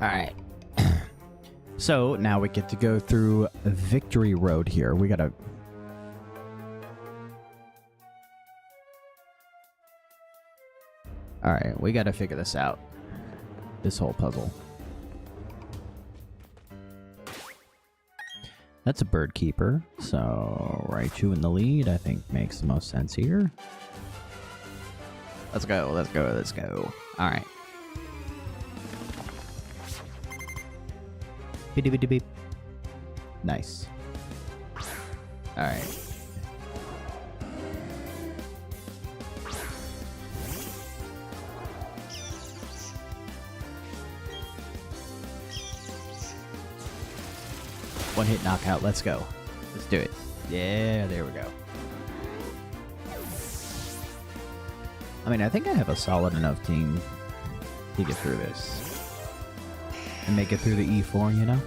Alright. So, now we get to go through Victory Road here. We gotta... Alright, we gotta figure this out. This whole puzzle. That's a bird keeper, so Raichu in the lead I think makes the most sense here. Let's go, let's go, let's go. Alright. Beep, beep, beep, beep. Nice. Alright. One hit knockout, let's go. Let's do it. Yeah, there we go. I mean, I think I have a solid enough team to get through this. And make it through the E4, you know?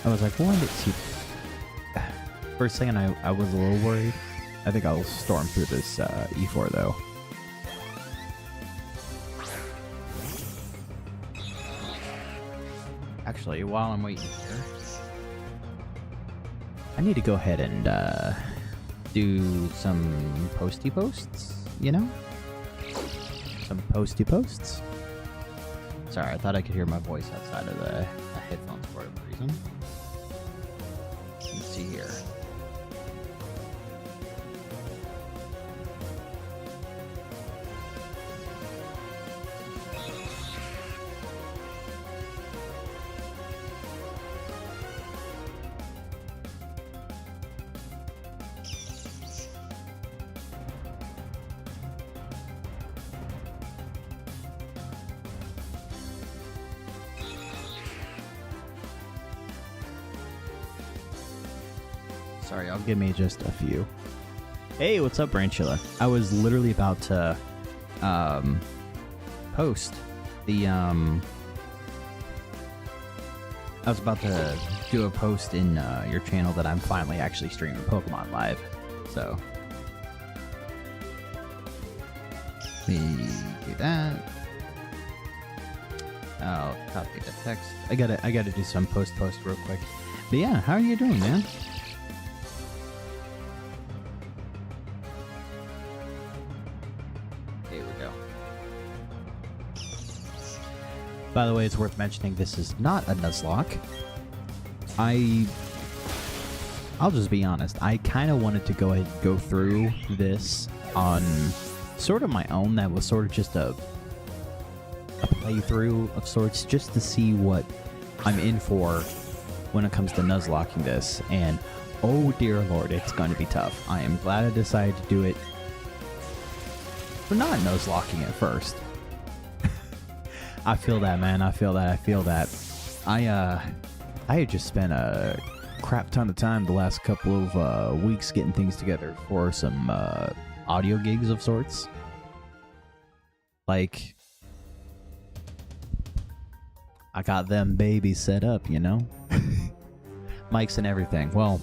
I was like, why did she... For a second, I was a little worried. I think I'll storm through this E4, though. Actually, while I'm waiting here, I need to go ahead and do some posty posts, you know? Some posty posts. Sorry, I thought I could hear my voice outside of the headphones for whatever reason. Let's see here. Sorry, I'll give me just a few. Hey, what's up, Branchula? I was literally about to post the I was about to do a post in your channel that I'm finally actually streaming Pokemon Live. So let me do that. I'll copy the text. I gotta do some post real quick. But yeah, how are you doing, man? By the way, it's worth mentioning this is not a Nuzlocke. I'll just be honest. I kind of wanted to go ahead and go through this on sort of my own. That was sort of just a playthrough of sorts, just to see what I'm in for when it comes to Nuzlocking this. And oh dear lord, it's going to be tough. I am glad I decided to do it for not Nuzlocking it first. I feel that, man. I feel that. I had just spent a crap ton of time the last couple of weeks getting things together for some audio gigs of sorts. Like, I got them babies set up, you know? Mics and everything. Well,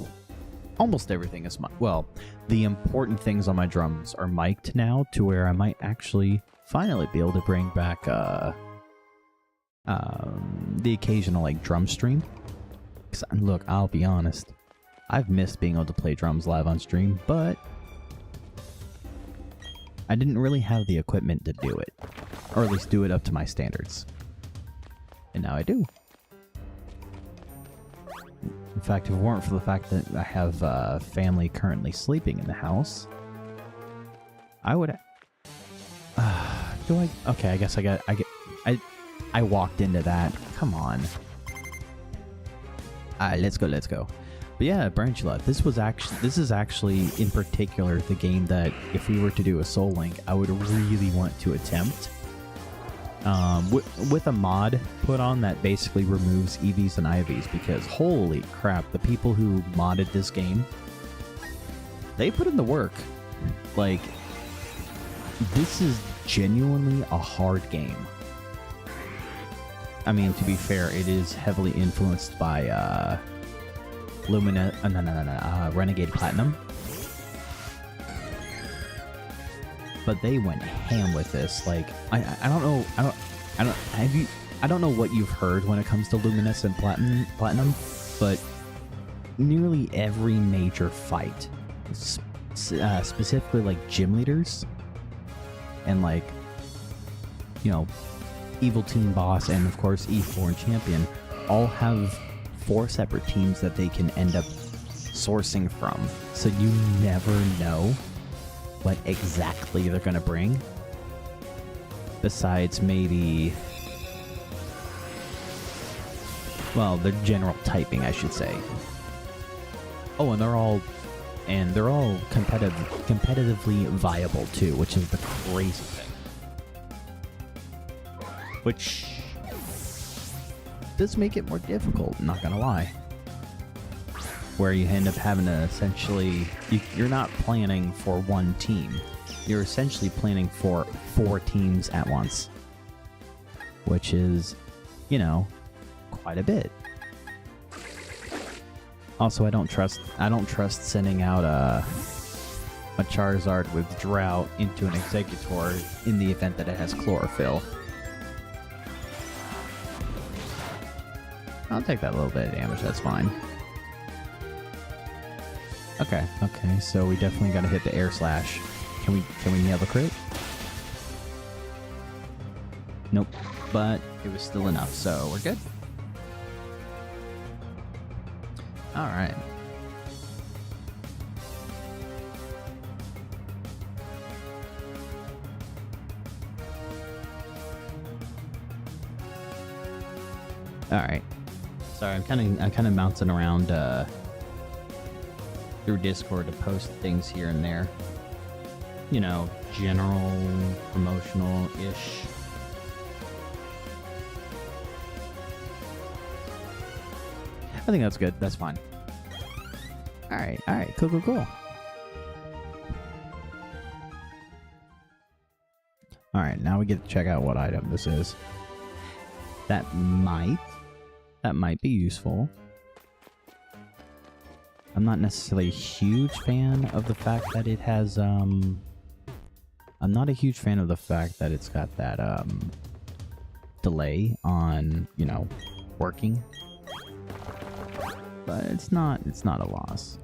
almost everything is well, the important things on my drums are mic'd now to where I might actually finally be able to bring back the occasional like drum stream. Look, I'll be honest, I've missed being able to play drums live on stream, but I didn't really have the equipment to do it, or at least do it up to my standards, and now I do. In fact, if it weren't for the fact that I have family currently sleeping in the house, I would do I okay, I guess I walked into that. Come on. Alright, let's go. But yeah, Branchula, this is actually in particular the game that if we were to do a Soul Link, I would really want to attempt. With a mod put on that basically removes EVs and IVs, because holy crap, the people who modded this game, they put in the work. Like, this is genuinely a hard game. I mean, to be fair, it is heavily influenced by Renegade Platinum. but they went ham with this. Like, I don't know, I don't know what you've heard when it comes to Luminescent Platinum, but nearly every major fight, specifically like gym leaders and like, you know, Evil Team Boss and of course E4 and Champion, all have 4 separate teams that they can end up sourcing from. So you never know what exactly they're going to bring. Besides maybe, well, the general typing, I should say. Oh, and they're all competitively viable too, which is the crazy thing. Which does make it more difficult, not gonna lie. Where you end up having to essentially, you're not planning for one team. You're essentially planning for 4 teams at once. Which is, you know, quite a bit. Also, I don't trust sending out a Charizard with Drought into an Exeggutor in the event that it has Chlorophyll. I'll take that little bit of damage, that's fine. Okay, so we definitely gotta hit the Air Slash. Can we have a crit? Nope, but it was still enough, so we're good. Alright. Alright. Sorry, I'm kinda bouncing around through Discord to post things here and there. You know, general, promotional-ish. I think that's good. That's fine. Alright, cool. Alright, now we get to check out what item this is. That might be useful. I'm not necessarily a huge fan of the fact that it has, I'm not a huge fan of the fact that it's got that, delay on, you know, working. But it's not a loss.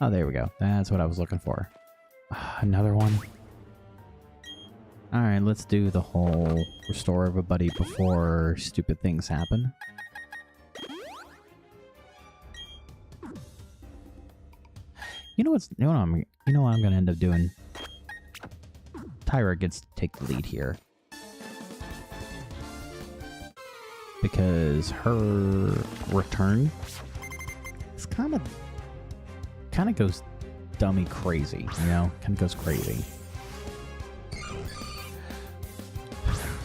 Oh, there we go. That's what I was looking for. Another one. Alright, let's do the whole restore everybody before stupid things happen. You know what I'm gonna end up doing? Tyra gets to take the lead here. Because her return is kind of goes dummy crazy, you know? Kind of goes crazy.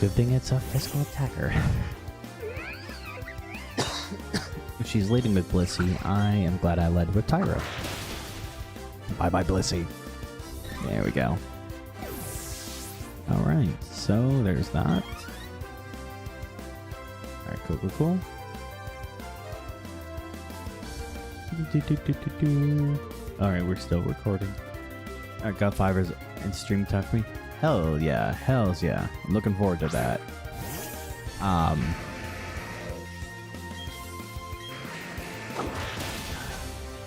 Good thing it's a physical attacker. If she's leading with Blissey, I am glad I led with Tyra. Bye-bye, Blissey. There we go. Alright, so there's that. Alright, cool. Alright, we're still recording. Alright, got Fivers and Stream Tuck me. Hells yeah. I'm looking forward to that.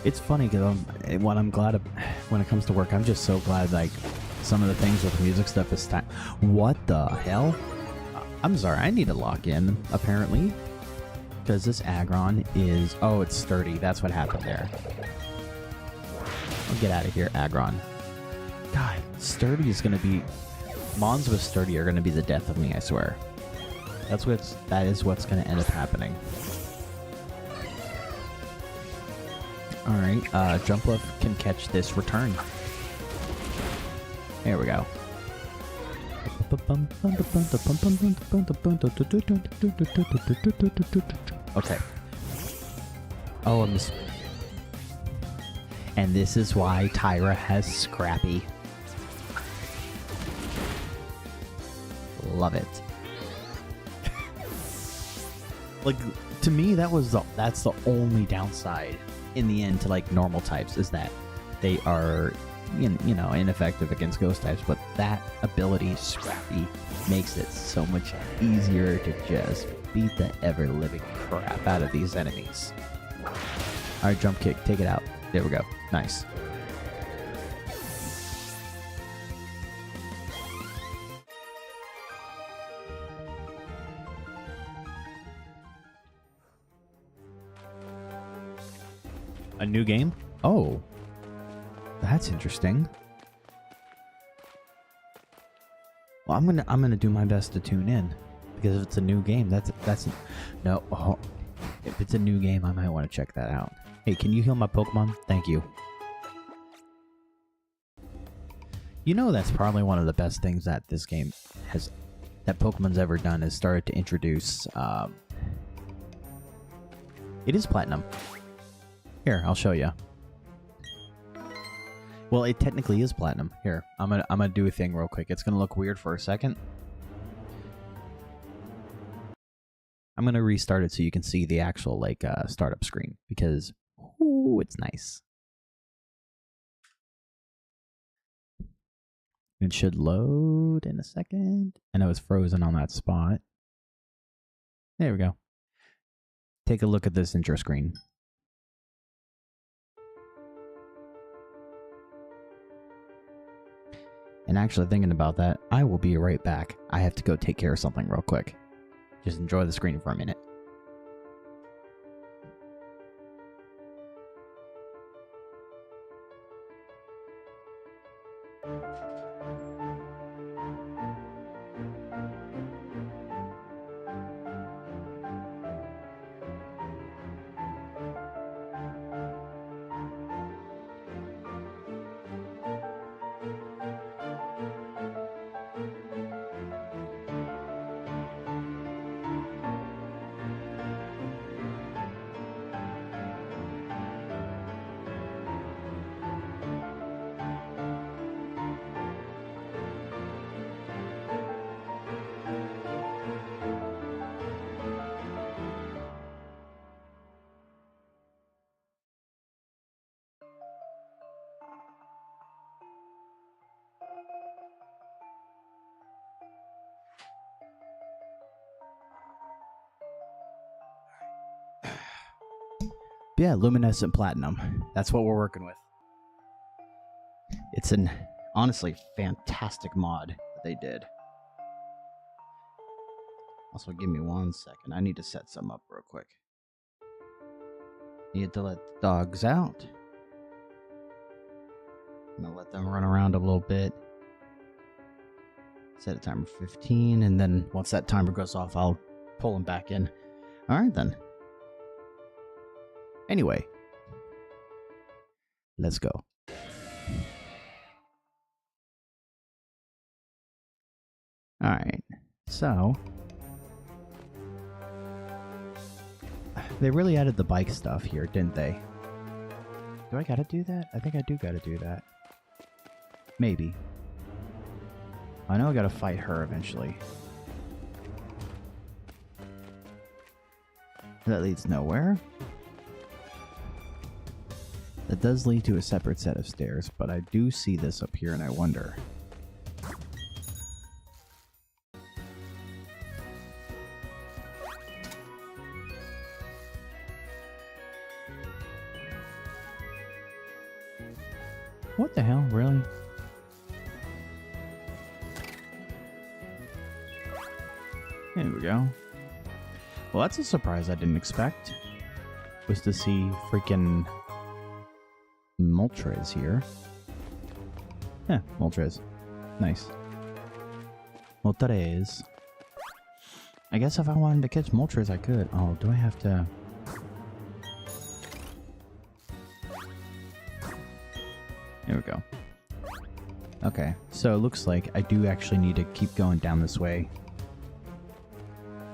It's funny because I'm glad when it comes to work, I'm just so glad like some of the things with the music stuff is time. What the hell? I'm sorry, I need to lock in apparently because this Aggron is it's sturdy. That's what happened there. I'll get out of here, Aggron. God, sturdy is gonna be Mons with sturdy are gonna be the death of me. I swear. That is what's gonna end up happening. Alright, Jumpluff can catch this return. There we go. Okay. Oh, and this is why Tyra has Scrappy. Love it. Like, to me, that's the only downside in the end to like normal types is that they are, you know, ineffective against ghost types, but that ability, Scrappy, makes it so much easier to just beat the ever-living crap out of these enemies. Alright, jump kick, take it out. There we go. Nice. A new game? Oh. That's interesting. Well, I'm gonna do my best to tune in, because if it's a new game, that's no. Oh, if it's a new game, I might want to check that out. Hey, can you heal my Pokemon? Thank you. You know, that's probably one of the best things that this game has, that Pokemon's ever done, is started to introduce. It is platinum. Here, I'll show you. Well, it technically is platinum. Here, I'm gonna do a thing real quick. It's gonna look weird for a second. I'm gonna restart it so you can see the actual like startup screen, because ooh, it's nice. It should load in a second. I know it's frozen on that spot. There we go. Take a look at this intro screen. And actually thinking about that, I will be right back. I have to go take care of something real quick. Just enjoy the screen for a minute. Yeah, Luminescent Platinum. That's what we're working with. It's an honestly fantastic mod that they did. Also, give me 1 second. I need to set some up real quick. Need to let the dogs out. I'm gonna let them run around a little bit. Set a timer 15, and then once that timer goes off, I'll pull them back in. Alright then. Anyway, let's go. Alright, so they really added the bike stuff here, didn't they? Do I gotta do that? I think I do gotta do that. Maybe. I know I gotta fight her eventually. That leads nowhere. That does lead to a separate set of stairs, but I do see this up here and I wonder. What the hell, really? There we go. Well, that's a surprise I didn't expect. Was to see freaking Moltres here. Yeah, Moltres. Nice. Moltres. I guess if I wanted to catch Moltres, I could. Oh, do I have to... There we go. Okay, so it looks like I do actually need to keep going down this way.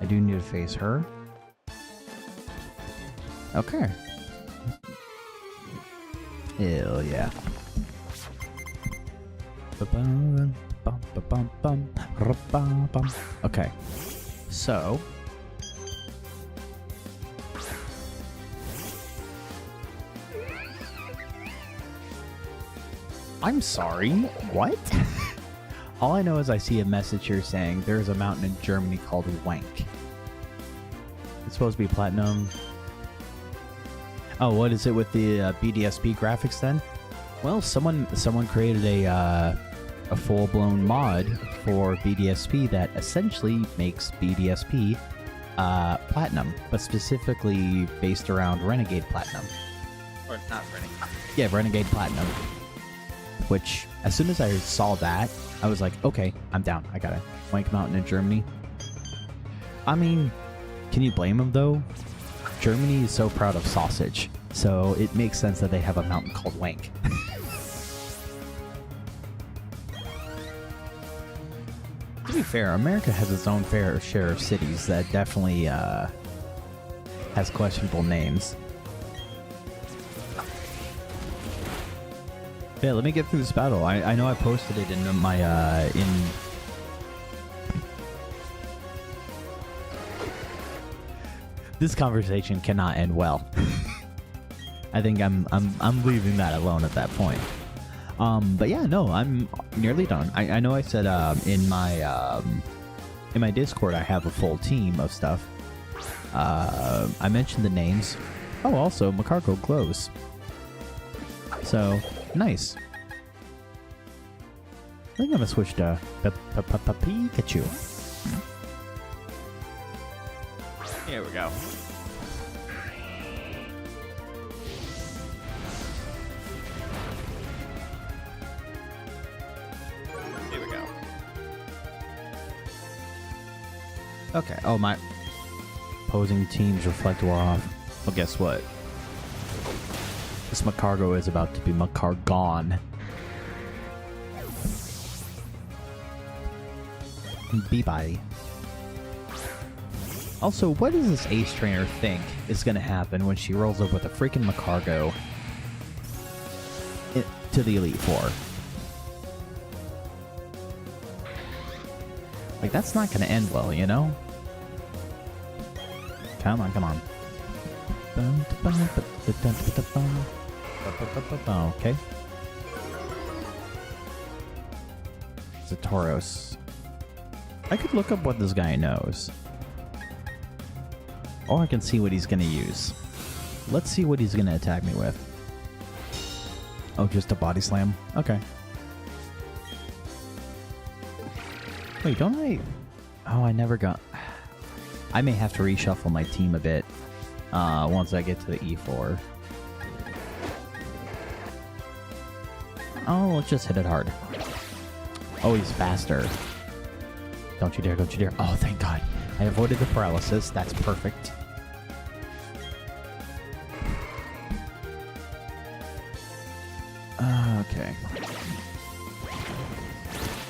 I do need to face her. Okay. Hell yeah. Okay. So. I'm sorry, what? All I know is I see a message here saying there's a mountain in Germany called Wank. It's supposed to be platinum. Oh, what is it with the BDSP graphics then? Well, someone created a full-blown mod for BDSP that essentially makes BDSP platinum, but specifically based around Renegade Platinum. Or not Renegade. Yeah, Renegade Platinum. Which, as soon as I saw that, I was like, okay, I'm down. I got it. Wank Mountain in Germany. I mean, can you blame them though? Germany is so proud of sausage, so it makes sense that they have a mountain called Wank. To be fair, America has its own fair share of cities that definitely has questionable names. Yeah, let me get through this battle. I know I posted it in my This conversation cannot end well. I think I'm leaving that alone at that point. But yeah, no, I'm nearly done. I know I said in my Discord I have a full team of stuff. I mentioned the names. Oh, also Macargo glows. So nice. I think I'm gonna switch to Pikachu. Here we go. Here we go. Okay. Oh, my opposing teams reflect war off. Well, guess what? This Macargo is about to be Macargon. Bye-bye. Also, what does this Ace Trainer think is going to happen when she rolls up with a freaking Macargo to the Elite Four? Like, that's not going to end well, you know? Come on, come on. Okay. Zatoros. I could look up what this guy knows. Or I can see what he's going to use. Let's see what he's going to attack me with. Oh, just a body slam? Okay. Wait, don't I... Oh, I never got... I may have to reshuffle my team a bit once I get to the E4. Oh, let's just hit it hard. Oh, he's faster. Don't you dare, don't you dare. Oh, thank God. I avoided the paralysis. That's perfect. Okay.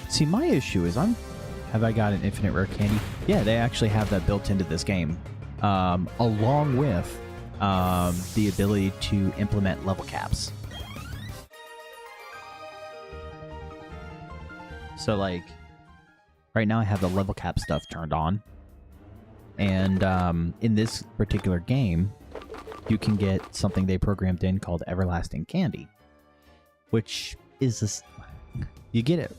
See, my issue is have I got an infinite rare candy? Yeah, they actually have that built into this game. Along with the ability to implement level caps. So, like, right now I have the level cap stuff turned on. And in this particular game, you can get something they programmed in called Everlasting Candy. Which is this... You get it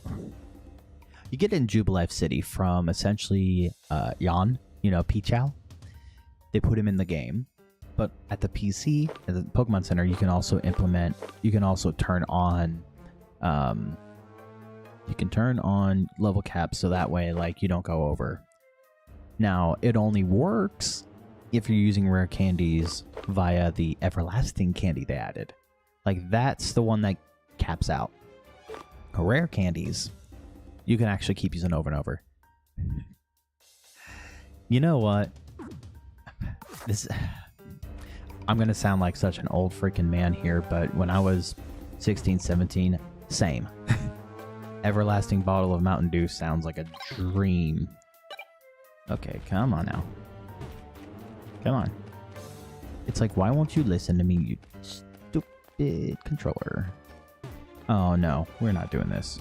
in Jubilife City from essentially Yan, you know, Pichao. They put him in the game. But at the PC, at the Pokemon Center, you can also turn on... you can turn on level caps so that way, like, you don't go over. Now, it only works if you're using rare candies via the Everlasting Candy they added. Like, that's the one that caps out. Rare candies, you can actually keep using over and over. You know what? I'm going to sound like such an old freaking man here, but when I was 16, 17, same. Everlasting bottle of Mountain Dew sounds like a dream. Okay, come on now. Come on. It's like, why won't you listen to me, you stupid controller? Oh no, we're not doing this.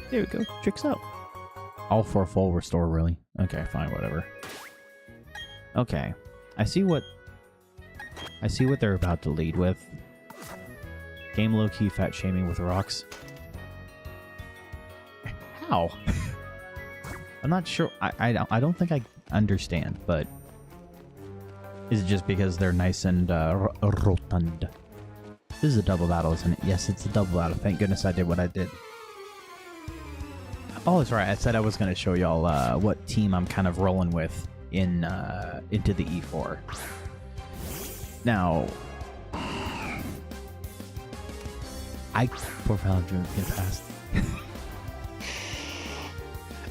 There we go, tricks out. All for a full restore, really? Okay, fine, whatever. Okay, I see what I see what they're about to lead with. Game low-key fat shaming with rocks. How? I'm not sure. I don't think I understand, but is it just because they're nice and rotund? This is a double battle, isn't it? Yes, it's a double battle. Thank goodness I did what I did. Oh, that's right. I said I was going to show y'all what team I'm kind of rolling with in into the E4. Now, poor fellow dream get past.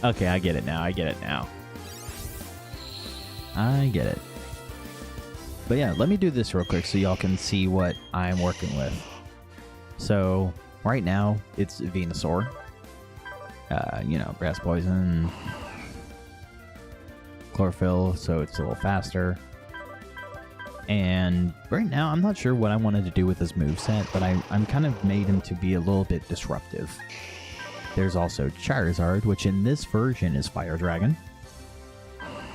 Okay, I get it now. I get it now. I get it. But yeah, let me do this real quick so y'all can see what I'm working with. So, right now, it's Venusaur. You know, grass poison, chlorophyll, so it's a little faster. And right now, I'm not sure what I wanted to do with this moveset, but I'm kind of made him to be a little bit disruptive. There's also Charizard, which in this version is Fire Dragon.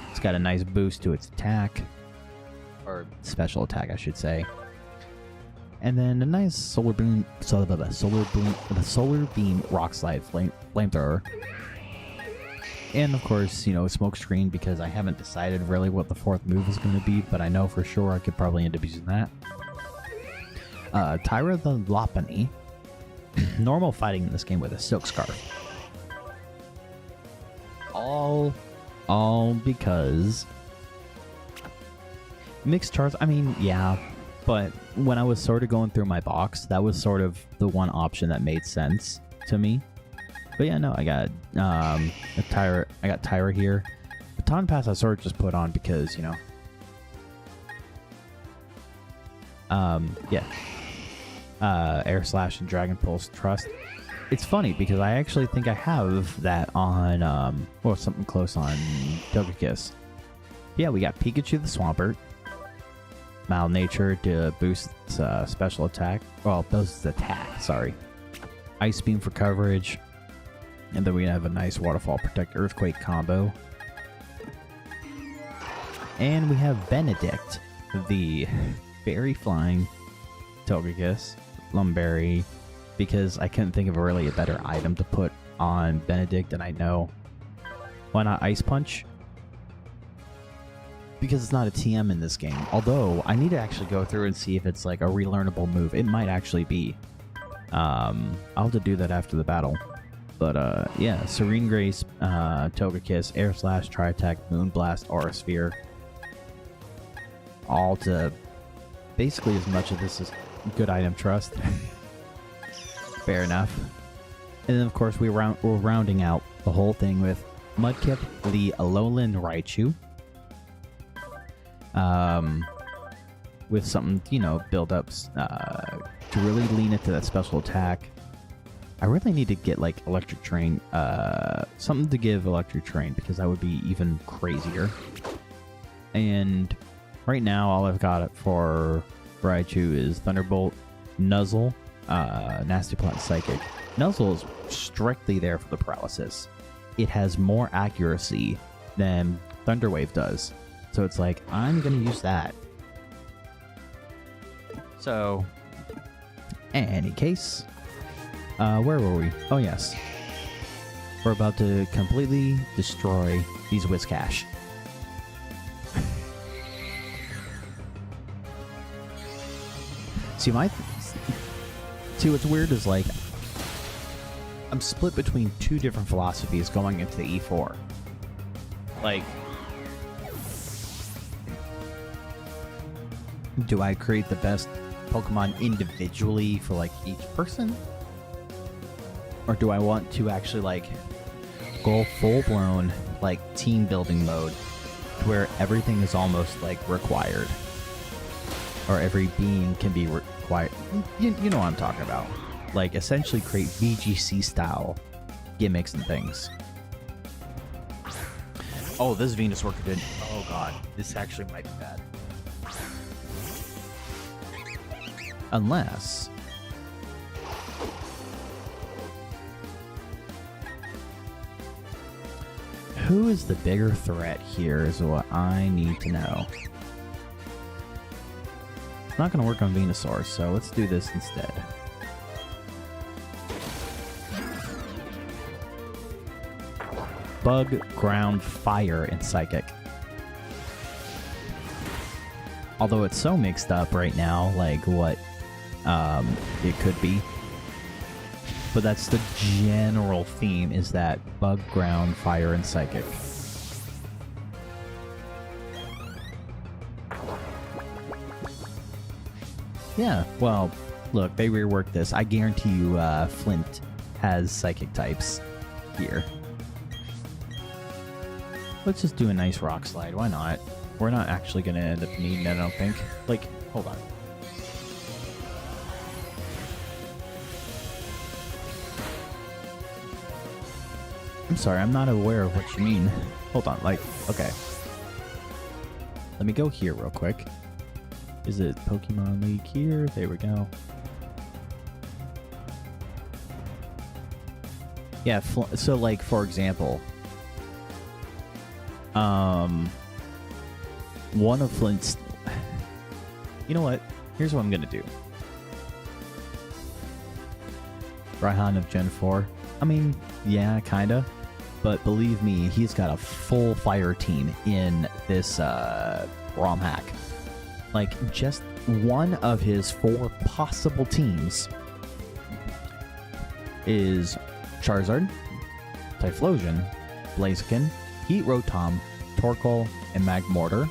It's got a nice boost to its attack, or special attack, I should say. And then a nice solar beam rock slide flamethrower. And of course, you know, smoke screen, because I haven't decided really what the fourth move is going to be, but I know for sure I could probably end up using that. Tyra the Lopunny. Normal fighting in this game with a silk scarf. All because mixed charts. I mean, yeah. But when I was sort of going through my box, that was sort of the one option that made sense to me. But yeah, no, I got Tyra here. Baton Pass I sort of just put on because, you know. Yeah. Air Slash and Dragon Pulse Trust. It's funny because I actually think I have that on, well, something close on Togekiss. Yeah, we got Pikachu the Swampert. Mild Nature to boost special attack. Well, boosts attack, sorry. Ice Beam for coverage. And then we have a nice Waterfall Protect Earthquake combo. And we have Benedict, the Fairy Flying Togekiss, Lumberry, because I couldn't think of really a better item to put on Benedict, and I know. Why not Ice Punch? Because it's not a TM in this game. Although, I need to actually go through and see if it's like a relearnable move. It might actually be. I'll have to do that after the battle. But, yeah, Serene Grace, Togekiss, Air Slash, Tri-Attack, Moonblast, Aura Sphere. All to basically as much of this as good item trust. Fair enough. And then, of course, we're rounding out the whole thing with Mudkip, the Alolan Raichu. With something, you know, build-ups to really lean into that special attack. I really need to get, like, Electric Train, something to give Electric Train, because that would be even crazier. And right now, all I've got for Raichu is Thunderbolt, Nuzzle, Nasty Plot, Psychic. Nuzzle is strictly there for the paralysis. It has more accuracy than Thunder Wave does. So it's like, I'm going to use that. So, in any case, where were we? Oh, yes. We're about to completely destroy these Whiscash. See, what's weird is, like, I'm split between two different philosophies going into the E4. Like, do I create the best Pokemon individually for, like, each person? Or do I want to actually, like, go full-blown, like, team building mode to where everything is almost, like, required? Or every being can be required. You know what I'm talking about. Like, essentially create VGC-style gimmicks and things. Oh, this Venusaur could... Oh, God. This actually might be bad. Unless... Who is the bigger threat here is what I need to know. It's not going to work on Venusaur, so let's do this instead. Bug, Ground, Fire, and Psychic. Although it's so mixed up right now, like what it could be. But that's the general theme, is that Bug, Ground, Fire, and Psychic. Yeah, well, look, they reworked this. I guarantee you Flint has Psychic types here. Let's just do a nice Rock Slide. Why not? We're not actually going to end up needing it, I don't think. Like, hold on. I'm sorry, I'm not aware of what you mean. Hold on, like, okay. Let me go here real quick. Is it Pokemon League here? There we go. Yeah, so like, for example, one of Flint's... You know what? Here's what I'm gonna do. Raihan of Gen 4. I mean, yeah, kinda. But believe me, he's got a full fire team in this ROM hack. Like, just one of his 4 possible teams is Charizard, Typhlosion, Blaziken, Heat Rotom, Torkoal, and Magmortar.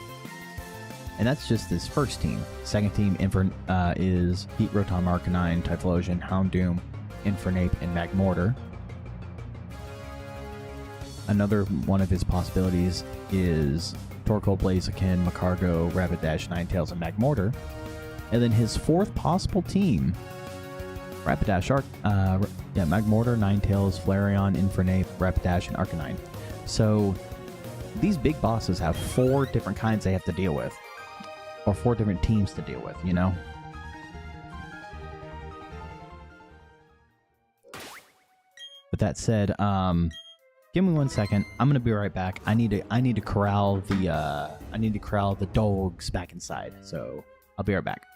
And that's just his first team. Second team is Heat Rotom, Arcanine, Typhlosion, Houndoom, Infernape, and Magmortar. Another one of his possibilities is Torkoal, Blaziken, Magcargo, Rapidash, Ninetales, and Magmortar. And then his 4th possible team, Rapidash, Magmortar, Ninetales, Flareon, Infernape, Rapidash, and Arcanine. So these big bosses have 4 different kinds they have to deal with. Or 4 different teams to deal with, you know? With that said, give me 1 second. I'm gonna be right back. I need to corral the dogs back inside. So I'll be right back.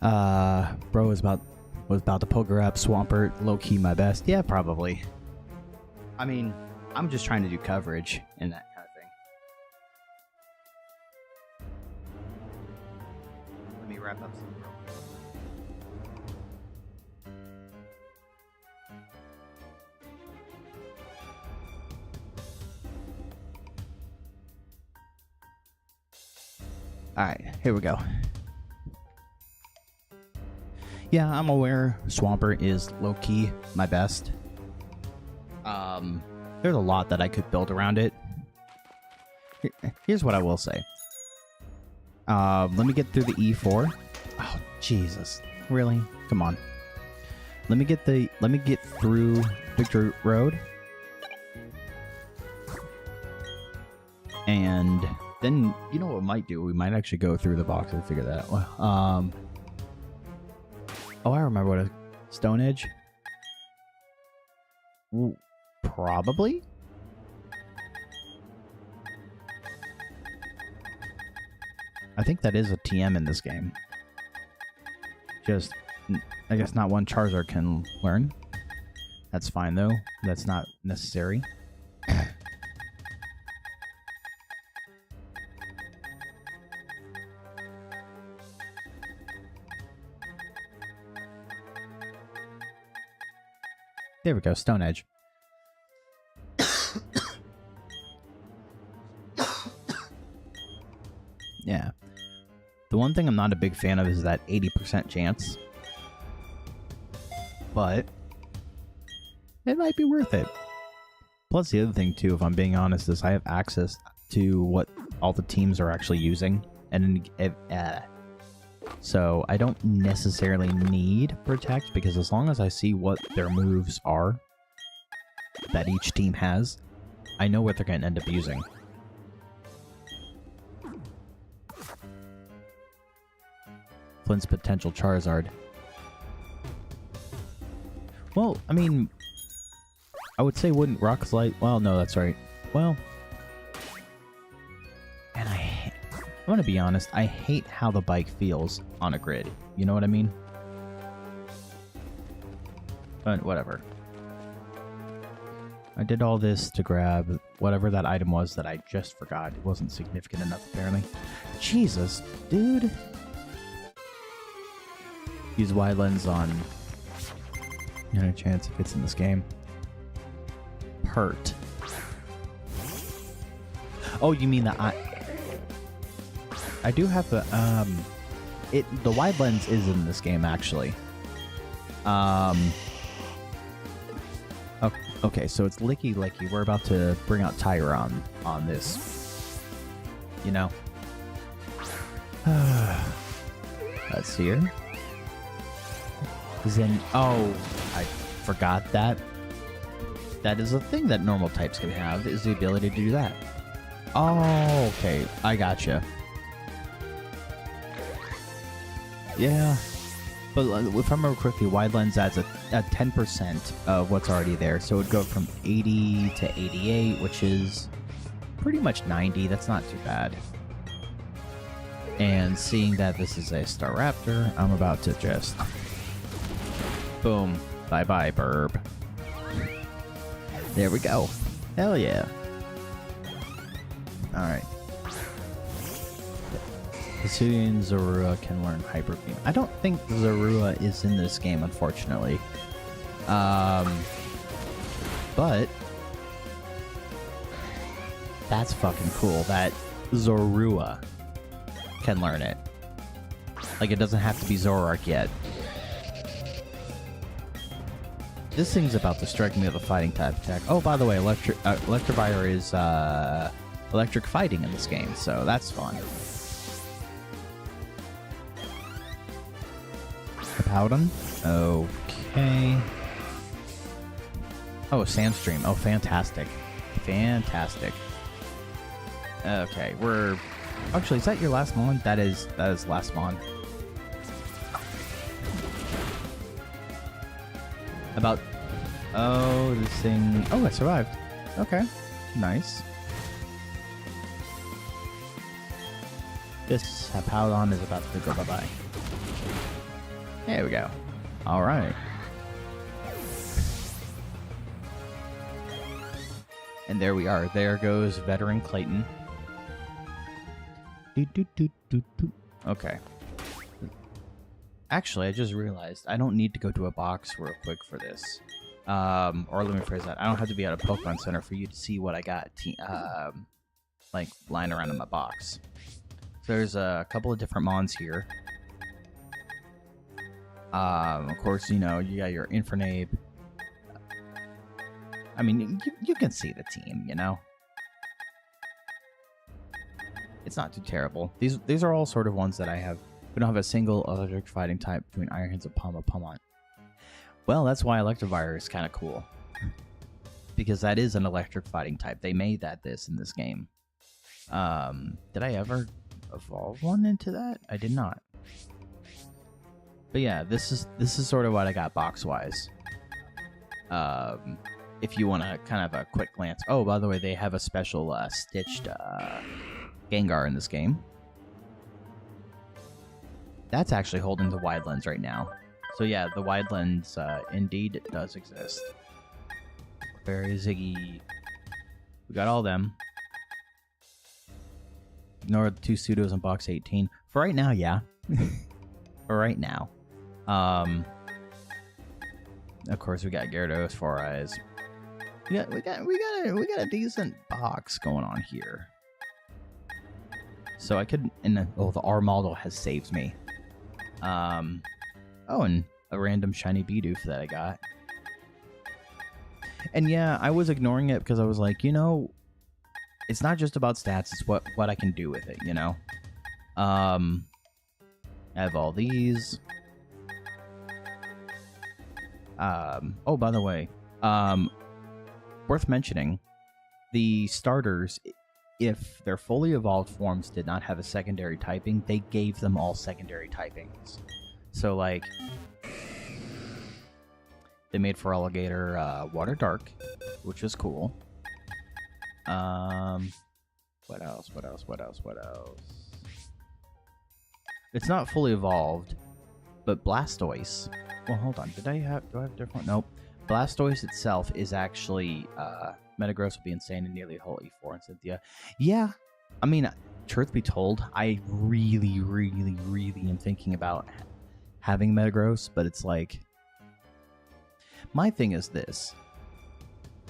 Bro was about to poke her up. Swampert, low key my best. Yeah, probably. I mean, I'm just trying to do coverage in that kind of thing. Let me wrap up some. Alright, here we go. Yeah, I'm aware Swampert is low-key my best. There's a lot that I could build around it. Here's what I will say. Let me get through the E4. Oh, Jesus. Really? Come on. Let me get through Victory Road. And then, you know what we might do? We might actually go through the box and figure that out. Oh, I remember what a Stone Edge. Ooh, probably? I think that is a TM in this game. Just, I guess not one Charizard can learn. That's fine, though. That's not necessary. There we go, Stone Edge. Yeah. The one thing I'm not a big fan of is that 80% chance. But it might be worth it. Plus the other thing too, if I'm being honest, is I have access to what all the teams are actually using. And so I don't necessarily need Protect, because as long as I see what their moves are that each team has, I know what they're going to end up using. Flint's potential Charizard. Well, I mean, I would say wouldn't Rock Slide... Well, no, that's right. Well, and I'm going to be honest, I hate how the bike feels on a grid. You know what I mean? But whatever. I did all this to grab whatever that item was that I just forgot. It wasn't significant enough, apparently. Jesus, dude. Use wide lens on... No chance if it's in this game. Pert. Oh, you mean the I do have the the wide lens is in this game actually. Okay, so it's Licky Licky. We're about to bring out Tyron on this. You know. Let's see here. Then, oh, I forgot that. That is a thing that normal types can have, is the ability to do that. Oh, okay, I gotcha. Yeah, but if I remember correctly, wide lens adds a 10% of what's already there, so it would go from 80 to 88, which is pretty much 90. That's not too bad. And seeing that this is a Staraptor, I'm about to just... Boom. Bye-bye, burb. There we go. Hell yeah. Alright. Hisuian Zorua can learn Hyper Beam. I don't think Zorua is in this game, unfortunately. But... that's fucking cool that Zorua can learn it. Like, it doesn't have to be Zoroark yet. This thing's about to strike me with a fighting type attack. Oh, by the way, Electivire is electric fighting in this game, so that's fun. Powden? Okay. Oh, Sandstream. Oh, fantastic. Fantastic. Okay, we're... Actually, is that your last mon? That is last mon. About... Oh, this thing... Oh, I survived. Okay. Nice. This Hippowdon is about to go bye-bye. There we go. All right. And there we are. There goes veteran Clayton. Okay. Actually, I just realized I don't need to go to a box real quick for this. Or let me phrase that. I don't have to be at a Pokemon Center for you to see what I got, like, lying around in my box. So there's a couple of different Mons here. Of course, you know, you got your Infernape. I mean, you can see the team, you know? It's not too terrible. These are all sort of ones that I have. We don't have a single electric fighting type between Iron Hands and Pumon. Well, that's why Electivire is kind of cool. Because that is an electric fighting type. They made this in this game. Did I ever evolve one into that? I did not. But yeah, this is sort of what I got box-wise. If you want to kind of a quick glance. Oh, by the way, they have a special stitched Gengar in this game. That's actually holding the wide lens right now. So yeah, the wide lens indeed does exist. Very Ziggy. We got all them. Ignore the 2 pseudos in box 18. For right now, yeah. For right now. Of course, we got Gyarados, 4 Eyes. We got a decent box going on here. So I could, the R model has saved me. Oh, and a random shiny Bidoof that I got. And yeah, I was ignoring it because I was like, you know, it's not just about stats, it's what I can do with it, you know? I have all these. Oh, by the way, worth mentioning, the starters, if their fully evolved forms did not have a secondary typing, they gave them all secondary typings. So, like, they made for Alligator Water Dark, which is cool. What else? It's not fully evolved, but Blastoise. Well, hold on. Do I have a different? Nope. Blastoise itself is actually Metagross will be insane and nearly a whole E4 and Cynthia. Yeah, I mean, truth be told, I really am thinking about having Metagross, but it's like, my thing is this: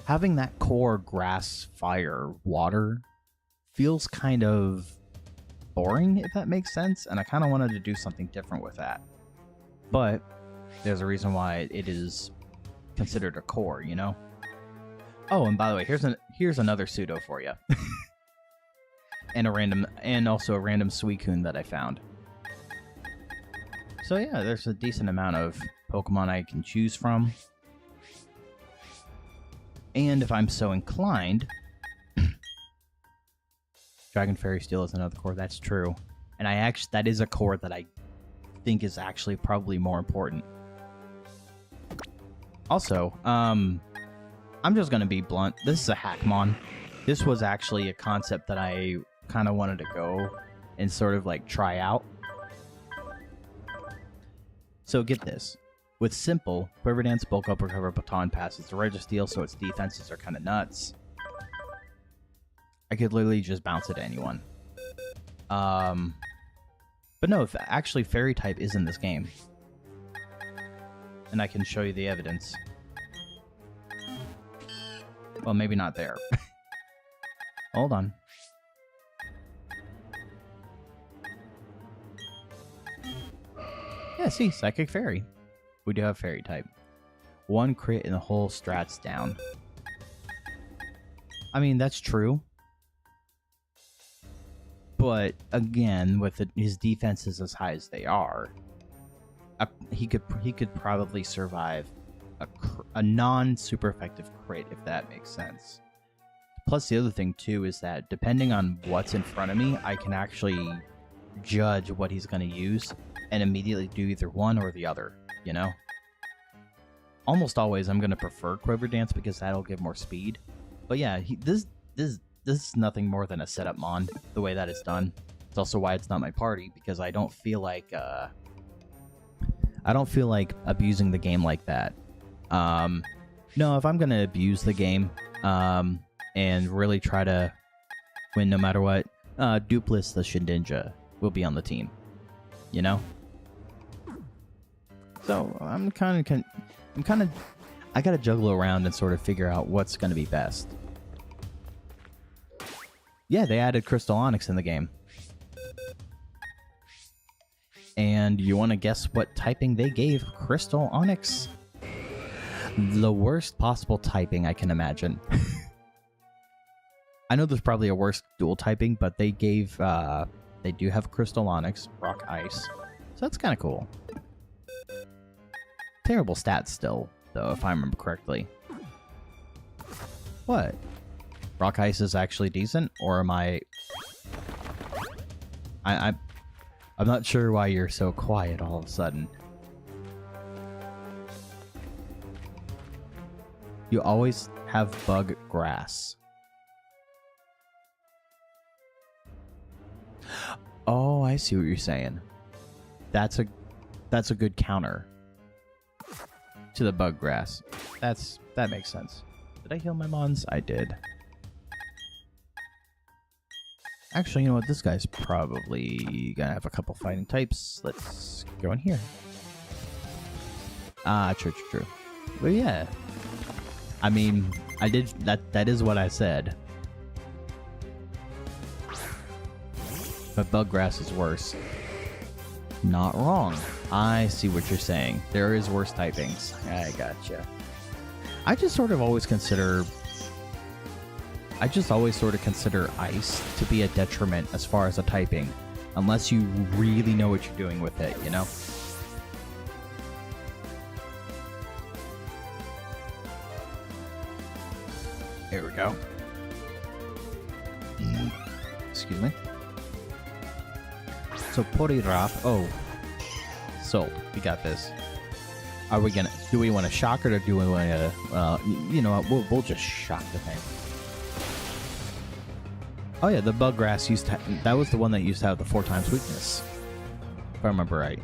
having that core grass, fire, water feels kind of boring, if that makes sense, and I kind of wanted to do something different with that. But there's a reason why it is considered a core, you know? Oh, and by the way, here's another pseudo for you. and also a random Suicune that I found. So yeah, there's a decent amount of Pokemon I can choose from. And if I'm so inclined, Dragon Fairy Steel is another core, that's true. And that is a core that I think is actually probably more important. Also, I'm just going to be blunt. This is a Hackmon. This was actually a concept that I kind of wanted to go and sort of like try out. So get this. With Simple, Quiver Dance, Bulk Up, Recover, Baton passes the Registeel, so its defenses are kind of nuts. I could literally just bounce it to anyone. But no, actually Fairy type is in this game. And I can show you the evidence. Well, maybe not there. Hold on. Yeah, see, Psychic Fairy. We do have Fairy type. 1 crit and the whole strat's down. I mean, that's true. But again, with his defenses as high as they are, he could probably survive a non-super effective crit, if that makes sense. Plus, the other thing too is that depending on what's in front of me, I can actually judge what he's going to use and immediately do either one or the other. You know, almost always I'm going to prefer Quiver Dance because that'll give more speed. But yeah, this is nothing more than a setup mon, the way that it's done. It's also why it's not my party, because I don't feel like I don't feel like abusing the game like that. No, if I'm gonna abuse the game, and really try to win no matter what, Dupless the Shindinja will be on the team. You know? So I'm kind of, I gotta juggle around and sort of figure out what's gonna be best. Yeah, they added Crystal Onyx in the game. And you want to guess what typing they gave Crystal Onyx? The worst possible typing I can imagine. I know there's probably a worse dual typing, but they gave, they do have Crystal Onyx, Rock Ice. So that's kind of cool. Terrible stats still, though, if I remember correctly. What? Rock Ice is actually decent, or am I'm not sure why you're so quiet all of a sudden. You always have bug grass. Oh, I see what you're saying. That's a good counter to the bug grass. That makes sense. Did I heal my mons? I did. Actually, you know what? This guy's probably gonna have a couple fighting types. Let's go in here. True. But yeah. I mean, I did that is what I said. But bug grass is worse. Not wrong. I see what you're saying. There is worse typings. I gotcha. I just sort of always consider ice to be a detriment as far as a typing, unless you really know what you're doing with it, you know? Here we go. Excuse me. So Polyraf. Oh, sold. We got this. Are we gonna? Do we want to shock it, or do we want to? You know what? We'll just shock the thing. Oh yeah, the bug grass used to. That was the one that used to have the 4 times weakness, if I remember right.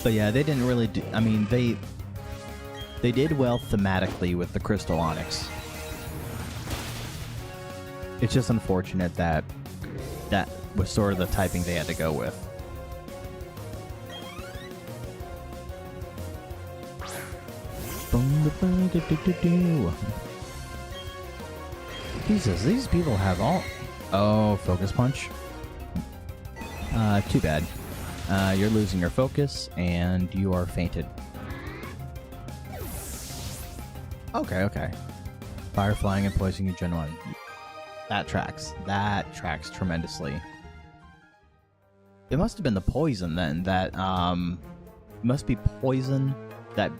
But yeah, they didn't really do. I mean, they did well thematically with the Crystal Onyx. It's just unfortunate that that was sort of the typing they had to go with. Jesus, these people have all... Oh, focus punch. Too bad. You're losing your focus, and you are fainted. Okay. Fire, flying, and poisoning Gen 1. That tracks. That tracks tremendously. It must have been the poison then. That must be poison. That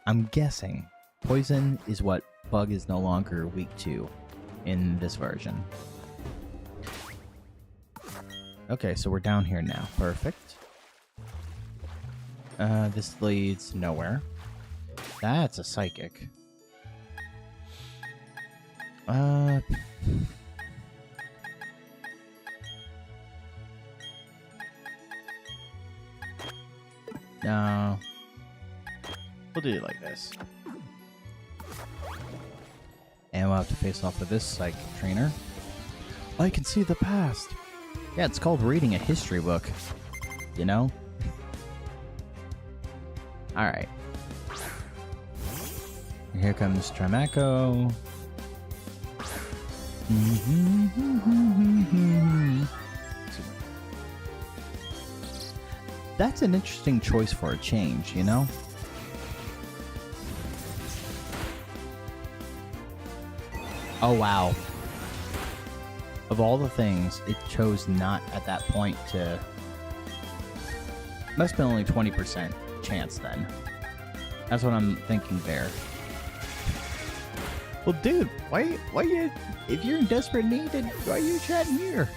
I'm guessing poison is what Bug is no longer weak to in this version. Okay, so we're down here now. Perfect. This leads nowhere. That's a psychic. No. We'll do it like this. And we'll have to face off with this psychic trainer. I can see the past. Yeah, it's called reading a history book. You know? Alright. Here comes Trimaco. That's an interesting choice for a change, you know? Oh, wow. Of all the things, it chose not at that point to... Must have been only 20% chance then. That's what I'm thinking there. Well, dude, why you... If you're in desperate need, then why are you chatting here?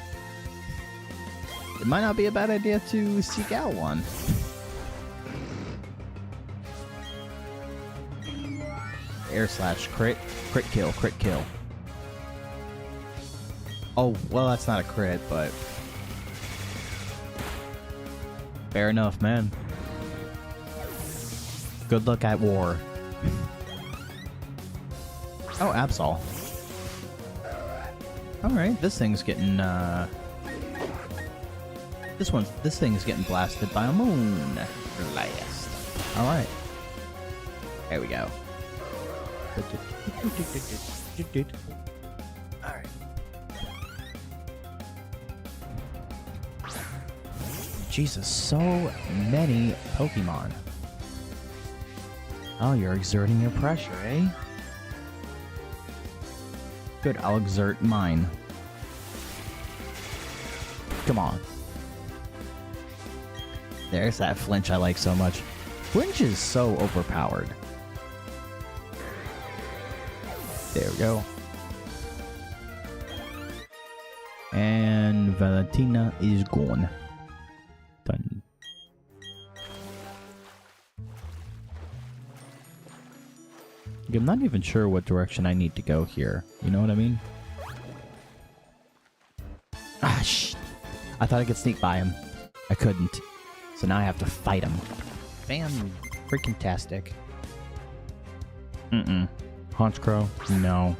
It might not be a bad idea to seek out one. Air slash crit. Crit kill. Oh, well, that's not a crit, but... Fair enough, man. Good luck at war. Oh, Absol. Alright, this thing's getting, This thing's getting blasted by a moon blast. Alright. There we go. Alright. Jesus, so many Pokemon. Oh, you're exerting your pressure, eh? Good, I'll exert mine. Come on. There's that flinch I like so much. Flinch is so overpowered. There we go. And Valentina is gone. Done. I'm not even sure what direction I need to go here. You know what I mean? Ah, shh. I thought I could sneak by him. I couldn't. So now I have to fight him. Fan freaking tastic. Honchcrow? No.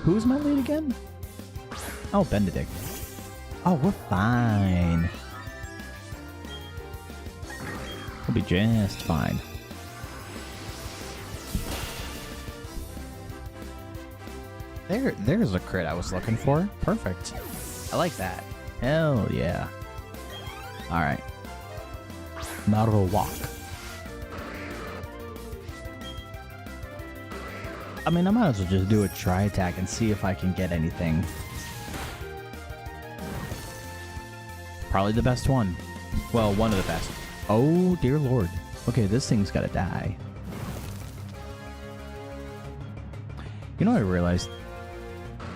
Who's my lead again? Oh, Benedict. Oh, we're fine. We'll be just fine. There's a crit I was looking for. Perfect. I like that. Hell yeah. Alright. Marowak. I mean, I might as well just do a try attack and see if I can get anything. Probably the best one. Well, one of the best. Oh, dear lord. Okay, this thing's gotta die. You know what I realized?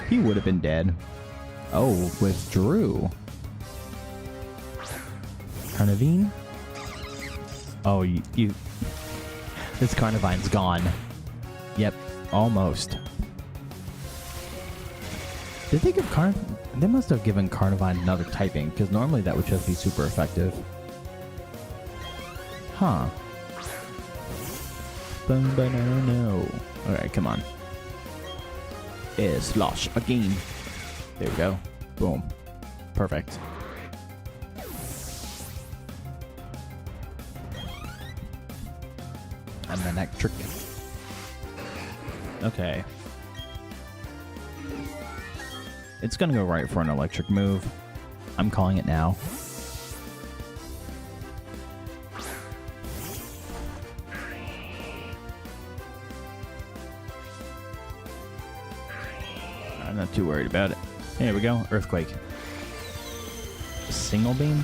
He would have been dead. Oh, withdrew. Carnivine? Oh, you... This Carnivine's gone. Yep, almost. Did they give They must have given Carnivine another typing, because normally that would just be super effective. Huh. No. Alright, come on. Slosh again. There we go. Boom. Perfect. I'm an electric. Okay. It's gonna go right for an electric move. I'm calling it now. I'm not too worried about it. Here we go. Earthquake. Single beam?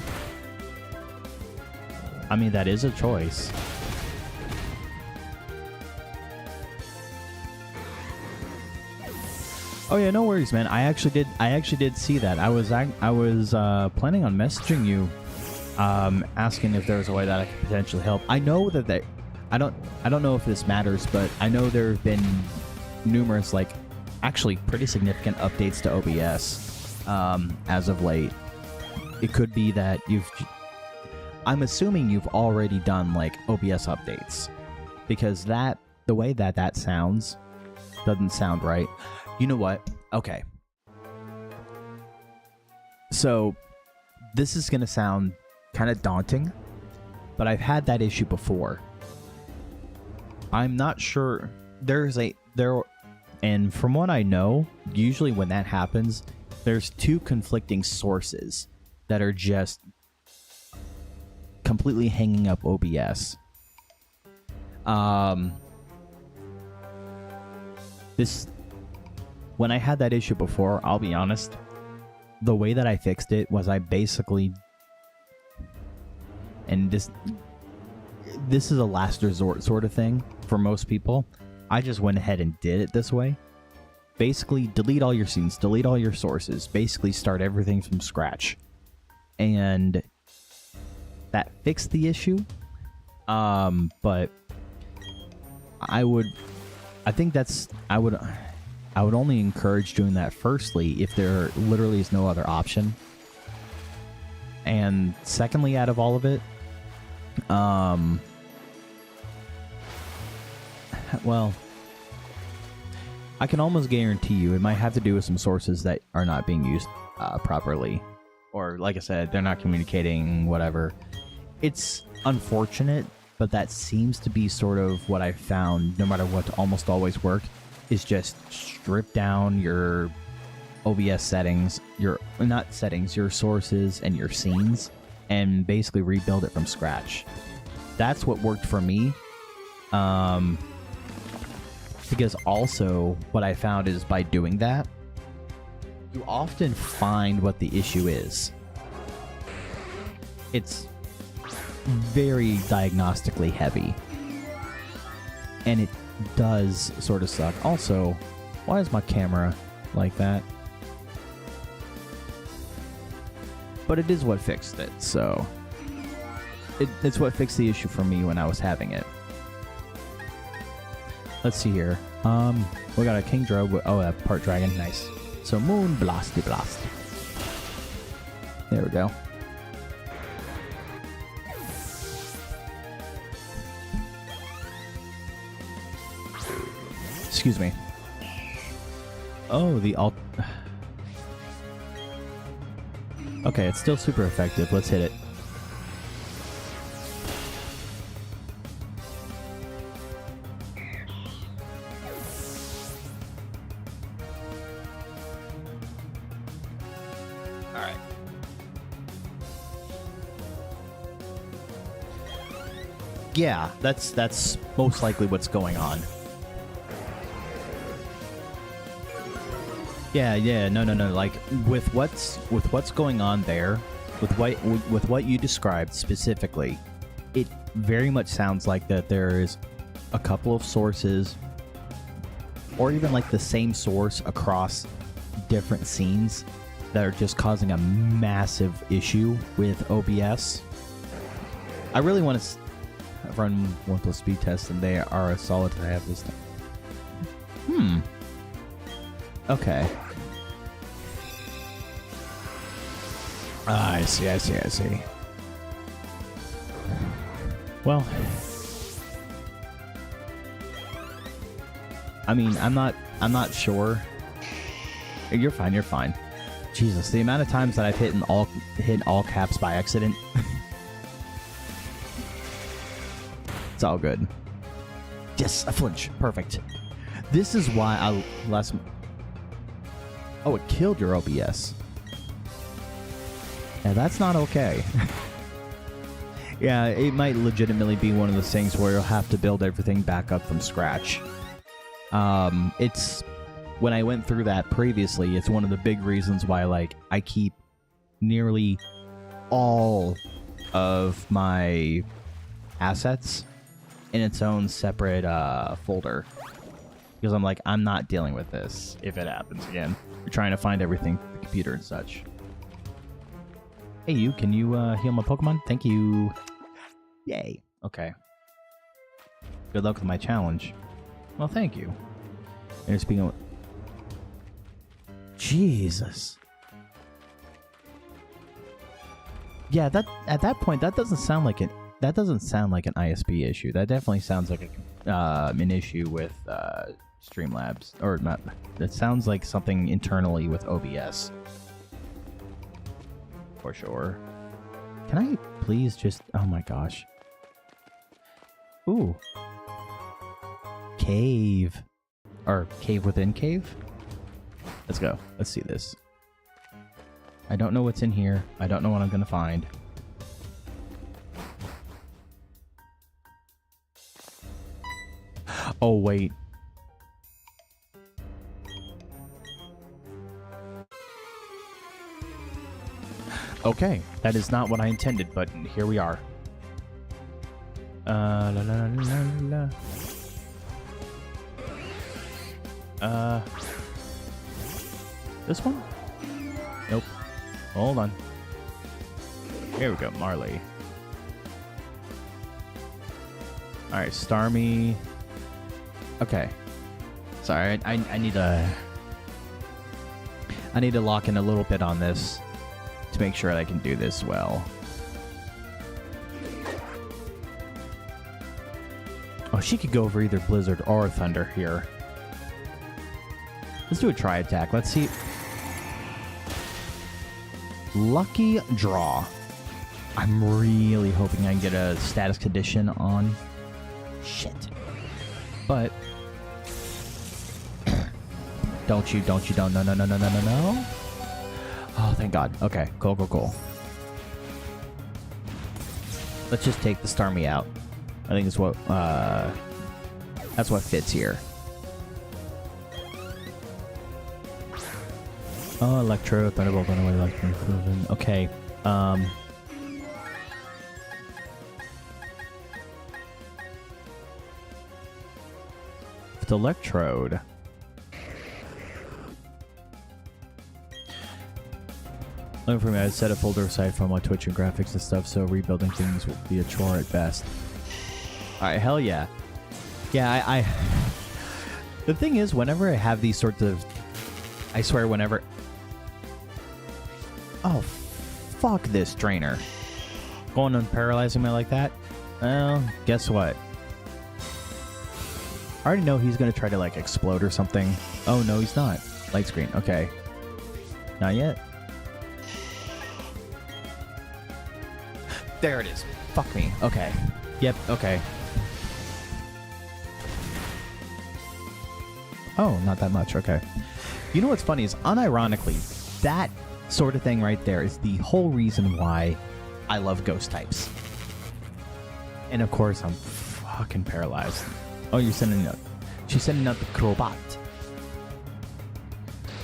I mean, that is a choice. Oh yeah, no worries, man. I actually did see that. I was planning on messaging you, asking if there was a way that I could potentially help. I know that I don't know if this matters, but I know there have been numerous, like, actually pretty significant updates to OBS as of late. It could be that I'm assuming you've already done like OBS updates, because the way that sounds doesn't sound right. You know what? Okay. So this is gonna sound kind of daunting, but I've had that issue before. I'm not sure. And from what I know, usually when that happens, there's two conflicting sources that are just completely hanging up OBS. When I had that issue before, I'll be honest, the way that I fixed it was I basically, and this is a last resort sort of thing for most people, I just went ahead and did it this way. Basically, delete all your scenes, delete all your sources, basically start everything from scratch. And that fixed the issue. But I would only encourage doing that firstly if there literally is no other option. And secondly, out of all of it, well, I can almost guarantee you it might have to do with some sources that are not being used properly. Or, like I said, they're not communicating, whatever. It's unfortunate, but that seems to be sort of what I found, no matter what, to almost always work, is just strip down your OBS settings, your sources and your scenes, and basically rebuild it from scratch. That's what worked for me. Because also what I found is by doing that, you often find what the issue is. It's very diagnostically heavy. And it does sort of suck. Also, why is my camera like that? But it is what fixed it, so... It's what fixed the issue for me when I was having it. Let's see here. We got a King Drow. Oh, a part dragon. Nice. So Moon Blasty Blast. There we go. Excuse me. Oh, the alt. Okay, it's still super effective. Let's hit it. Alright. Yeah, that's most likely what's going on. Yeah, no. Like with what's going on there, with what you described specifically, it very much sounds like that there is a couple of sources, or even like the same source across different scenes that are just causing a massive issue with OBS. I really want to run worthless speed tests, and they are as solid as I have this time. Okay. I see. Well, I mean, I'm not sure. You're fine. Jesus, the amount of times that I've hit all caps by accident. It's all good. Yes, a flinch. Perfect. This is why Oh, it killed your OBS. Yeah, that's not okay. Yeah, it might legitimately be one of those things where you'll have to build everything back up from scratch. It's... When I went through that previously, it's one of the big reasons why, like, I keep nearly all of my assets in its own separate folder. Because I'm like, I'm not dealing with this if it happens again. You're trying to find everything for the computer and such. Hey, you, can you heal my Pokemon? Thank you. Yay. Okay. Good luck with my challenge. Well, thank you. And speaking of... Jesus. Yeah, that at that point, that doesn't sound like an ISP issue. That definitely sounds like an issue with Streamlabs, or not. That sounds like something internally with OBS. For sure. Can I please just... Oh my gosh. Ooh. Cave. Or cave within cave? Let's go. Let's see this. I don't know what's in here. I don't know what I'm gonna find. Oh, wait. Okay, that is not what I intended, but here we are. La la la la la. This one? Nope. Hold on. Here we go, Marley. Alright, Starmie. Okay. Sorry, I need to lock in a little bit on this to make sure I can do this well. Oh, she could go for either Blizzard or Thunder here. Let's do a try attack. Let's see. Lucky draw. I'm really hoping I can get a status condition on. Shit. But don't. No. Oh, thank God. Okay, cool. Let's just take the Starmie out. I think that's what fits here. Oh, Electro, Thunderbolt, Runaway, Electro, okay. The Electrode. Looking for me, I set a folder aside from my Twitch and graphics and stuff, so rebuilding things will be a chore at best. Alright, hell yeah. Yeah, I the thing is, whenever I have these sorts of... I swear, whenever... Oh, fuck this trainer. Going and paralyzing me like that? Well, guess what? I already know he's gonna try to, like, explode or something. Oh, no, he's not. Light screen. Okay. Not yet. There it is. Fuck me. Okay. Yep, okay. Oh, not that much. Okay. You know what's funny is, unironically, that sort of thing right there is the whole reason why I love ghost types. And of course, I'm fucking paralyzed. Oh, you're sending out... She's sending out the Crobat.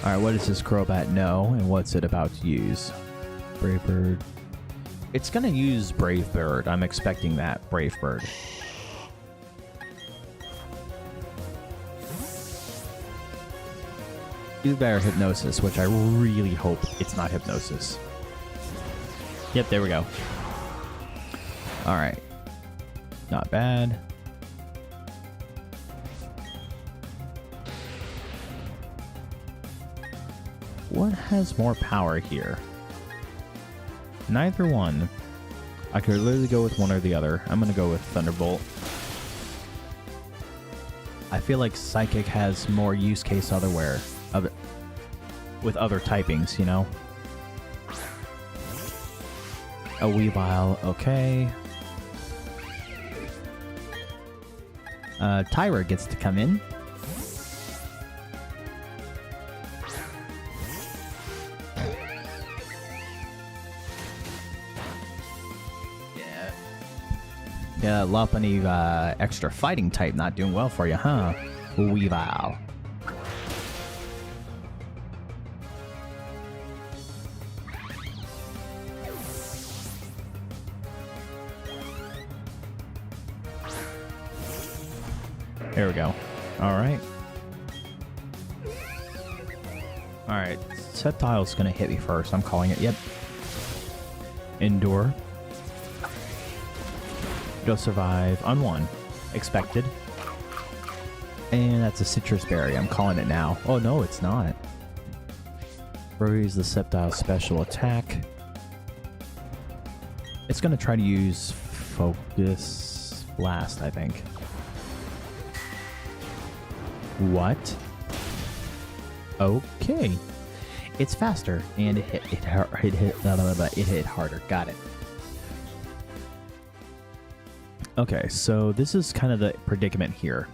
Alright, what does this Crobat know, and what's it about to use? Brave Bird. It's gonna use Brave Bird. I'm expecting that. Brave Bird. Either that or Hypnosis, which I really hope it's not Hypnosis. Yep, there we go. Alright. Not bad. What has more power here? Neither one. I could literally go with one or the other. I'm gonna go with Thunderbolt. I feel like Psychic has more use case with other typings, you know? A Weavile, okay. Tyra gets to come in. Yeah, Lopunny, extra fighting type not doing well for you, huh? Weavile. There we go. Alright. Alright. Sceptile's gonna hit me first. I'm calling it. Yep. Endure. It'll survive on one. Expected. And that's a Citrus Berry. I'm calling it now. Oh, no, it's not. Raise the Sceptile special attack. It's going to try to use Focus Blast, I think. What? Okay. It's faster, and it hit harder. Got it. Okay, so this is kind of the predicament here.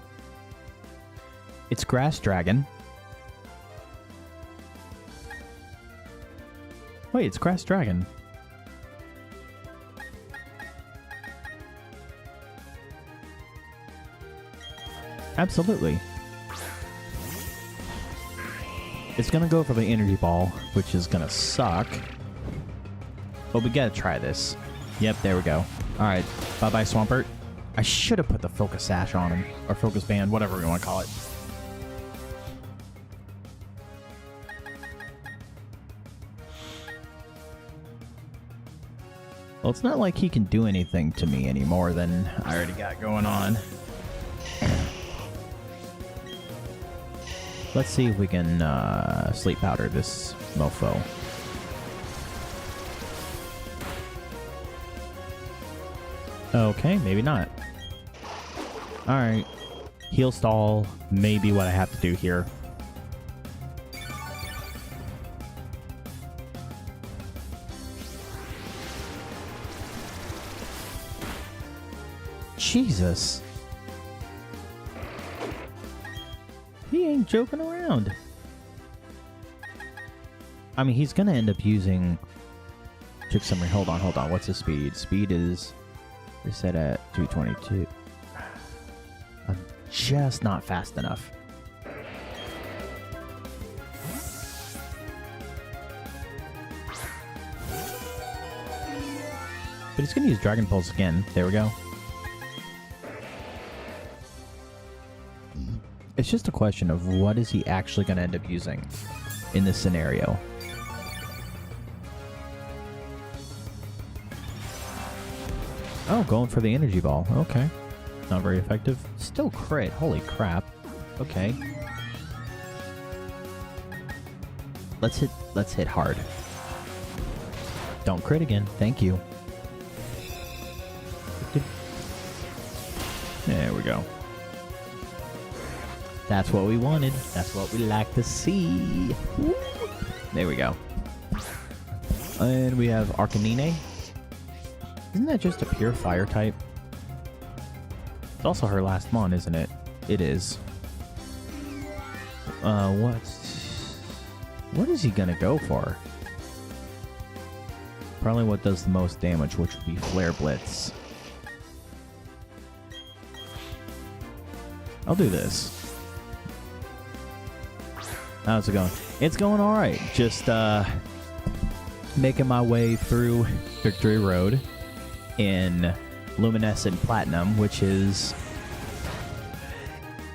It's Grass Dragon. Wait, it's Grass Dragon. Absolutely. It's gonna go for the Energy Ball, which is gonna suck. But we gotta try this. Yep, there we go. Alright, bye-bye Swampert. I should have put the Focus Sash on him. Or Focus Band, whatever we want to call it. Well, it's not like he can do anything to me any more than I already got going on. Let's see if we can Sleep Powder this mofo. Okay, maybe not. Alright. Heal stall may be what I have to do here. Jesus. He ain't joking around. I mean, he's gonna end up using... Trick Summary. Hold on. What's his speed? Speed is set at 222. I'm just not fast enough. But he's gonna use Dragon Pulse again. There we go. It's just a question of what is he actually gonna end up using in this scenario. Oh, going for the energy ball. Okay. Not very effective. Still crit. Holy crap. Okay. Let's hit hard. Don't crit again. Thank you. There we go. That's what we wanted. That's what we like to see. Woo. There we go. And we have Arcanine. Isn't that just a pure fire type? It's also her last mon, isn't it? It is. What is he gonna go for? Probably what does the most damage, which would be Flare Blitz. I'll do this. How's it going? It's going alright. Just making my way through Victory Road in Luminescent Platinum, which is...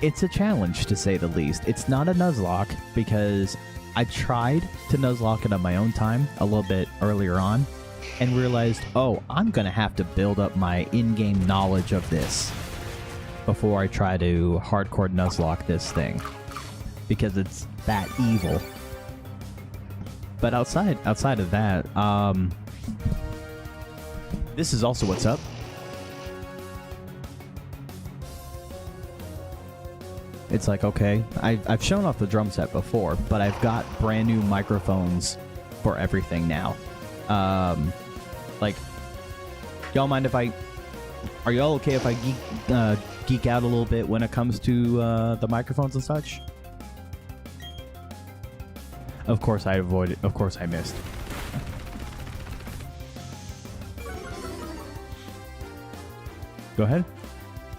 It's a challenge, to say the least. It's not a Nuzlocke, because I tried to Nuzlocke it on my own time a little bit earlier on, and realized, oh, I'm going to have to build up my in-game knowledge of this before I try to hardcore Nuzlocke this thing, because it's that evil. But outside of that, this is also what's up. It's like, okay, I've shown off the drum set before, but I've got brand new microphones for everything now. Like, y'all mind if I... Are y'all okay if I geek out a little bit when it comes to the microphones and such? Of course I avoided. Of course I missed. Go ahead.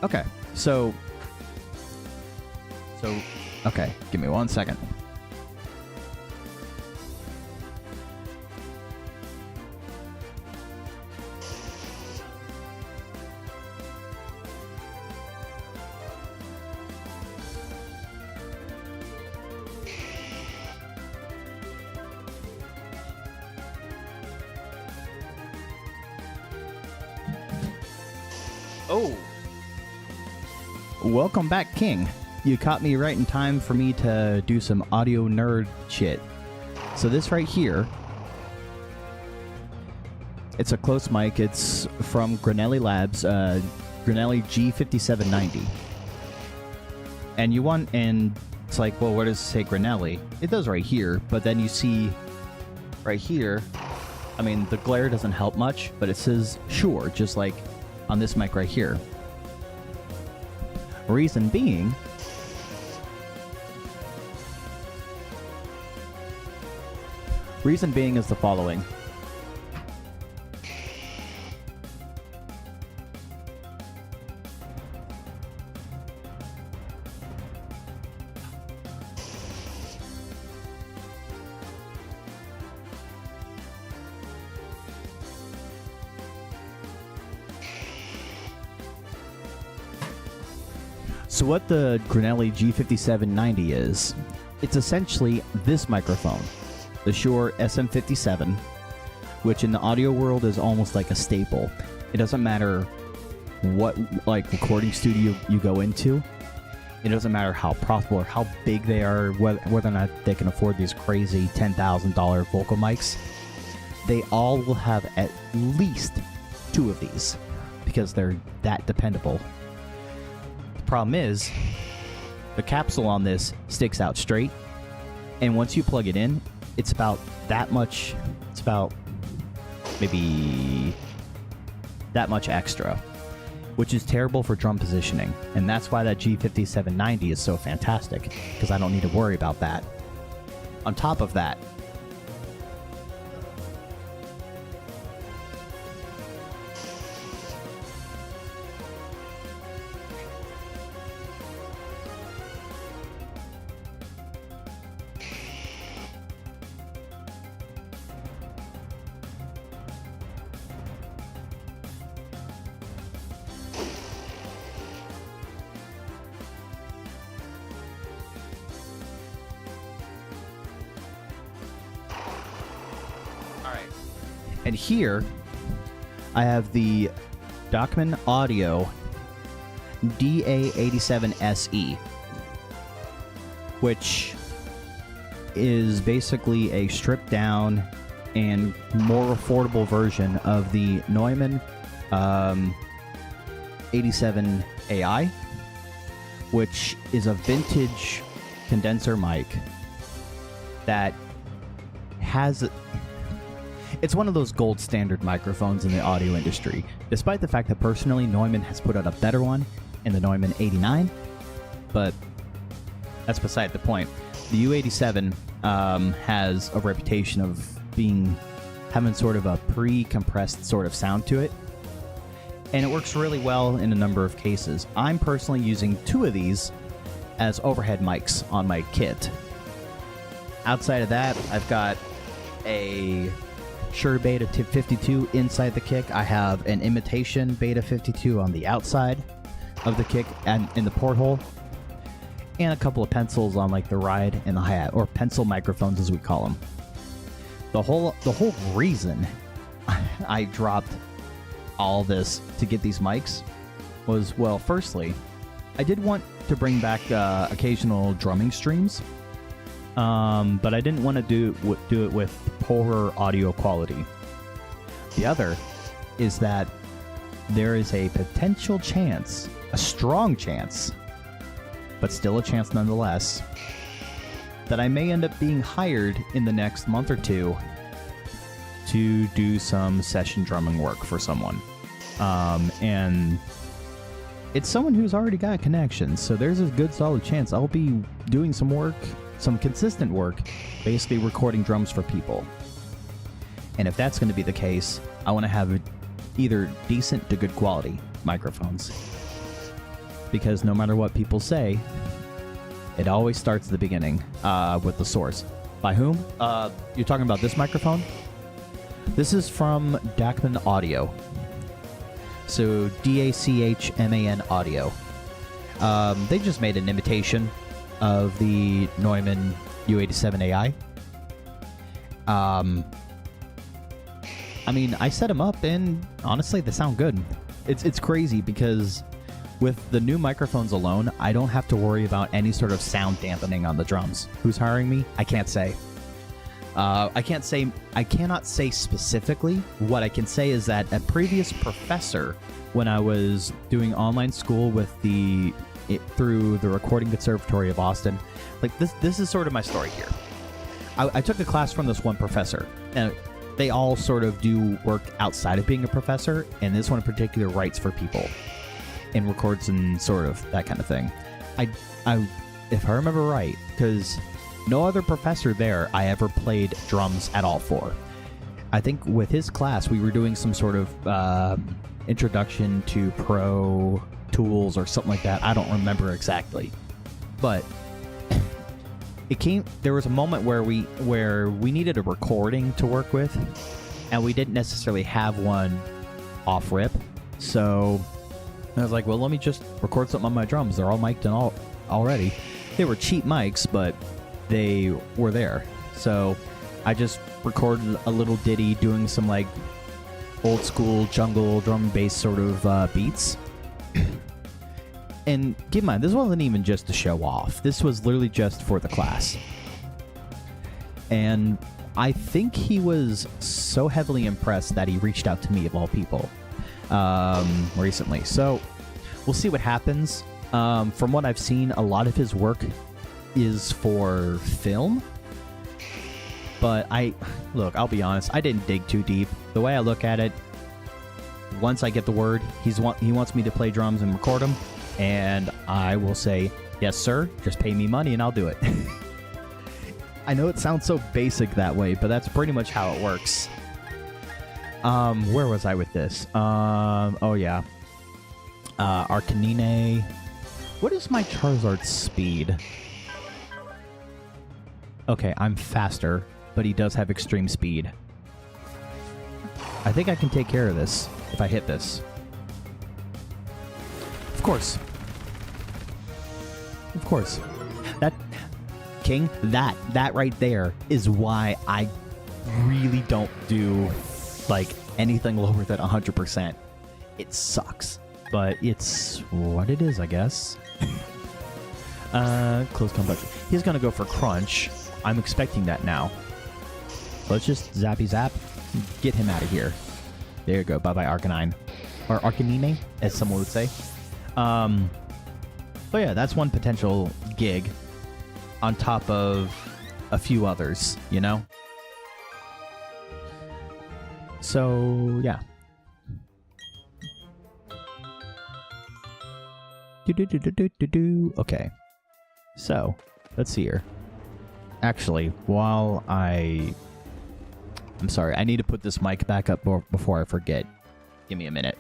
Okay, so... Okay, give me 1 second. Oh! Welcome back, King. You caught me right in time for me to do some audio nerd shit. So this right here, it's a close mic. It's from Granelli Labs, Granelli G5790. And it's like, well, where does it say Granelli? It does right here, but then you see right here, I mean, the glare doesn't help much, but it says Shure, just like on this mic right here. Reason being... Reason being is the following. So what the Granelli G5790 is, it's essentially this microphone. The Shure SM57, which in the audio world is almost like a staple. It doesn't matter what like recording studio you go into. It doesn't matter how profitable or how big they are, whether or not they can afford these crazy $10,000 vocal mics. They all will have at least 2 of these, because they're that dependable. The problem is, the capsule on this sticks out straight, and once you plug it in, it's about that much, it's about maybe that much extra, which is terrible for drum positioning, and that's why that G5790 is so fantastic, because I don't need to worry about that. On top of that, and here I have the Document Audio DA87SE, which is basically a stripped down and more affordable version of the Neumann 87 AI, which is a vintage condenser mic that has... It's one of those gold standard microphones in the audio industry, despite the fact that personally Neumann has put out a better one in the Neumann 89, but that's beside the point. The U87 has a reputation of having sort of a pre-compressed sort of sound to it, and it works really well in a number of cases. I'm personally using 2 of these as overhead mics on my kit. Outside of that, I've got a Shure Beta 52 inside the kick. I have an imitation Beta 52 on the outside of the kick and in the porthole, and a couple of pencils on like the ride and the hi-hat, or pencil microphones as we call them. The whole reason I dropped all this to get these mics was, well, firstly, I did want to bring back occasional drumming streams, but I didn't want to do it with poorer audio quality. The other is that there is a potential chance, a strong chance, but still a chance nonetheless, that I may end up being hired in the next month or 2 to do some session drumming work for someone. And it's someone who's already got connections, so there's a good solid chance I'll be doing some work, some consistent work, basically recording drums for people. And if that's going to be the case, I want to have either decent to good quality microphones. Because no matter what people say, it always starts at the beginning with the source. By whom? You're talking about this microphone? This is from Dachman Audio. So DACHMAN Audio. They just made an imitation of the Neumann U87 AI. I mean, I set them up, and honestly, they sound good. It's crazy because with the new microphones alone, I don't have to worry about any sort of sound dampening on the drums. Who's hiring me? I can't say. I cannot say specifically. What I can say is that a previous professor, when I was doing online school with through the Recording Conservatory of Austin, like this is sort of my story here. I took a class from this one professor, and they all sort of do work outside of being a professor, and this one in particular writes for people and records and sort of that kind of thing. If I remember right, because no other professor there I ever played drums at all for. I think with his class we were doing some sort of introduction to Pro Tools or something like that. I don't remember exactly, but there was a moment where we needed a recording to work with, and we didn't necessarily have one off rip. So I was like, well, let me just record something on my drums. They're all mic'd and all already. They were cheap mics, but they were there. So I just recorded a little ditty doing some like old school jungle drum and bass sort of beats. And keep in mind, this wasn't even just to show off. This was literally just for the class. And I think he was so heavily impressed that he reached out to me, of all people. recently. So we'll see what happens. From what I've seen, a lot of his work is for film. But I'll be honest, I didn't dig too deep. The way I look at it, once I get the word, he wants me to play drums and record them, and I will say, yes, sir, just pay me money and I'll do it. I know it sounds so basic that way, but that's pretty much how it works. Where was I with this? Oh yeah. Arcanine. What is my Charizard's speed? Okay, I'm faster, but he does have extreme speed. I think I can take care of this if I hit this. Of course. Of course. King, that right there is why I really don't do, like, anything lower than 100%. It sucks, but it's what it is, I guess. Close combat. He's gonna go for Crunch. I'm expecting that now. Let's just zappy zap. Get him out of here. There you go. Bye-bye, Arcanine. Or Arcanine, as someone would say. So yeah, that's one potential gig on top of a few others, you know? So, yeah. Okay. So, let's see here. Actually, while I'm sorry, I need to put this mic back up before I forget. Give me a minute.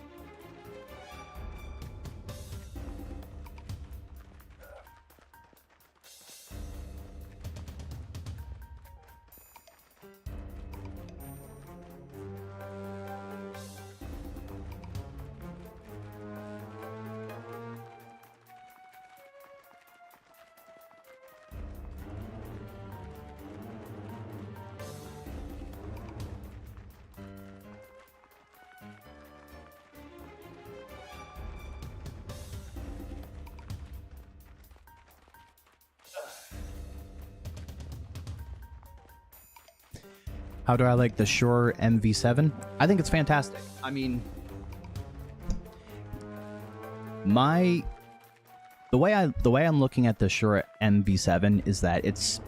How do I like the Shure MV7? I think it's fantastic. I mean, the way I'm looking at the Shure MV7 is that it's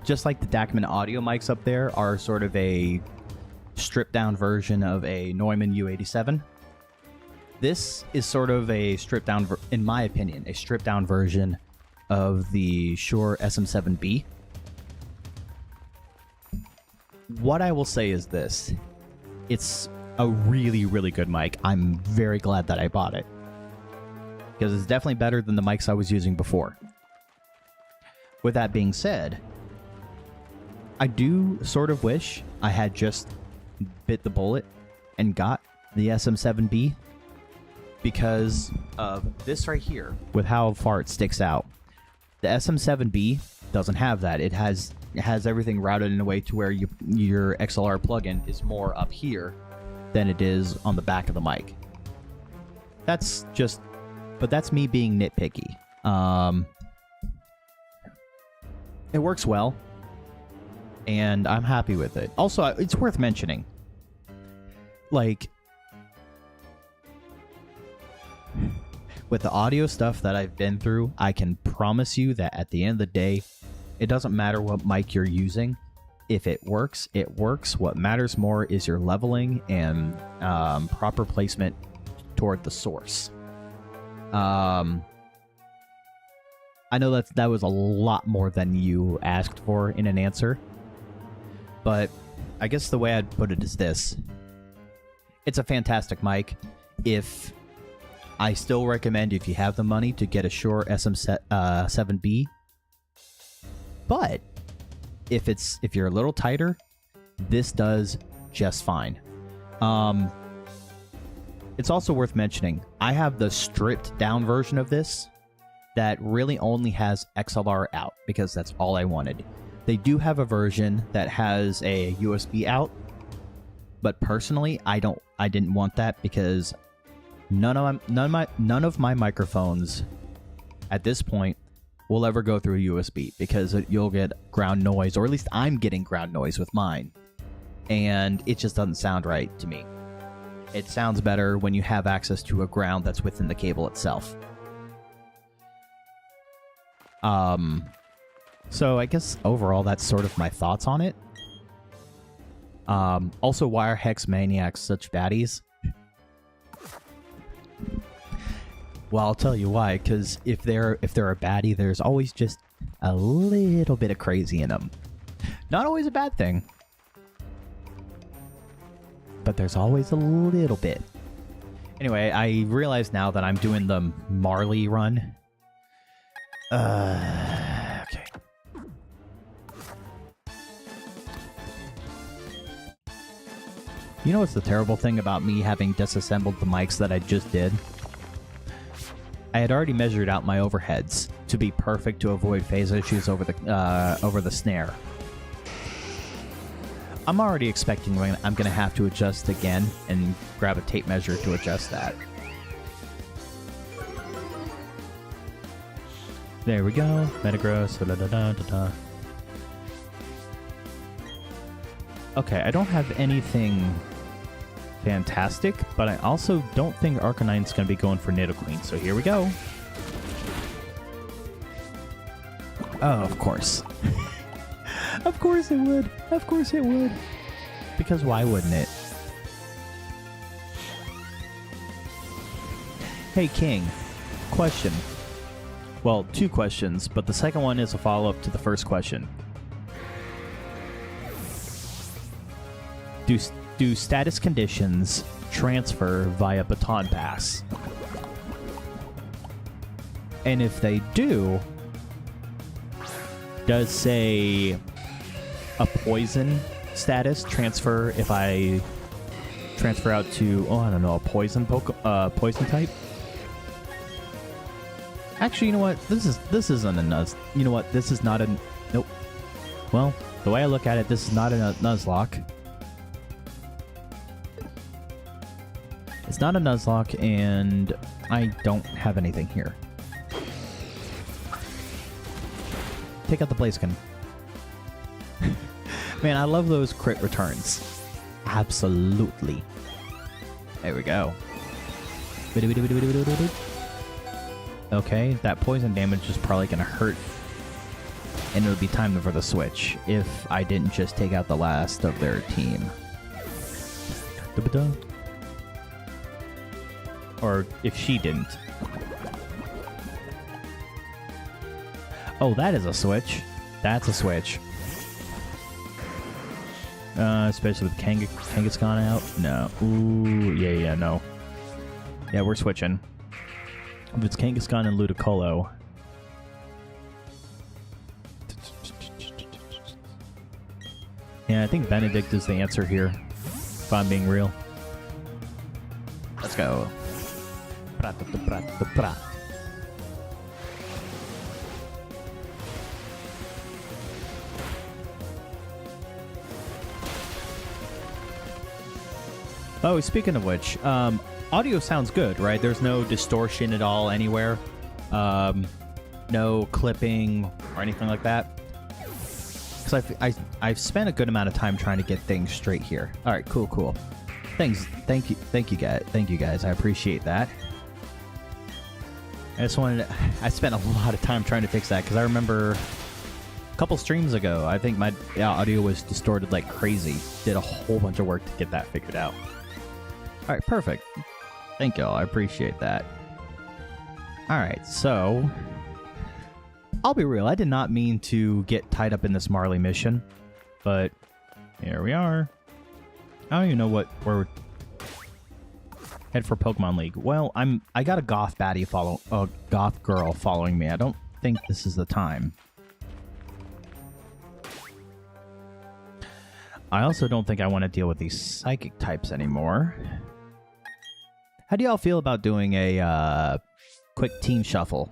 just like the Dachman audio mics up there are sort of a stripped down version of a Neumann U87. This is sort of a stripped down, in my opinion, a stripped down version of the Shure SM7B. What I will say is this. It's a really, really good mic. I'm very glad that I bought it, because it's definitely better than the mics I was using before. With that being said, I do sort of wish I had just bit the bullet and got the SM7B, because of this right here, with how far it sticks out. The SM7B doesn't have that. It has everything routed in a way to where your XLR plugin is more up here than it is on the back of the mic. That's me being nitpicky. It works well, and I'm happy with it. Also, it's worth mentioning, like, with the audio stuff that I've been through, I can promise you that at the end of the day, it doesn't matter what mic you're using. If it works, it works. What matters more is your leveling and proper placement toward the source. I know that was a lot more than you asked for in an answer, but I guess the way I'd put it is this. It's a fantastic mic. I still recommend, if you have the money, to get a Shure SM7B. But if you're a little tighter, this does just fine. It's also worth mentioning, I have the stripped down version of this that really only has XLR out, because that's all I wanted. They do have a version that has a USB out, but personally, I didn't want that, because none of my microphones at this point will ever go through USB, because you'll get ground noise, or at least I'm getting ground noise with mine, and it just doesn't sound right to me. It sounds better when you have access to a ground that's within the cable itself. So I guess overall that's sort of my thoughts on it. Also, why are Hex Maniacs such baddies? Well, I'll tell you why. Because if they're a baddie, there's always just a little bit of crazy in them. Not always a bad thing, but there's always a little bit. Anyway, I realize now that I'm doing the Marley run. Okay. You know what's the terrible thing about me having disassembled the mics that I just did? I had already measured out my overheads to be perfect to avoid phase issues over the snare. I'm already expecting I'm going to have to adjust again and grab a tape measure to adjust that. There we go. Metagross. Da, da, da, da, da. Okay, I don't have anything fantastic, but I also don't think Arcanine's going to be going for Nidoqueen, so here we go. Oh, of course. Of course it would. Of course it would. Because why wouldn't it? Hey, King. Question. Well, two questions, but the second one is a follow-up to the first question. Do status conditions transfer via baton pass? And if they do, does, say, a poison status transfer if I transfer out to, oh, I don't know, a poison poison type? Actually, you know what? This isn't a Nuz. You know what? This is not a... Nope. Well, the way I look at it, this is not a Nuzlocke. It's not a Nuzlocke, and I don't have anything here. Take out the Blaziken. Man, I love those crit returns. Absolutely. There we go. Okay, that poison damage is probably going to hurt. And it would be time for the switch if I didn't just take out the last of their team. Or if she didn't. Oh, that is a switch. That's a switch. Especially with Kangaskhan out. No. Ooh, yeah, no. Yeah, we're switching. If it's Kangaskhan and Ludicolo. Yeah, I think Benedict is the answer here. If I'm being real. Let's go. Oh, speaking of which, audio sounds good, right? There's no distortion at all anywhere. No clipping or anything like that. Because I've spent a good amount of time trying to get things straight here. All right, cool. Thank you guys. I appreciate that. I spent a lot of time trying to fix that because I remember a couple streams ago, I think my audio was distorted like crazy. Did a whole bunch of work to get that figured out. All right, perfect. Thank y'all. I appreciate that. All right, so I'll be real. I did not mean to get tied up in this Marley mission, but here we are. I don't even know where we're head for Pokemon League. Well, I got a goth goth girl following me. I don't think this is the time. I also don't think I want to deal with these psychic types anymore. How do y'all feel about doing a quick team shuffle?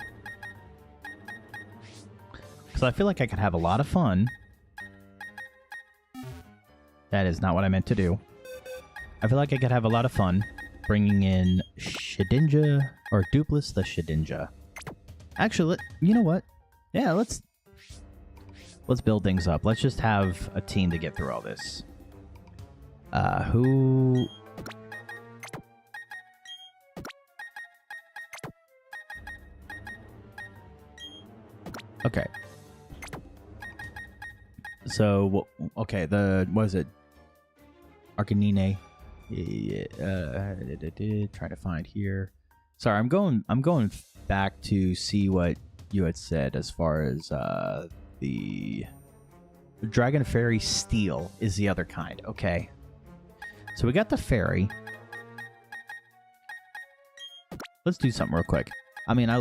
Because I feel like I could have a lot of fun. That is not what I meant to do. I feel like I could have a lot of fun bringing in Shedinja or Dupless the Shedinja. Actually, you know what? Yeah, let's build things up. Let's just have a team to get through all this. Who Okay. So, okay, what is it? Arcanine. Trying to find here. Sorry, I'm going back to see what you had said as far as the Dragon Fairy Steel is the other kind. Okay. So we got the fairy. Let's do something real quick. I mean, I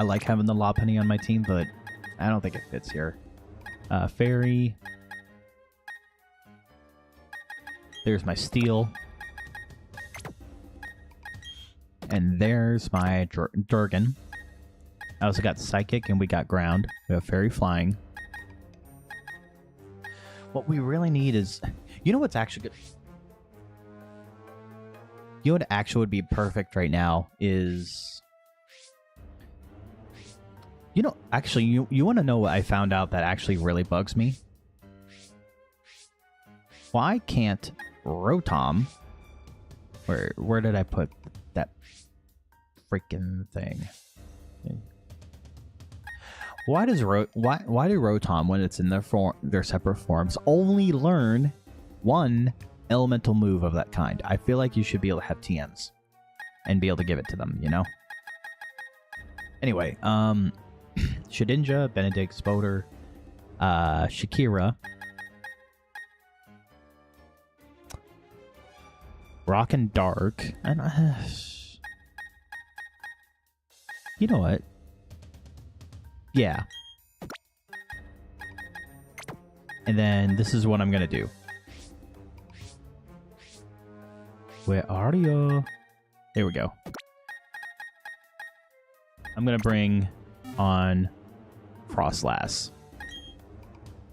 like having the Lopunny on my team, but I don't think it fits here. Fairy. There's my Steel. And there's my Durgan. I also got Psychic and we got Ground. We have Fairy Flying. What we really need is... You know what's actually good? You know what actually would be perfect right now is... You know, actually, you want to know what I found out that actually really bugs me? Why can't Rotom... Where did I put that freaking thing? Why do Rotom, when it's in their separate forms, only learn one elemental move of that kind? I feel like you should be able to have TMs and be able to give it to them, you know? Anyway, Shedinja, Benedict, Spoder, Shakira, Rock and Dark, and you know what? Yeah. And then this is what I'm gonna do. Where are you? There we go. I'm gonna bring on Frostlass.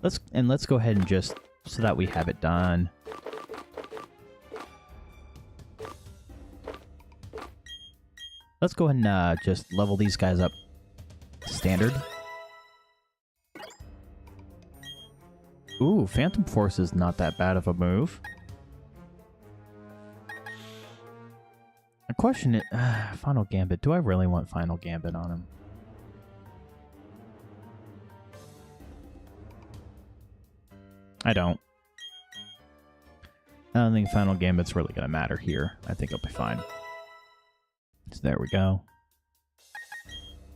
Let's go ahead and just so that we have it done. Let's go ahead and just level these guys up standard. Ooh, Phantom Force is not that bad of a move. The question is, Final Gambit. Do I really want Final Gambit on him? I don't. I don't think Final Gambit's really going to matter here. I think it'll be fine. So there we go.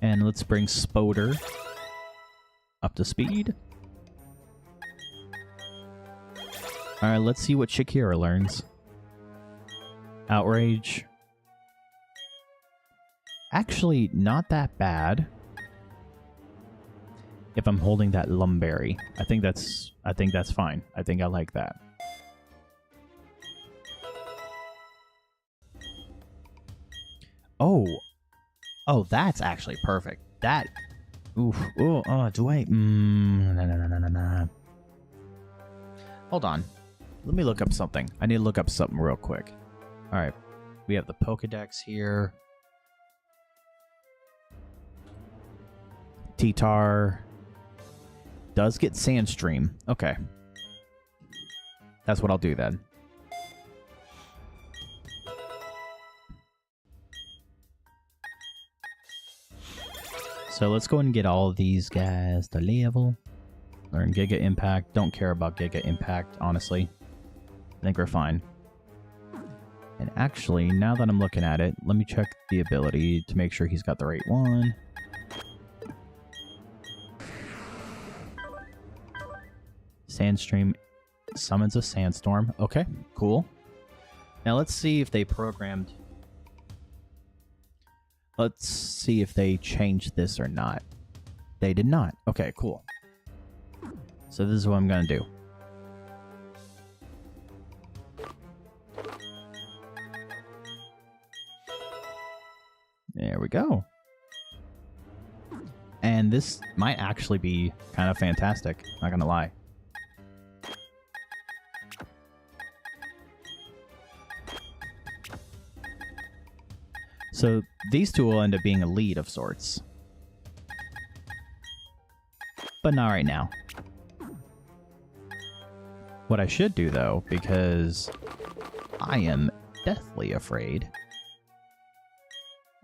And let's bring Spoder up to speed. Alright, let's see what Shakira learns. Outrage. Actually, not that bad. If I'm holding that Lumberry. I think that's fine. I think I like that. Oh. Oh, that's actually perfect. That. Oof. Oh, do I? No. Hold on. Let me look up something. I need to look up something real quick. Alright. We have the Pokedex here. T-Tar does get Sandstream. Okay. That's what I'll do then. So let's go and get all of these guys to level. Learn Giga Impact. Don't care about Giga Impact, honestly. I think we're fine. And actually, now that I'm looking at it, let me check the ability to make sure he's got the right one. Sandstream summons a Sandstorm. Okay, cool. Now let's see if they programmed... Let's see if they changed this or not. They did not. Okay, cool. So this is what I'm going to do. There we go. And this might actually be kind of fantastic. Not going to lie. So these two will end up being a lead of sorts. But not right now. What I should do, though, because I am deathly afraid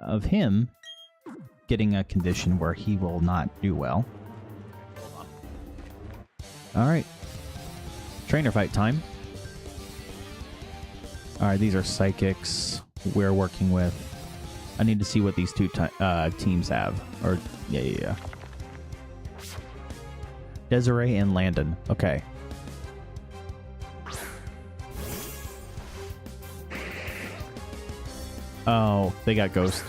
of him getting a condition where he will not do well. Alright. Trainer fight time. Alright, these are psychics we're working with. I need to see what these two teams have. Or, yeah. Desiree and Landon. Okay. Oh, they got Ghost.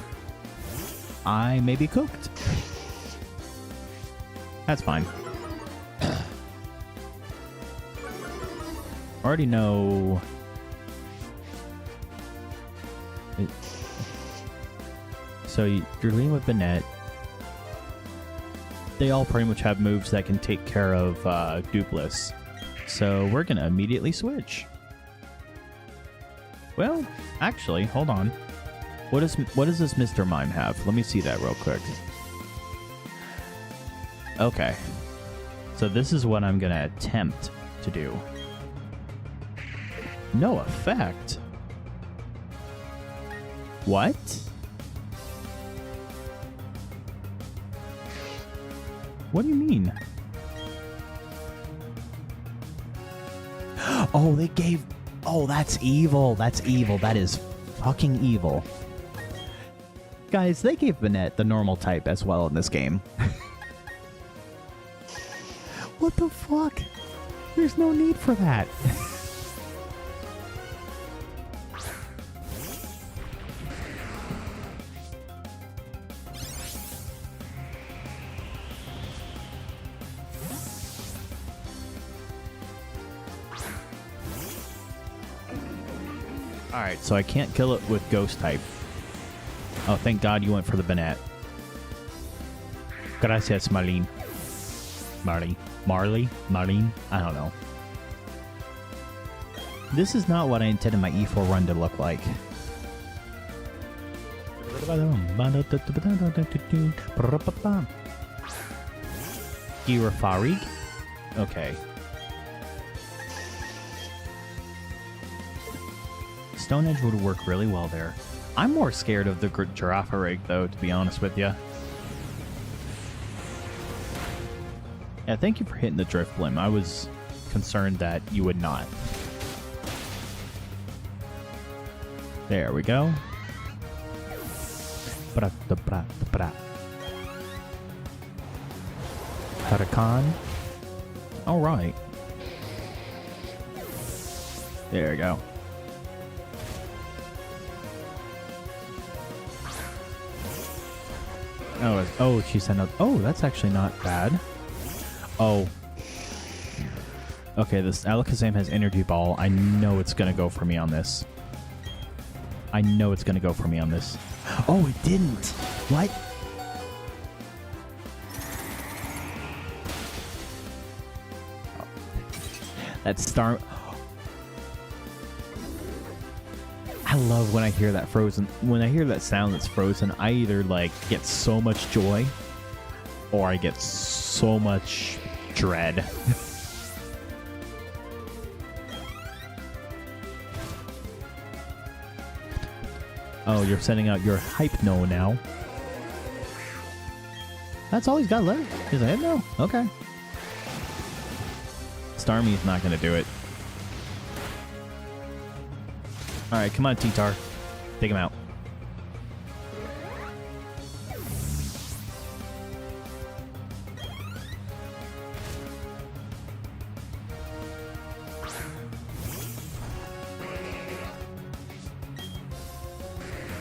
I may be cooked. That's fine. Already know... So you're leading with Banette. They all pretty much have moves that can take care of Dupless. So we're going to immediately switch. Well, actually, hold on. What does this Mr. Mime have? Let me see that real quick. Okay. So this is what I'm going to attempt to do. No effect. What? What do you mean? Oh, they gave... Oh, that's evil. That's evil. That is fucking evil. Guys, they gave Banette the normal type as well in this game. What the fuck? There's no need for that. Alright, so I can't kill it with Ghost type. Oh, thank God you went for the Banette. Gracias, Marlene. Marlene? I don't know. This is not what I intended my E4 run to look like. Girafarig? Okay. Stone Edge would work really well there. I'm more scared of the Girafarig, though, to be honest with you. Yeah, thank you for hitting the Drift Blim. I was concerned that you would not. There we go. Huracan. Alright. There we go. Oh, she sent out... Oh, that's actually not bad. Oh. Okay, this Alakazam has Energy Ball. I know it's going to go for me on this. I know it's going to go for me on this. Oh, it didn't. What? That star... I love when I hear that frozen... When I hear that sound that's frozen, I either, like, get so much joy, or I get so much dread. Oh, you're sending out your Hypno now. That's all he's got left? He's a Hypno? Okay. Starmie's not going to do it. Alright, come on, T-Tar. Take him out.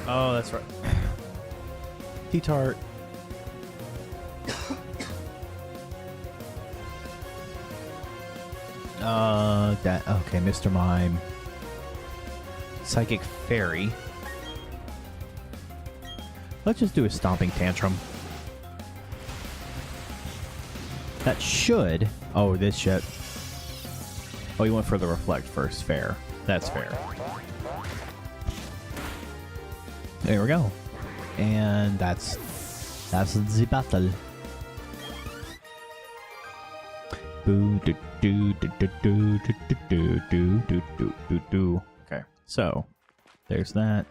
Oh, that's right. T-Tar. Okay, Mr. Mime. Psychic Fairy. Let's just do a Stomping Tantrum. That should... Oh, this shit. Oh, you went for the Reflect first. Fair. That's fair. There we go. And that's the battle. Boo do do do do do do do do do do do. Okay, so there's that.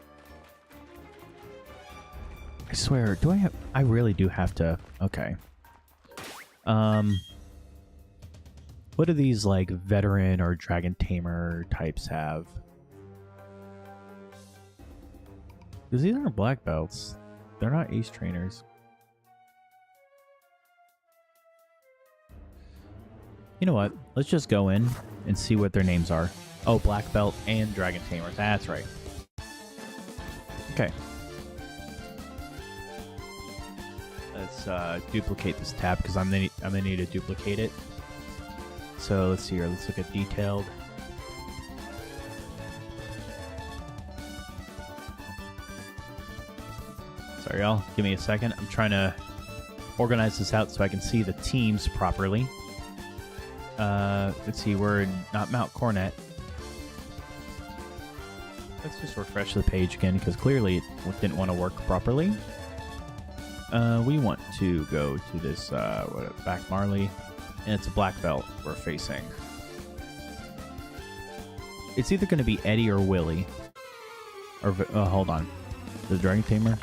I swear, do I have? I really do have to. Okay. What do these like veteran or dragon tamer types have? Because these aren't black belts. They're not ace trainers. You know what? Let's just go in and see what their names are. Oh, black belt and dragon tamers. That's right. Okay. Let's duplicate this tab because I'm gonna need to duplicate it. So let's see here. Let's look at detailed. Sorry, y'all. Give me a second. I'm trying to organize this out so I can see the teams properly. Let's see. We're not Mount Cornet. Let's just refresh the page again because clearly it didn't want to work properly. We want to go to this back Marley, and it's a black belt we're facing. It's either going to be Eddie or Willie. Or hold on, the Dragon Tamer.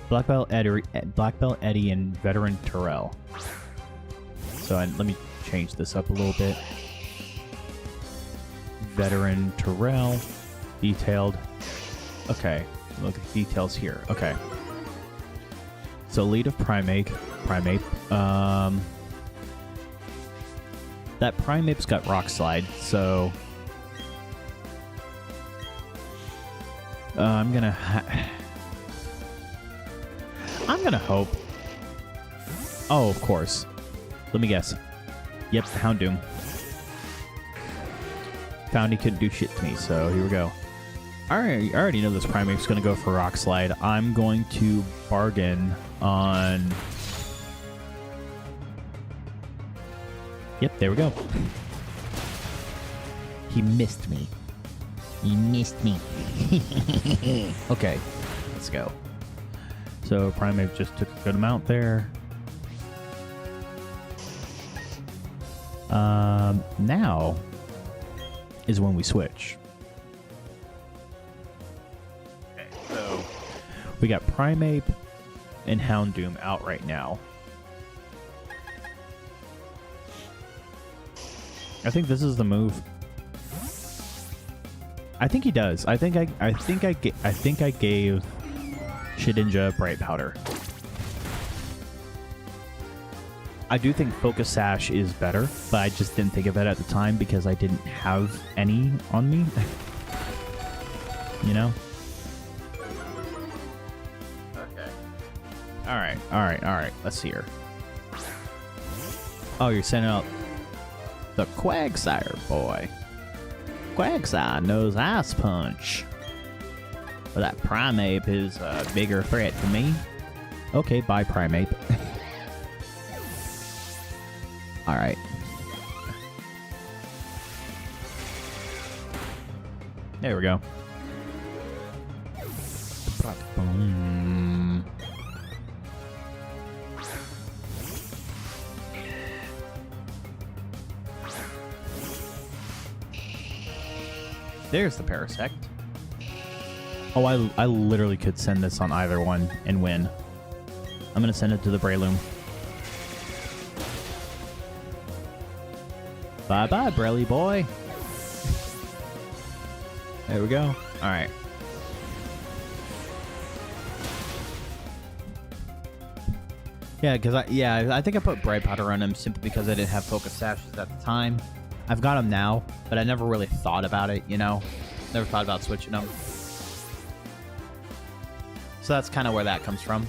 Black belt Eddie, and veteran Terrell. So let me change this up a little bit. Veteran Terrell, detailed. Okay, look at the details here. Okay. So lead of Primate. That Primate's got Rock Slide, so I'm gonna hope. Oh, of course. Let me guess. Yep, Houndoom. Found he couldn't do shit to me, so here we go. I already know this Primate's going to go for Rock Slide. I'm going to bargain on... Yep, there we go. He missed me. He missed me. Okay, let's go. So Primate just took a good amount there. Now is when we switch. Okay, so we got Primeape and Houndoom out right now. I think this is the move. I think he does. I think I gave Shedinja Bright Powder. I do think Focus Sash is better, but I just didn't think of it at the time because I didn't have any on me. You know? Okay. Alright. Let's see her. Oh, you're sending out the Quagsire boy. Quagsire knows Ice Punch. But that Primeape is a bigger threat to me. Okay, bye Primeape. Alright. There we go. There's the Parasect. Oh, I literally could send this on either one and win. I'm gonna send it to the Breloom. Bye-bye, Brelly boy. There we go. Alright. Yeah, because I think I put Bright Powder on him simply because I didn't have Focus Sashes at the time. I've got him now, but I never really thought about it, you know? Never thought about switching them. So that's kind of where that comes from.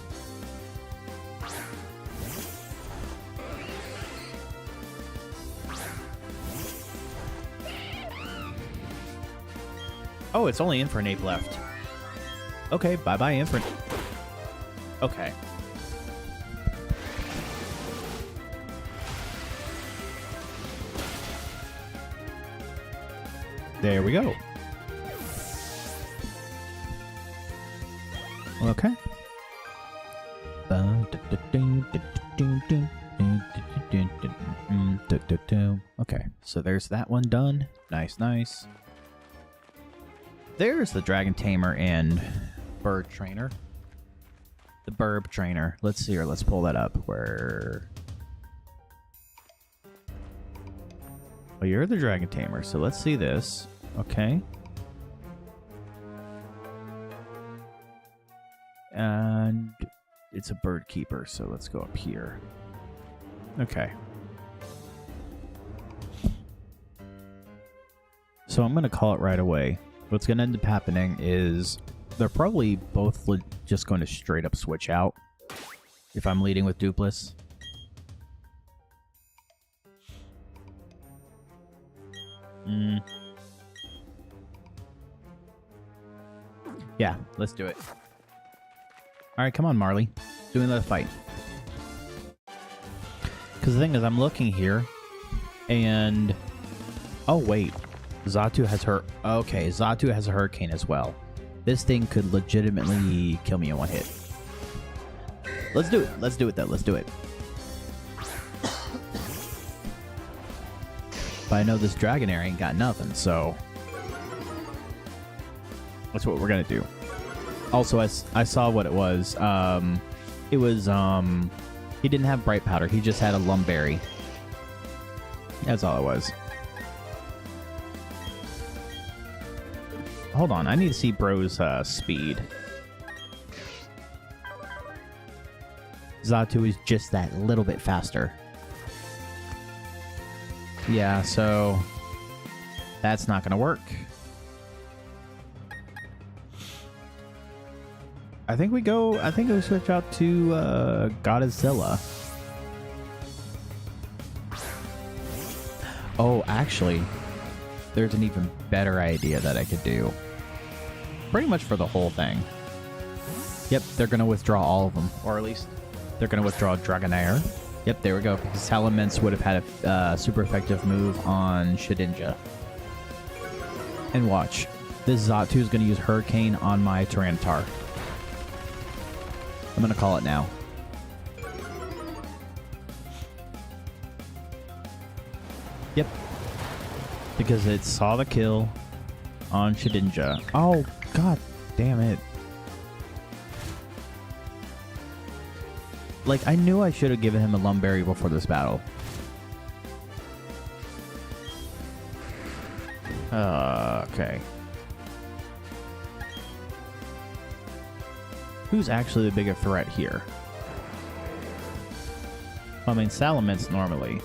Oh, it's only Infernape left. Okay, bye-bye Infernape. Okay. There we go. Okay. Okay, so there's that one done. Nice, nice. There's the Dragon Tamer and Bird Trainer. The Burb Trainer. Let's see here. Let's pull that up. Where... Oh, you're the dragon tamer, so let's see this. Okay. And it's a bird keeper, so let's go up here. Okay. So I'm going to call it right away. What's going to end up happening is they're probably both just going to straight up switch out if I'm leading with Dupless. Yeah, let's do it. Alright, come on, Marley. Do another fight. Because the thing is, I'm looking here, and... Oh, wait. Xatu has her... Okay, Xatu has a hurricane as well. This thing could legitimately kill me in one hit. Let's do it. Let's do it, though. Let's do it. But I know this Dragonair ain't got nothing, so... That's what we're gonna do. Also, I saw what it was. It was, he didn't have Bright Powder. He just had a Lumberry. That's all it was. Hold on, I need to see Bro's speed. Xatu is just that little bit faster. Yeah, so that's not gonna work. I think we switch out to Godzilla. Oh, actually, there's an even better idea that I could do. Pretty much for the whole thing. Yep, they're going to withdraw all of them. Or at least, they're going to withdraw Dragonair. Yep, there we go. Because Salamence would have had a super effective move on Shedinja. And watch. This Xatu is going to use Hurricane on my Tyranitar. I'm going to call it now. Yep. Because it saw the kill on Shedinja. Oh, god damn it. Like, I knew I should have given him a Lumberry before this battle. Okay. Who's actually the bigger threat here? I mean, Salamence normally.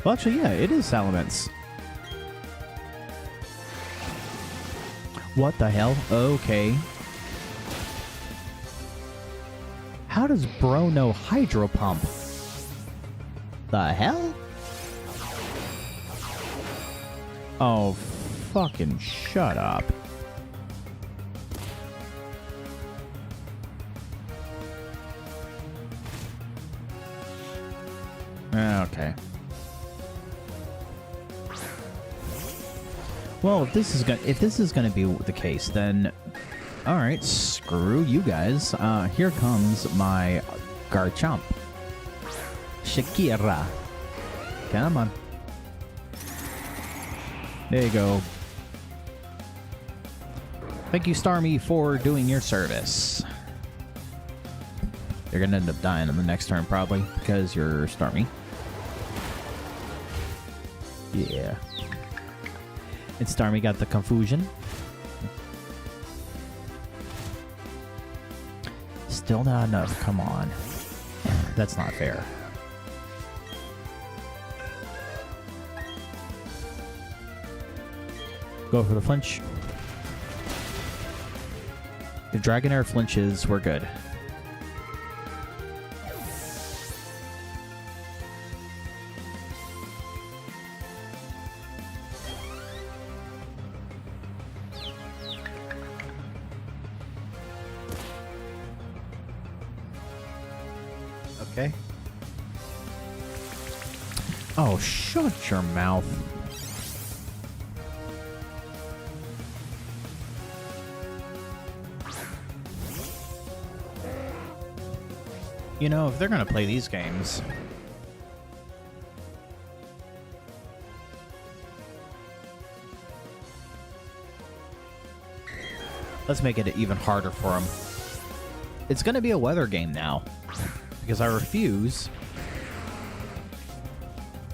Well, actually, yeah, it is Salamence. What the hell? Okay. How does Bro know Hydro Pump? The hell? Oh, fucking shut up. Okay. Well, if this is gonna be the case, then all right, screw you guys. Here comes my Garchomp. Shakira. Come on. There you go. Thank you, Starmie, for doing your service. You're gonna end up dying in the next turn, probably, because you're Starmie. Yeah. And Starmie got the confusion. Still not enough. Come on. That's not fair. Go for the flinch. If Dragonair flinches, we're good. Okay. Oh, shut your mouth. You know, if they're gonna play these games... Let's make it even harder for them. It's gonna be a weather game now. Because I refuse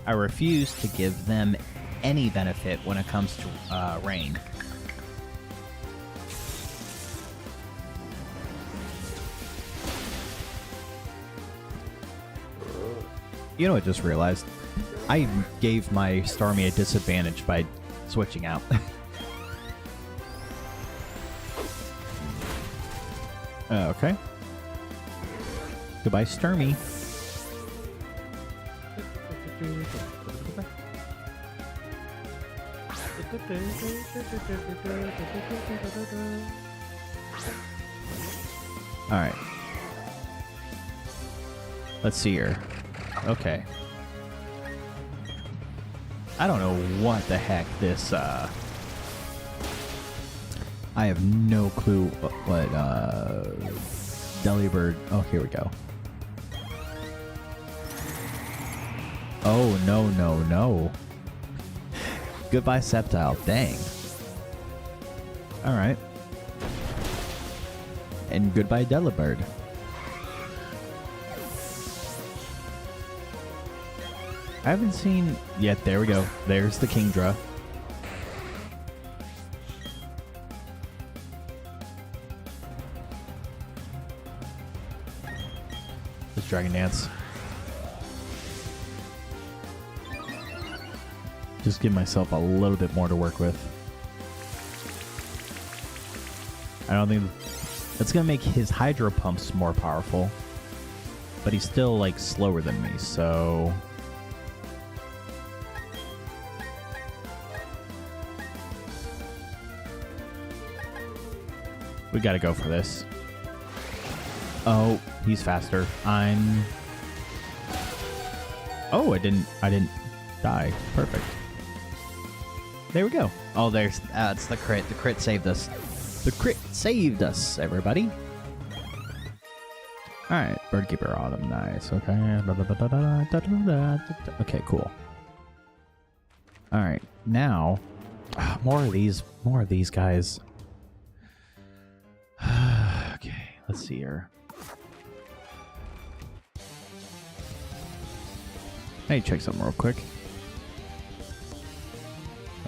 I refuse to give them any benefit when it comes to rain. You know, I just realized I gave my Starmie a disadvantage by switching out. Okay. Goodbye, Starmie. Alright. Let's see here. Okay. I don't know what the heck this, I have no clue what, Delibird... Oh, here we go. Oh, no, no, no. Goodbye, Sceptile. Dang. Alright. And goodbye, Delibird. I haven't seen... Yet, there we go. There's the Kingdra. This Dragon Dance. Just give myself a little bit more to work with. I don't think... That's going to make his Hydro Pumps more powerful. But he's still, like, slower than me, so... We gotta go for this. Oh, he's faster. I'm... Oh, I didn't die. Perfect. There we go. Oh, there's... it's the crit. The crit saved us. The crit saved us, everybody. Alright, Birdkeeper Autumn. Nice. Okay. Okay, cool. Alright, now... more of these guys. Okay, let's see here. Hey, check something real quick.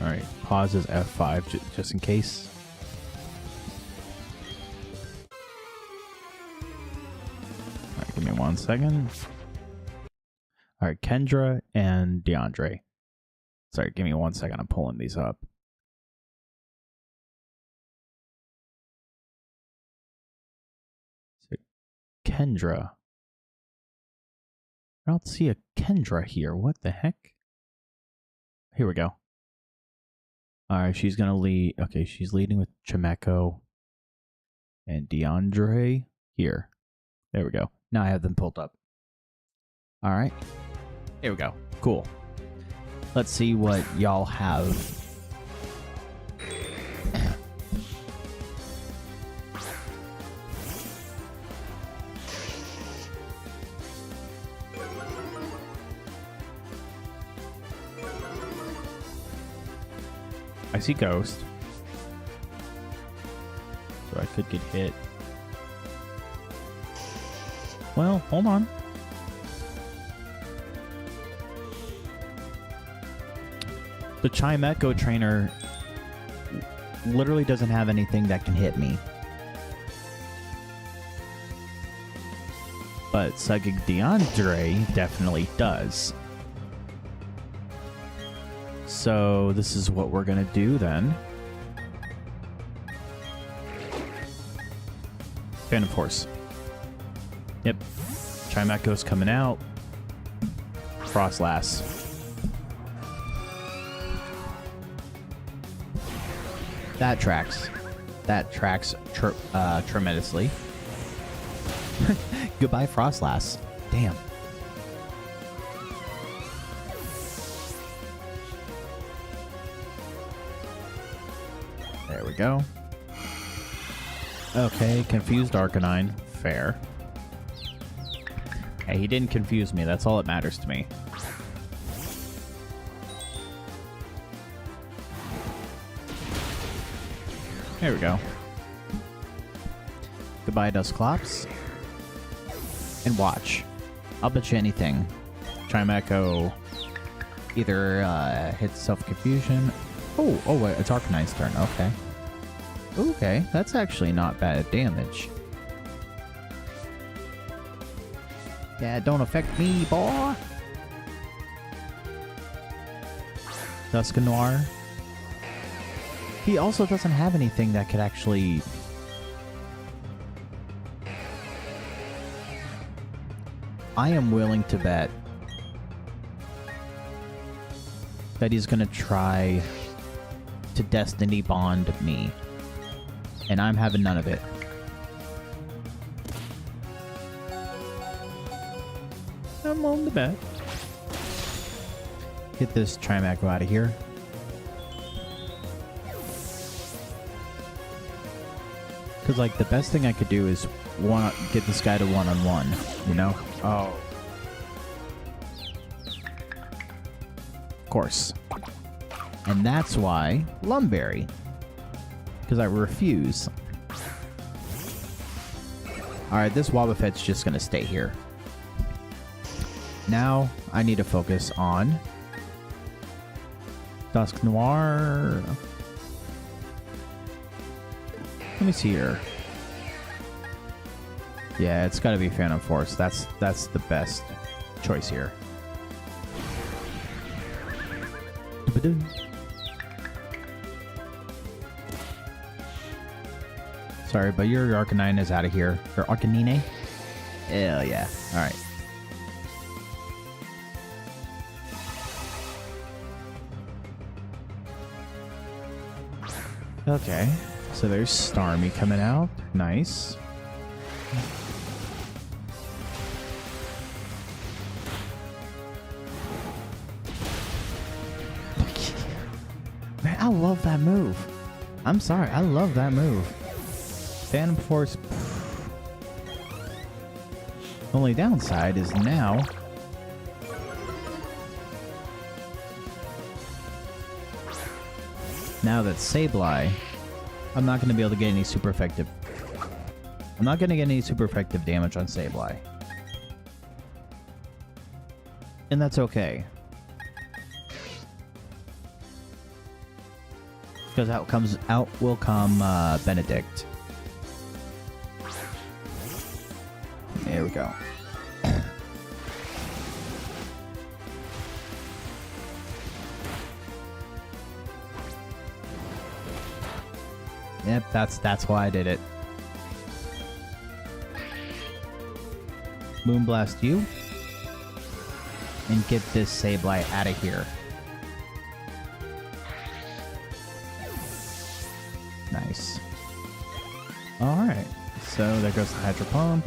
Alright, pauses F5 just in case. Alright, give me 1 second. Alright, Kendra and DeAndre. Sorry, give me 1 second. I'm pulling these up. Kendra. I don't see a Kendra here. What the heck? Here we go. Alright, she's gonna lead. Okay, she's leading with Chimeco and DeAndre here. There we go. Now I have them pulled up. Alright. Here we go. Cool. Let's see what y'all have. I see Ghost. So I could get hit. Well, hold on. The Chimeco trainer literally doesn't have anything that can hit me. But Psychic DeAndre definitely does. So this is what we're gonna do then. Phantom Force. Yep. Chimeco's coming out. Frostlass. That tracks. That tracks tremendously. Goodbye, Frostlass. Damn. There we go. Okay, confused Arcanine. Fair. Hey, he didn't confuse me. That's all that matters to me. There we go. Goodbye, Dusclops. And watch. I'll bet you anything. Chimeco either hit self-confusion. Oh, wait, it's Arcanine's turn. Okay. Okay, that's actually not bad damage. Yeah, don't affect me, boy. Dusknoir. He also doesn't have anything that could actually... I am willing to bet that he's gonna try to Destiny Bond me. And I'm having none of it. I'm on the bet. Get this Trimac out of here. Because, like, the best thing I could do is get this guy to one-on-one, you know? Oh. Of course. And that's why Lumberry. Because I refuse. Alright, this Wobbuffet's just gonna stay here. Now, I need to focus on Dusknoir. Let me see here. Yeah, it's gotta be Phantom Force. That's the best choice here. Sorry, but your Arcanine is out of here. Or Arcanine? Hell yeah. Alright. Okay. So there's Starmie coming out. Nice. Man, I love that move. I'm sorry, I love that move. Phantom Force. Only downside is now that Sableye, I'm not going to be able to get any super effective. I'm not going to get any super effective damage on Sableye. And that's okay. Because out will come Benedict. There we go. Yep, that's why I did it. Moonblast you. And get this Sableye out of here. Nice. Alright. So there goes the Hydro Pump.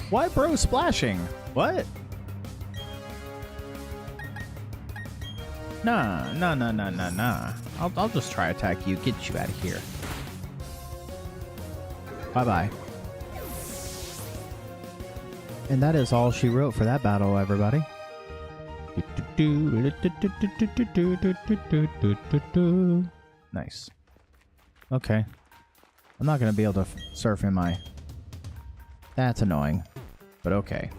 Why bro splashing? What? Nah. I'll just try attack you, get you out of here. Bye-bye. And that is all she wrote for that battle, everybody. Nice. Okay. I'm not gonna be able to surf in my... That's annoying. But okay.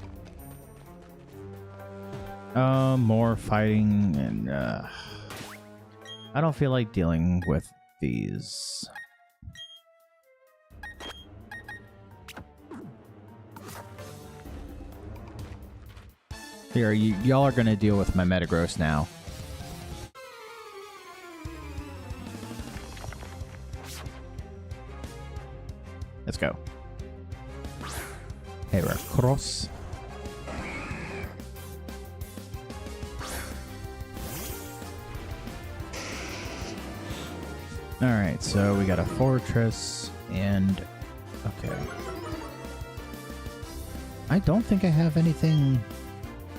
More fighting and I don't feel like dealing with these. Here, y'all are gonna deal with my Metagross now. Let's go. Hey, we're cross. Alright, so we got a fortress and... Okay. I don't think I have anything...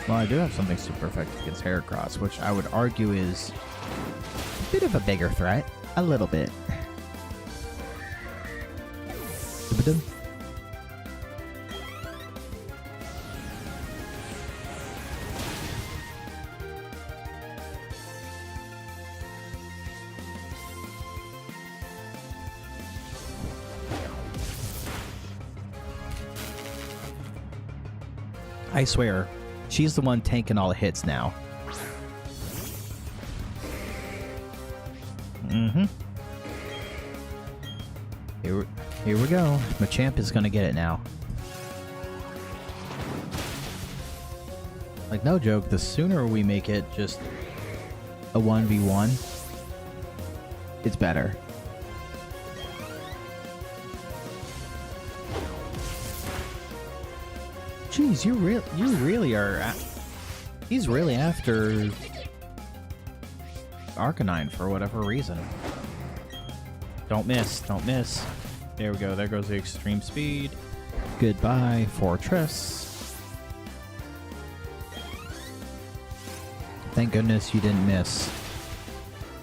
Well, I do have something super effective against Heracross, which I would argue is a bit of a bigger threat. A little bit. I swear, she's the one tanking all the hits now. Mm-hmm. Here we go. Machamp is gonna get it now. Like, no joke, the sooner we make it just a 1v1, it's better. Jeez, you really are... He's really after Arcanine for whatever reason. Don't miss, don't miss. There we go, there goes the extreme speed. Goodbye, Fortress. Thank goodness you didn't miss.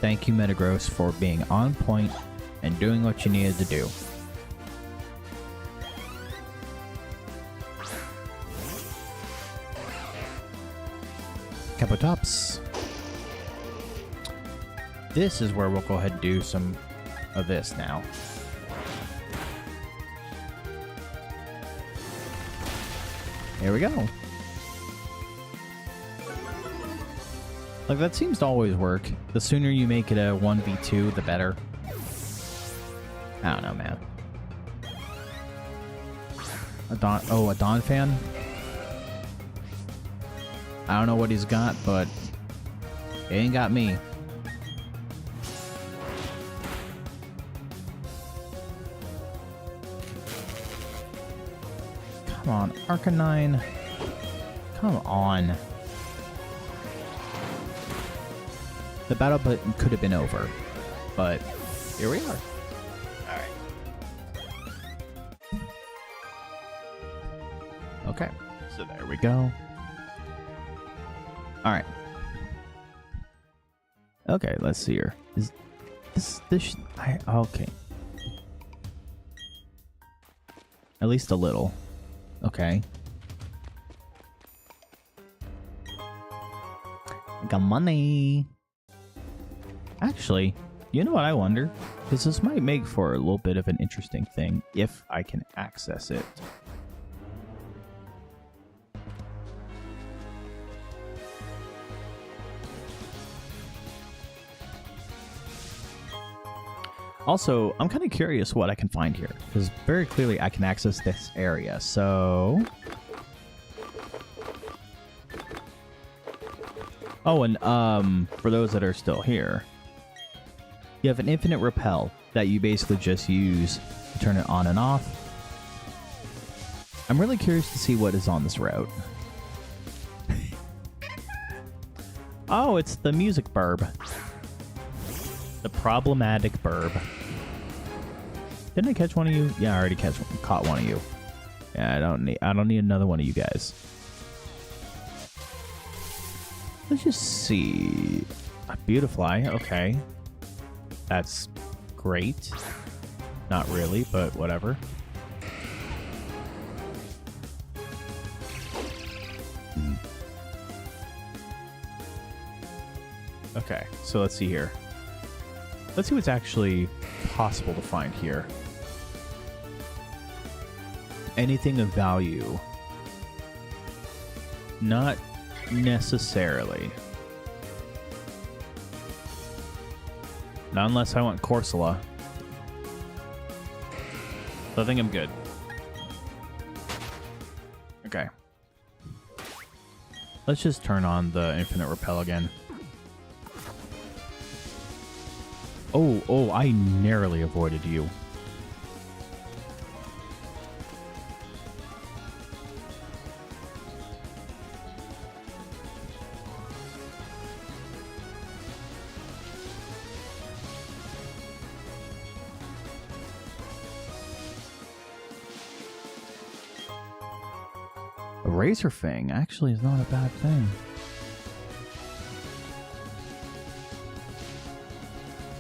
Thank you, Metagross, for being on point and doing what you needed to do. Capotops. This is where we'll go ahead and do some of this now. Here we go. Like, that seems to always work. The sooner you make it a 1v2, the better. I don't know, man. A Dawn fan? I don't know what he's got, but he ain't got me. Come on, Arcanine. Come on. The battle button could have been over, but here we are. Alright. Okay, so there we go. Alright. Okay, let's see here. Is this okay. At least a little. Okay. Got money. Actually, you know what I wonder? Because this might make for a little bit of an interesting thing if I can access it. Also, I'm kind of curious what I can find here, because very clearly I can access this area, so... Oh, and for those that are still here, you have an infinite repel that you basically just use to turn it on and off. I'm really curious to see what is on this route. Oh, it's the music burb. The problematic burb. Didn't I catch one of you? Yeah, I already caught one of you. Yeah, I don't need another one of you guys. Let's just see. A Beautifly, okay. That's great. Not really, but whatever. Okay, so let's see here. Let's see what's actually possible to find here. Anything of value? Not necessarily. Not unless I want Corsola. So I think I'm good. Okay. Let's just turn on the infinite repel again. Oh, I narrowly avoided you. A Razor Fang actually is not a bad thing.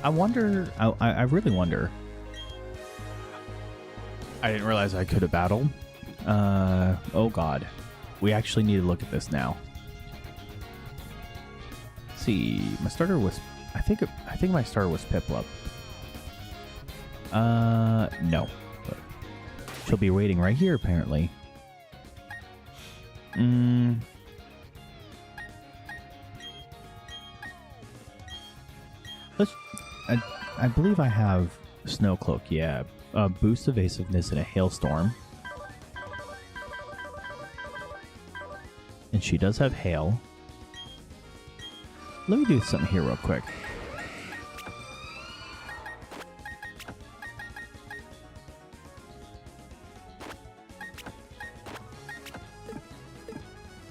I wonder... I really wonder. I didn't realize I could have battled. Oh god. We actually need to look at this now. Let's see. My starter was... I think my starter was Piplup. No. But she'll be waiting right here, apparently. Let's. I believe I have Snow Cloak. Yeah, boost evasiveness in a hailstorm, and she does have hail. Let me do something here real quick.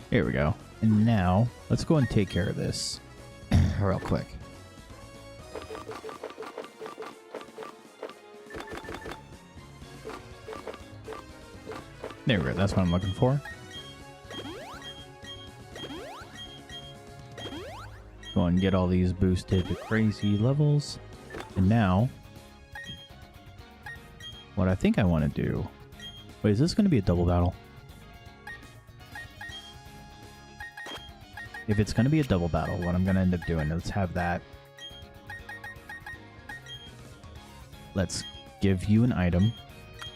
Here we go. And now, let's go and take care of this real quick. There we go. That's what I'm looking for. Go and get all these boosted to crazy levels. And now, what I think I want to do... Wait, is this going to be a double battle? If it's going to be a double battle, what I'm going to end up doing, let's have that. Let's give you an item.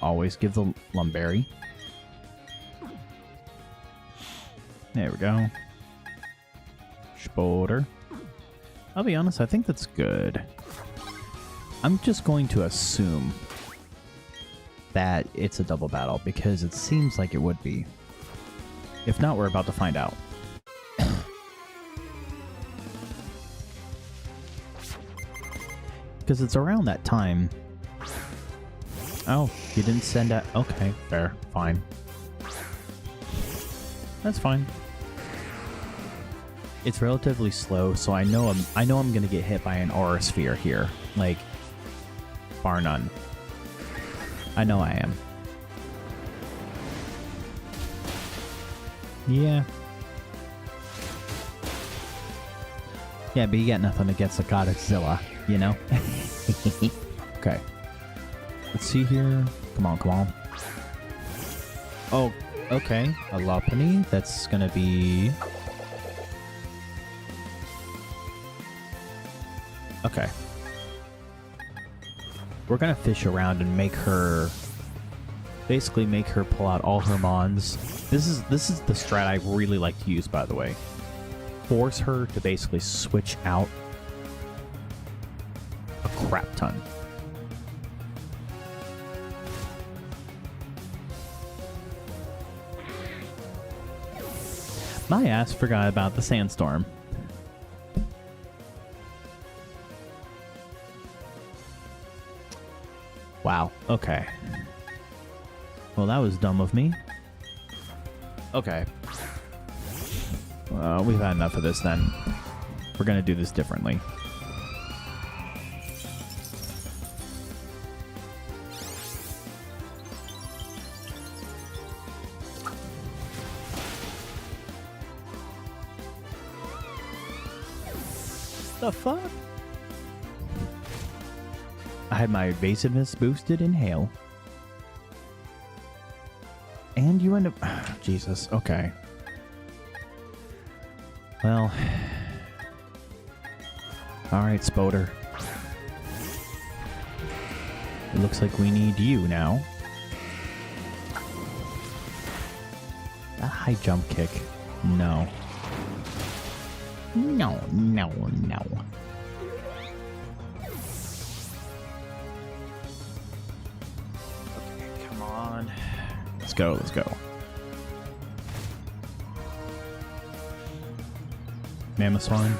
Always give the Lumberry. There we go. Spoder. I'll be honest, I think that's good. I'm just going to assume that it's a double battle because it seems like it would be. If not, we're about to find out. Because it's around that time. Oh, you didn't send out. Okay, fair, fine. That's fine. It's relatively slow, so I know I'm gonna get hit by an aura sphere here, like bar none. I know I am. Yeah. Yeah, but you got nothing against a Godzilla, you know? Okay. Let's see here. Come on, come on. Oh, okay. A Lopunny. That's gonna be... Okay. We're gonna fish around and make her... Basically make her pull out all her mons. This is the strat I really like to use, by the way. Force her to basically switch out a crap ton. My ass forgot about the sandstorm. Wow, okay. Well, that was dumb of me. Okay. We've had enough of this then. We're gonna do this differently. The fuck? I had my evasiveness boosted in hail. And you end up... Jesus, okay. Well... Alright, Spoder. It looks like we need you now. A high jump kick. No. No, no, no. Okay, come on. Let's go, let's go. Mammothswan.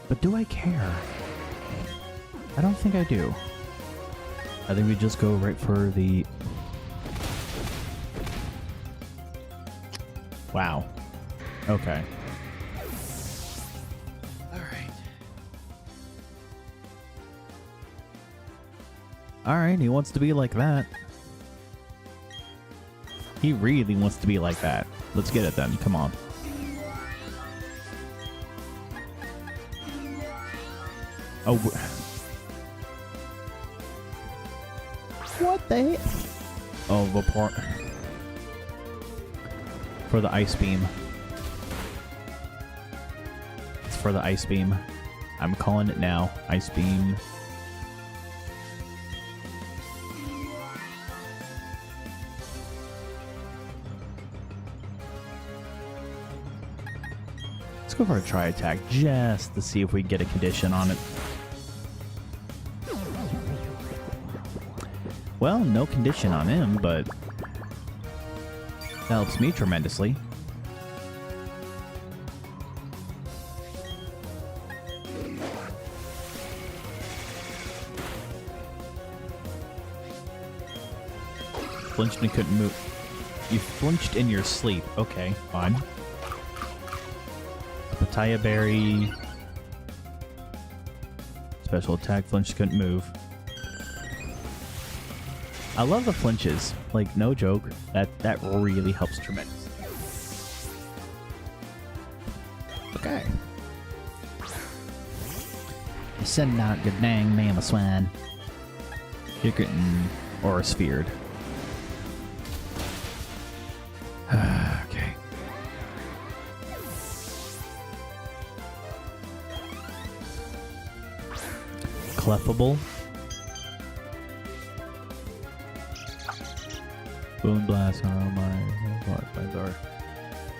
But do I care? I don't think I do. I think we just go right for the... Wow. Okay. Alright. Alright, he wants to be like that. He really wants to be like that. Let's get it then. Come on. Oh... What the heck? Oh, report. For the ice beam. It's for the Ice Beam. I'm calling it now. Ice Beam. Let's go for a Tri Attack just to see if we can get a condition on it. Well, no condition on him, but that helps me tremendously. Flinched and couldn't move. You flinched in your sleep. Okay, fine. Papaya berry. Special attack, flinched, couldn't move. I love the flinches. Like, no joke. That really helps tremendously. Okay. Send out good dang mamma swan. You're getting aura sphered. Okay. Clefable. Boom blast. Oh my.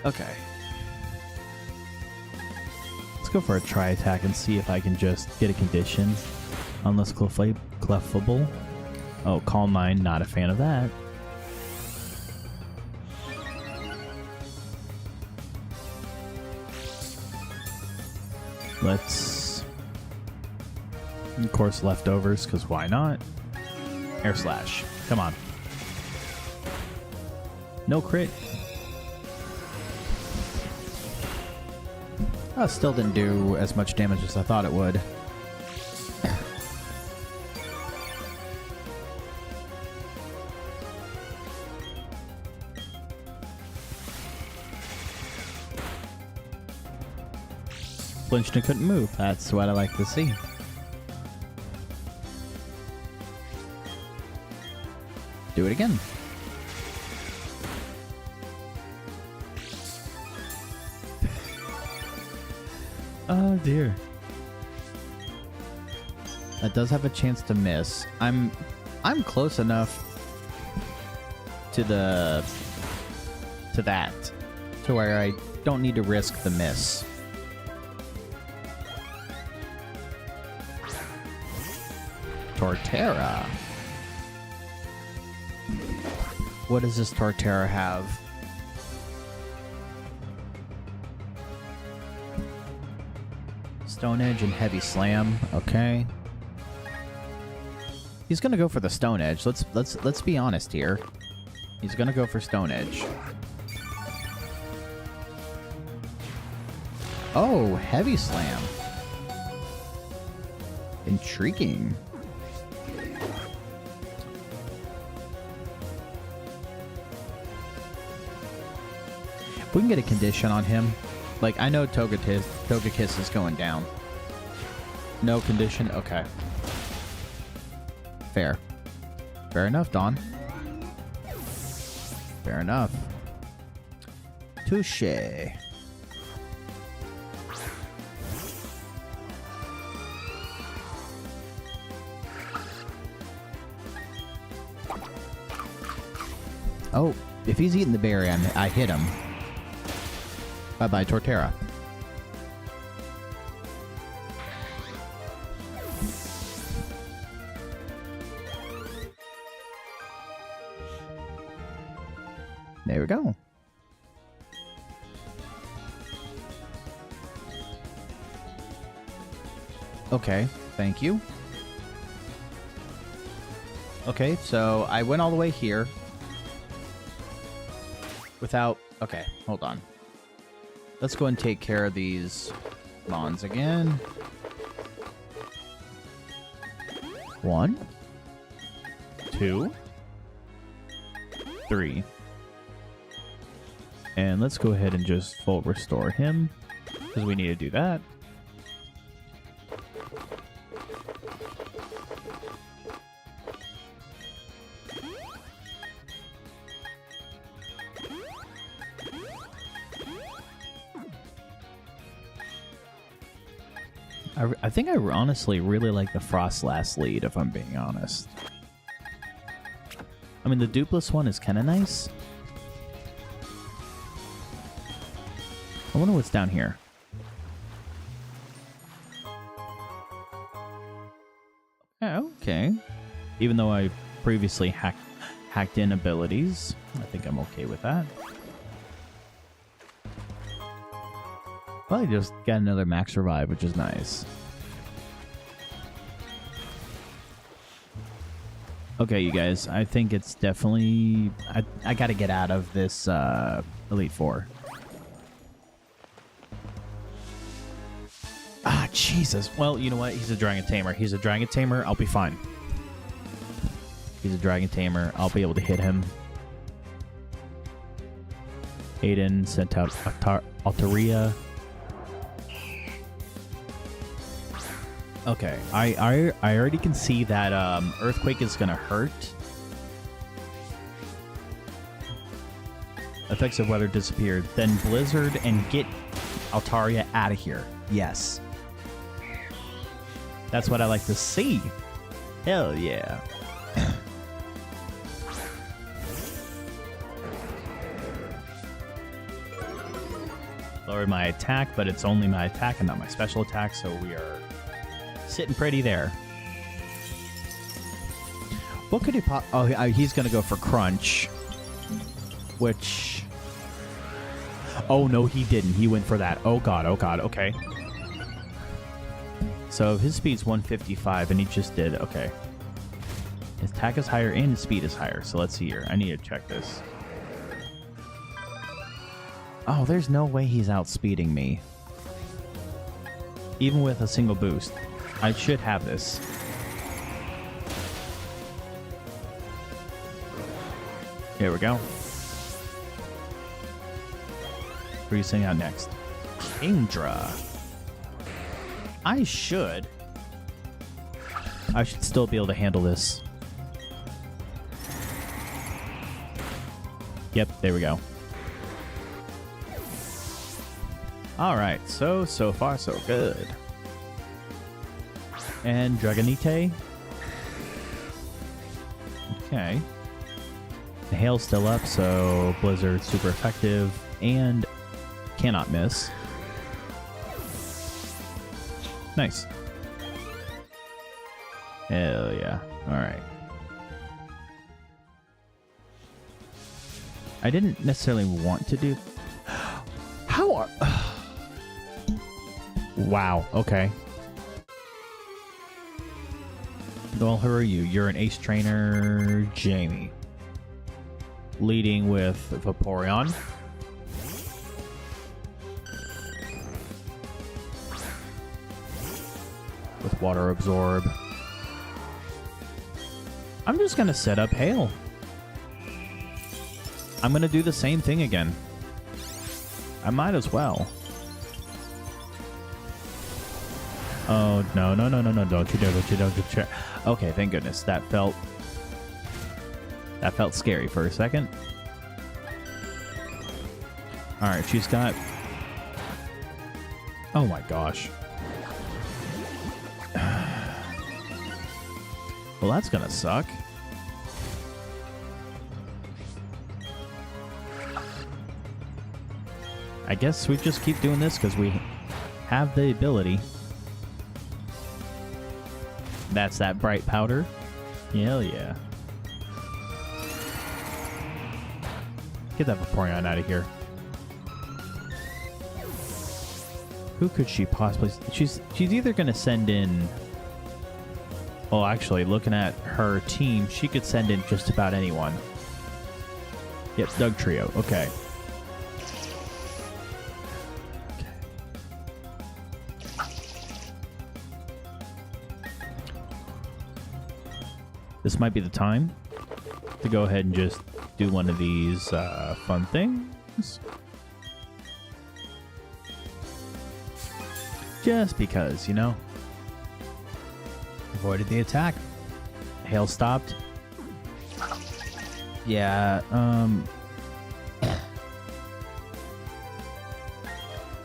Okay. Let's go for a Tri Attack and see if I can just get a condition on this Clefable. Oh, Calm Mind. Not a fan of that. Let's, of course, leftovers, because why not? Air Slash. Come on. No crit. Oh, still didn't do as much damage as I thought it would. Flinched and couldn't move. That's what I like to see. Do it again. Oh dear. That does have a chance to miss. I'm close enough to that to where I don't need to risk the miss. Torterra. What does this Torterra have? Stone Edge and Heavy Slam. Okay. He's gonna go for the Stone Edge. Let's be honest here. He's gonna go for Stone Edge. Oh, Heavy Slam. Intriguing. If we can get a condition on him. Like, I know Togekiss is going down. No condition? Okay. Fair. Fair enough, Dawn. Fair enough. Touché. Oh, if he's eating the berry, I hit him. Bye-bye, Torterra. There we go. Okay, thank you. Okay, so I went all the way here. Without... Okay, hold on. Let's go and take care of these Mons again. 1, 2, 3. And let's go ahead and just full restore him, because we need to do that. I think I honestly really like the Frost Last lead, if I'm being honest. I mean, the Dupless one is kind of nice. I wonder what's down here. Okay. Even though I previously hacked in abilities, I think I'm okay with that. Well, I just got another max revive, which is nice. Okay, you guys, I think it's definitely... I gotta get out of this Elite Four. Ah, Jesus. Well, you know what? He's a Dragon Tamer. He's a Dragon Tamer. I'll be fine. He's a Dragon Tamer. I'll be able to hit him. Aiden sent out Altaria. Okay, I already can see that Earthquake is gonna hurt. Effects of weather disappeared. Then Blizzard and get Altaria out of here. Yes. That's what I like to see. Hell yeah. Lower my attack, but it's only my attack and not my special attack, so we are sitting pretty there. What could he pop? Oh, he's gonna go for Crunch. Which... Oh, no, he didn't. He went for that. Oh, God. Oh, God. Okay. So his speed's 155, and he just did. Okay. His attack is higher, and his speed is higher. So let's see here. I need to check this. Oh, there's no way he's outspeeding me. Even with a single boost. I should have this. Here we go. What are you saying out next? Kingdra. I should still be able to handle this. Yep, there we go. Alright, so far so good. And Dragonite. Okay. The Hail's still up, so Blizzard's super effective and cannot miss. Nice. Hell yeah. Alright. I didn't necessarily want to do... How are... Wow, okay. Well, who are you? You're an ace trainer, Jamie. Leading with Vaporeon. With Water Absorb. I'm just gonna set up Hail. I'm gonna do the same thing again. I might as well. Oh, no, no, no, no, no, don't you dare. Okay, thank goodness. That felt scary for a second. Alright, she's got... Oh my gosh. Well, that's gonna suck. I guess we just keep doing this because we have the ability. That's that bright powder. Hell yeah. Get that Vaporeon out of here. Who could she possibly... She's either going to send in... Well, actually, looking at her team, she could send in just about anyone. Yep, Doug Trio. Okay. This might be the time to go ahead and just do one of these fun things. Just because, you know. Avoided the attack. Hail stopped. Yeah,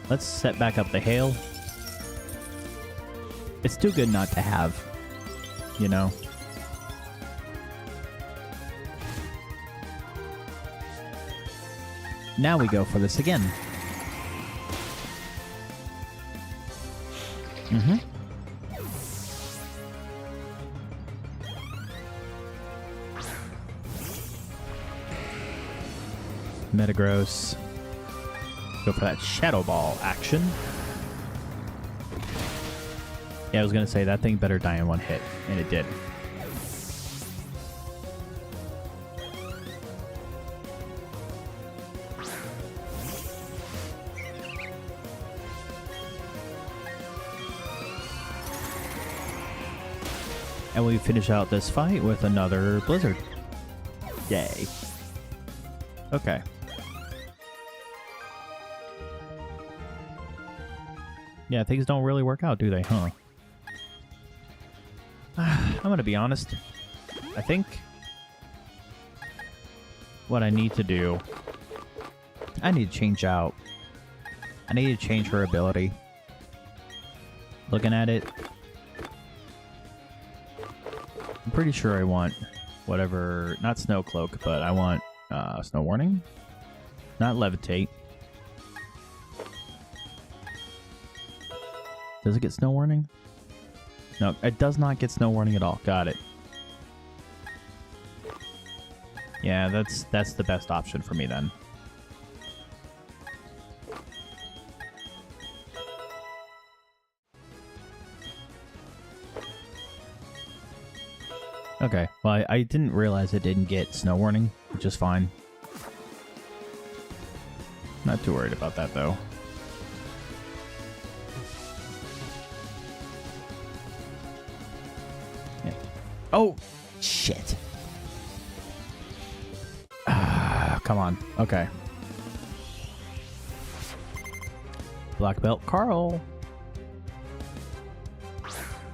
let's set back up the Hail. It's too good not to have, you know? Now we go for this again. Mm-hmm. Metagross. Go for that Shadow Ball action. Yeah, I was gonna say that thing better die in one hit, and it did. And we finish out this fight with another Blizzard. Yay. Okay. Yeah, things don't really work out, do they, huh? I'm gonna be honest. I think what I need to do... I need to change out. I need to change her ability. Looking at it... I'm pretty sure I want whatever... Not Snow Cloak, but I want Snow Warning? Not Levitate. Does it get Snow Warning? No, it does not get Snow Warning at all. Got it. Yeah, that's the best option for me then. Okay, well, I didn't realize it didn't get Snow Warning, which is fine. Not too worried about that, though. Yeah. Oh, shit. Come on. Okay. Black Belt Carl.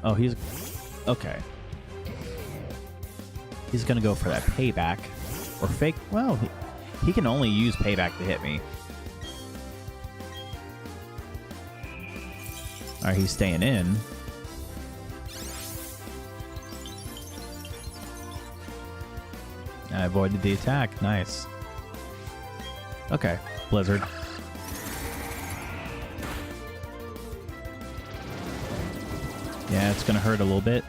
Oh, he's... Okay. He's gonna go for that payback. Or fake... Well, he can only use payback to hit me. Alright, he's staying in. I avoided the attack. Nice. Okay, Blizzard. Yeah, it's gonna hurt a little bit.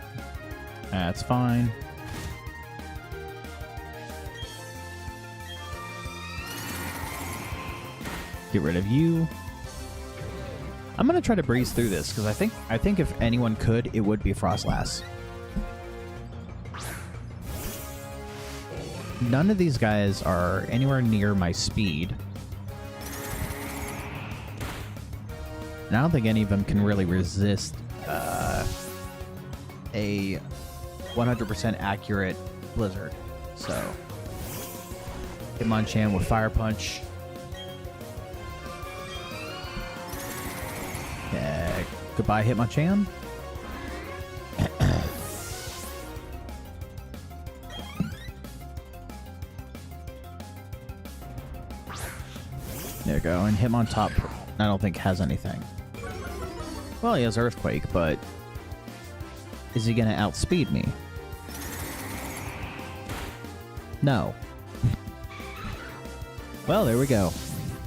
That's fine. Get rid of you. I'm gonna try to breeze through this because I think if anyone could, it would be Frostlass. None of these guys are anywhere near my speed. And I don't think any of them can really resist a 100% accurate Blizzard. So, Hitmonchan with Fire Punch. Goodbye, Hitmonchan. There you go. And Hitmontop, I don't think has anything. Well, he has Earthquake, but is he going to outspeed me? No. Well, there we go.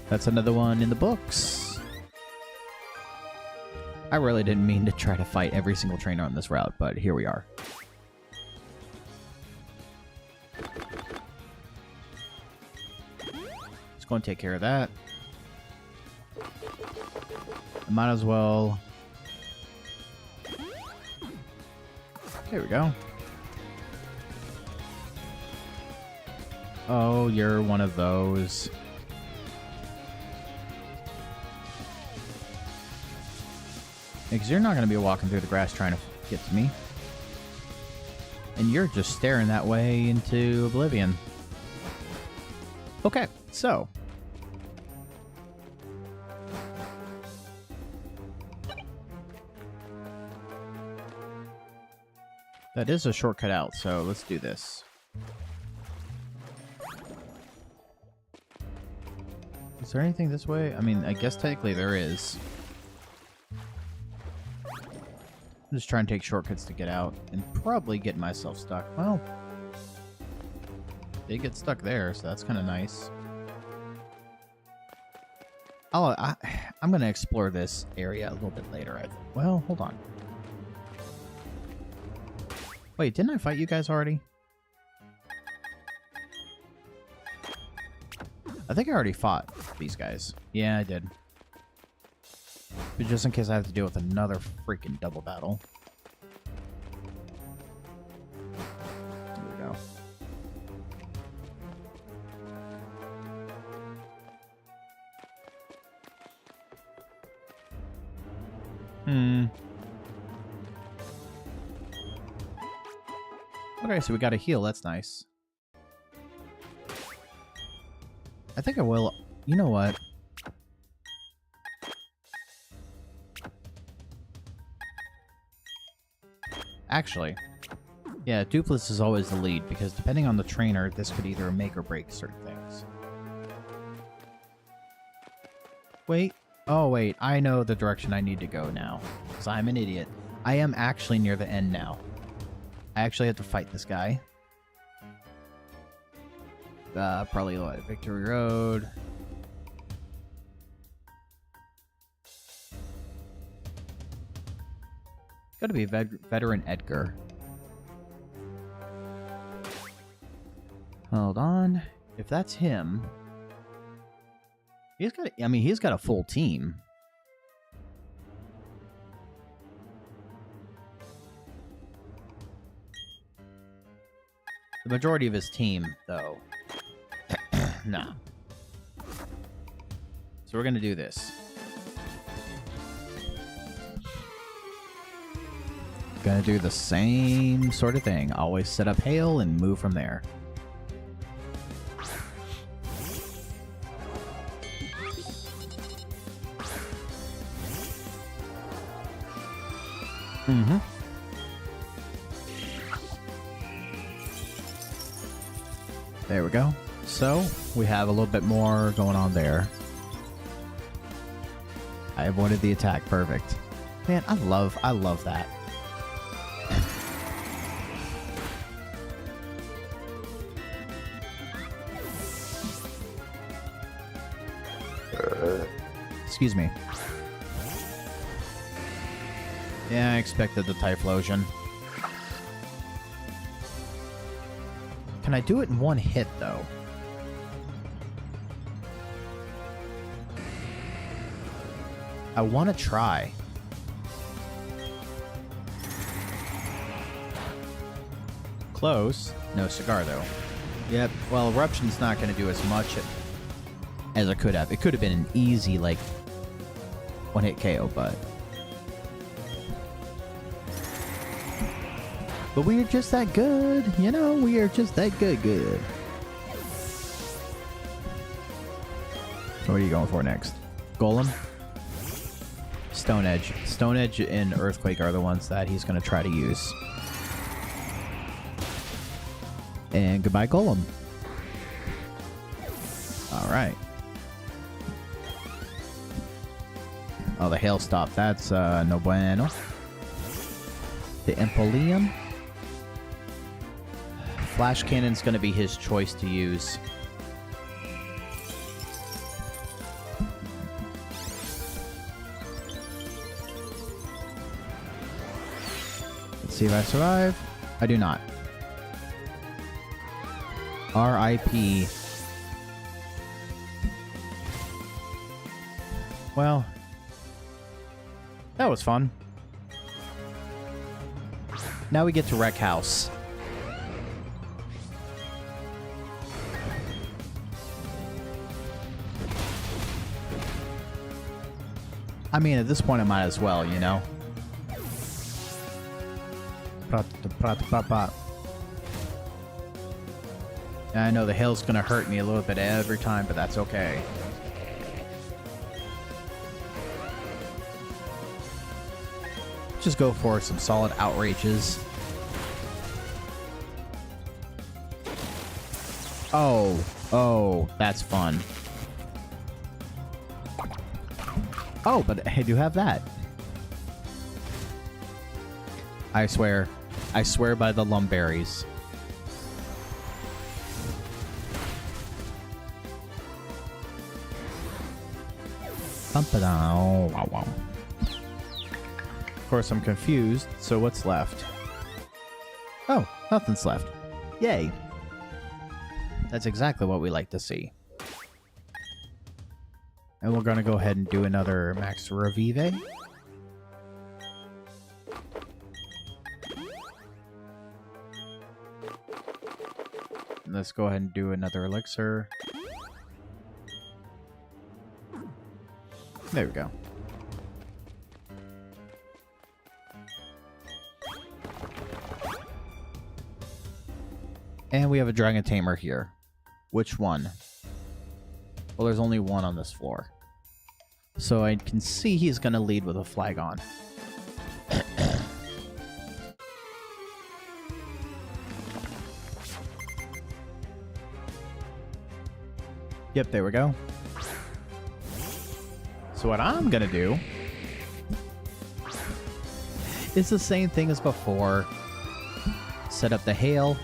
That's another one in the books. I really didn't mean to try to fight every single trainer on this route, but here we are. Just going to take care of that. I might as well... There we go. Oh, you're one of those. Because you're not going to be walking through the grass trying to get to me. And you're just staring that way into oblivion. Okay, so. That is a shortcut out, so let's do this. Is there anything this way? I mean, I guess technically there is. I'm just trying to take shortcuts to get out and probably get myself stuck. Well, they get stuck there, so that's kind of nice. I'm going to explore this area a little bit later. Well, hold on. Wait, didn't I fight you guys already? I think I already fought these guys. Yeah, I did. But just in case I have to deal with another freaking double battle. There we go. Okay, so we got a heal. That's nice. I think I will... You know what? Actually, yeah, Dupless is always the lead, because depending on the trainer, this could either make or break certain things. Wait. Oh, wait. I know the direction I need to go now, because I'm an idiot. I am actually near the end now. I actually have to fight this guy. Probably like Victory Road. Gotta be Veteran Edgar. Hold on. If that's him, he's got. I mean, he's got a full team. The majority of his team, though. Nah. So we're gonna do this. Gonna do the same sort of thing. Always set up hail and move from there. Mm-hmm. There we go. So, we have a little bit more going on there. I avoided the attack. Perfect. Man, I love that. Excuse me. Yeah, I expected the Typhlosion. Can I do it in one hit, though? I want to try. Close. No cigar, though. Yep. Well, Eruption's not going to do as much as it could have. It could have been an easy, like, one-hit KO, but we are just that good. You know, we are just that good. So what are you going for next? Golem? Stone Edge. Stone Edge and Earthquake are the ones that he's going to try to use. And goodbye, Golem. Alright. Oh, the hail stop. That's no bueno. The Empoleum. Flash Cannon's going to be his choice to use. Let's see if I survive. I do not. R.I.P. Well, that was fun. Now we get to Wreck House. I mean, at this point, I might as well, you know? I know the hail's gonna hurt me a little bit every time, but that's okay. Just go for some solid outrages. Oh, that's fun. Oh, but I do have that. I swear. I swear by the lumberries. Of course, I'm confused, so what's left? Oh, nothing's left. Yay. That's exactly what we like to see. And we're going to go ahead and do another Max Revive. Let's go ahead and do another elixir. There we go. And we have a dragon tamer here. Which one? Well, there's only one on this floor. So I can see he's going to lead with a flag on. Yep, there we go. So what I'm going to do is the same thing as before. Set up the hail.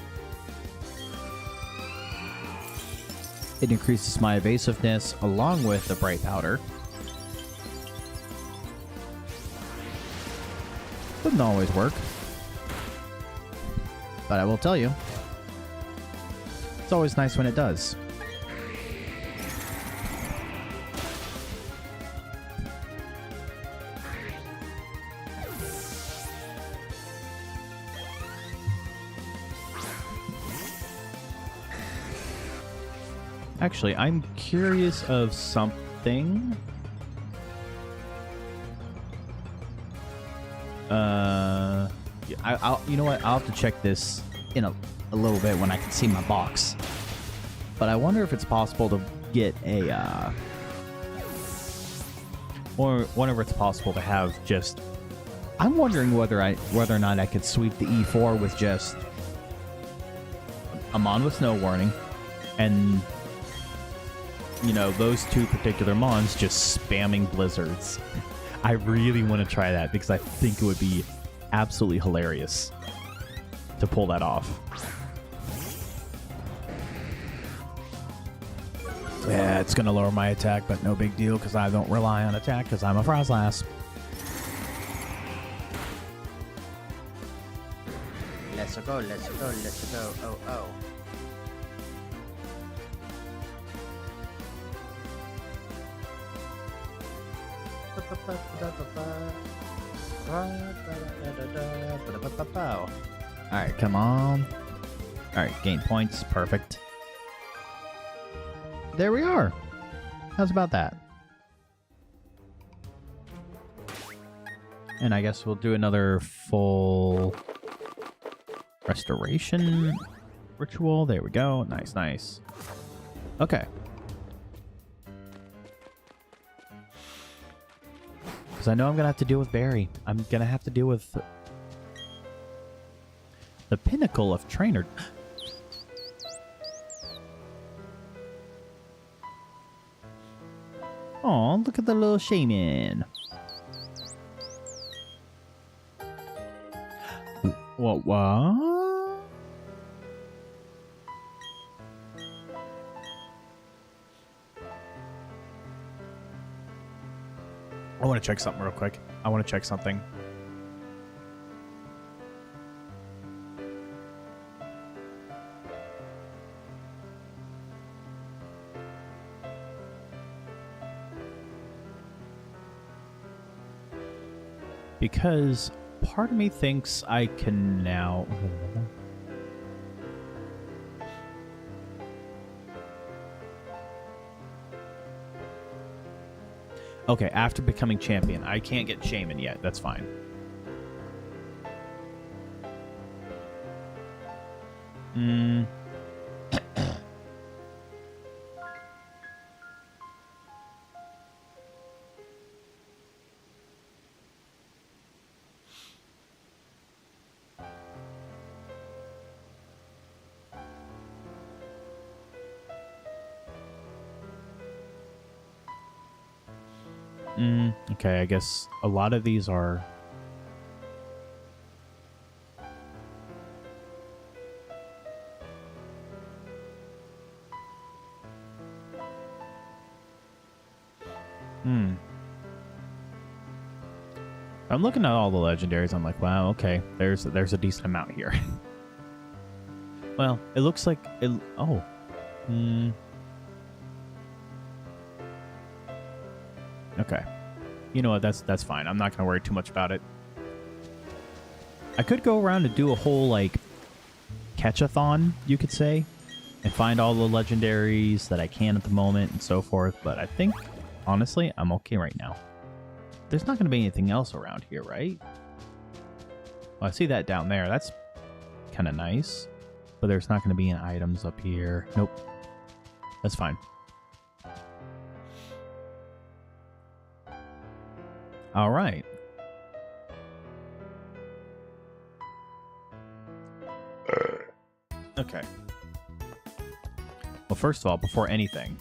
It increases my evasiveness along with the bright powder. Doesn't always work. But I will tell you, it's always nice when it does. Actually, I'm curious of something. I'll you know what? I'll have to check this in a little bit when I can see my box. But I wonder if it's possible to get a, or whenever it's possible to have just. I'm wondering whether or not I could sweep the E4 with just a Mon with no warning, and you know, those two particular Mons just spamming blizzards. I really want to try that because I think it would be absolutely hilarious to pull that off. Yeah, it's going to lower my attack, but no big deal because I don't rely on attack because I'm a Frostlass. Let's go, let's go, let's go. Oh, oh. Alright, come on. Alright, gain points. Perfect. There we are. How's about that? And I guess we'll do another full restoration ritual. There we go. Nice, nice. Okay. Because I know I'm going to have to deal with Barry. I'm going to have to deal with the pinnacle of trainer. Oh, look at the little shaman. What? I want to check something real quick. I want to check something. Because part of me thinks I can now... Okay, after becoming champion, I can't get shaman yet. That's fine. Okay, I guess a lot of these are... Hmm. I'm looking at all the legendaries. I'm like, wow, okay. There's a decent amount here. Well, it looks like it. Oh. Hmm. Okay. You know what? That's fine. I'm not gonna worry too much about it. I could go around and do a whole like catch-a-thon, you could say, and find all the legendaries that I can at the moment and so forth. But I think, honestly, I'm okay right now. There's not going to be anything else around here, right? Well, I see that down there. That's kind of nice. But there's not going to be any items up here. Nope. That's fine. All right. Okay. Well, first of all, before anything...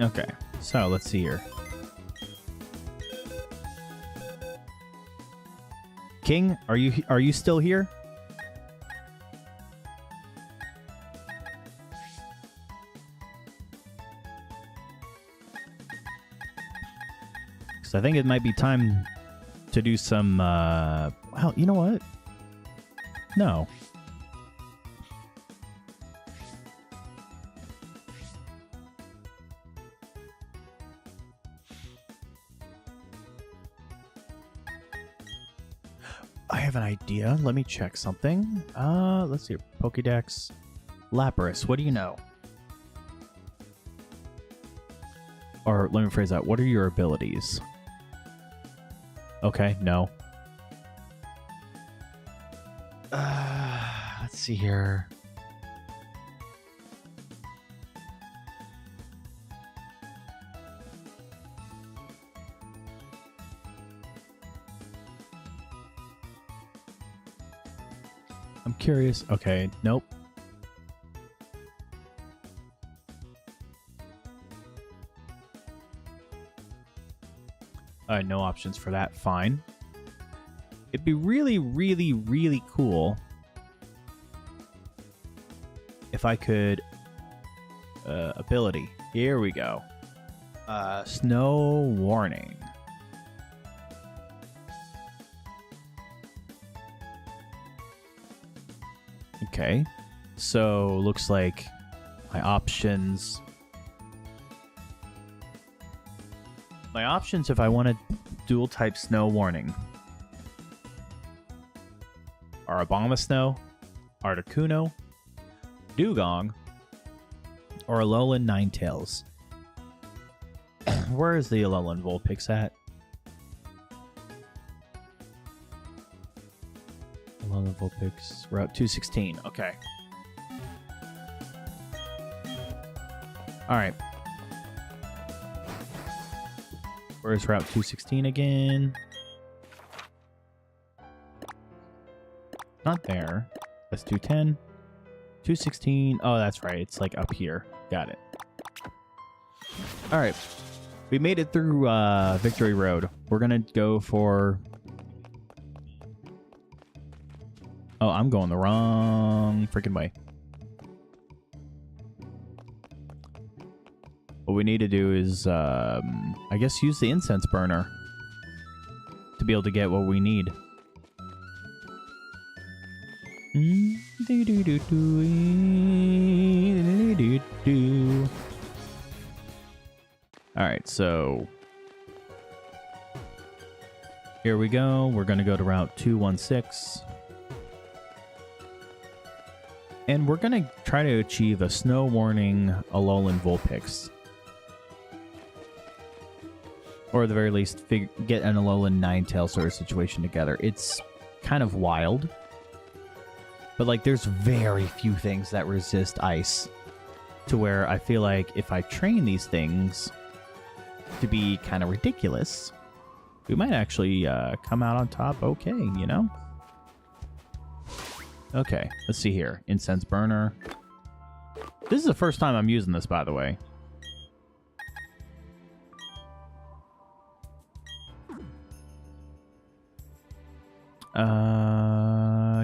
Okay, so let's see here. King, are you still here? Because I think it might be time to do some. Well, you know what? No. I have an idea. Let me check something. Let's see. Pokédex. Lapras, what do you know? Or let me phrase that. What are your abilities? Okay, no. Let's see here. I'm curious. Okay, nope. No options for that. Fine. It'd be really, really, really cool if I could... ability. Here we go. Snow warning. Okay. So, looks like my options... My options if I want to dual type snow warning are Abomasnow, Articuno, Dugong, or Alolan Ninetales. Where is the Alolan Vulpix at? Alolan Vulpix, Route 216. Okay. Alright. Where's Route 216 again? Not there. That's 210. 216. Oh, that's right. It's like up here. Got it. Alright. We made it through Victory Road. We're gonna go for... Oh, I'm going the wrong freaking way. What we need to do is, I guess, use the incense burner to be able to get what we need. Alright, so here we go. We're going to go to Route 216. And we're going to try to achieve a snow warning Alolan Vulpix. Or at the very least, get an Alolan Ninetales sort of situation together. It's kind of wild. But, like, there's very few things that resist ice. To where I feel like if I train these things to be kind of ridiculous, we might actually come out on top okay, you know? Okay, let's see here. Incense burner. This is the first time I'm using this, by the way.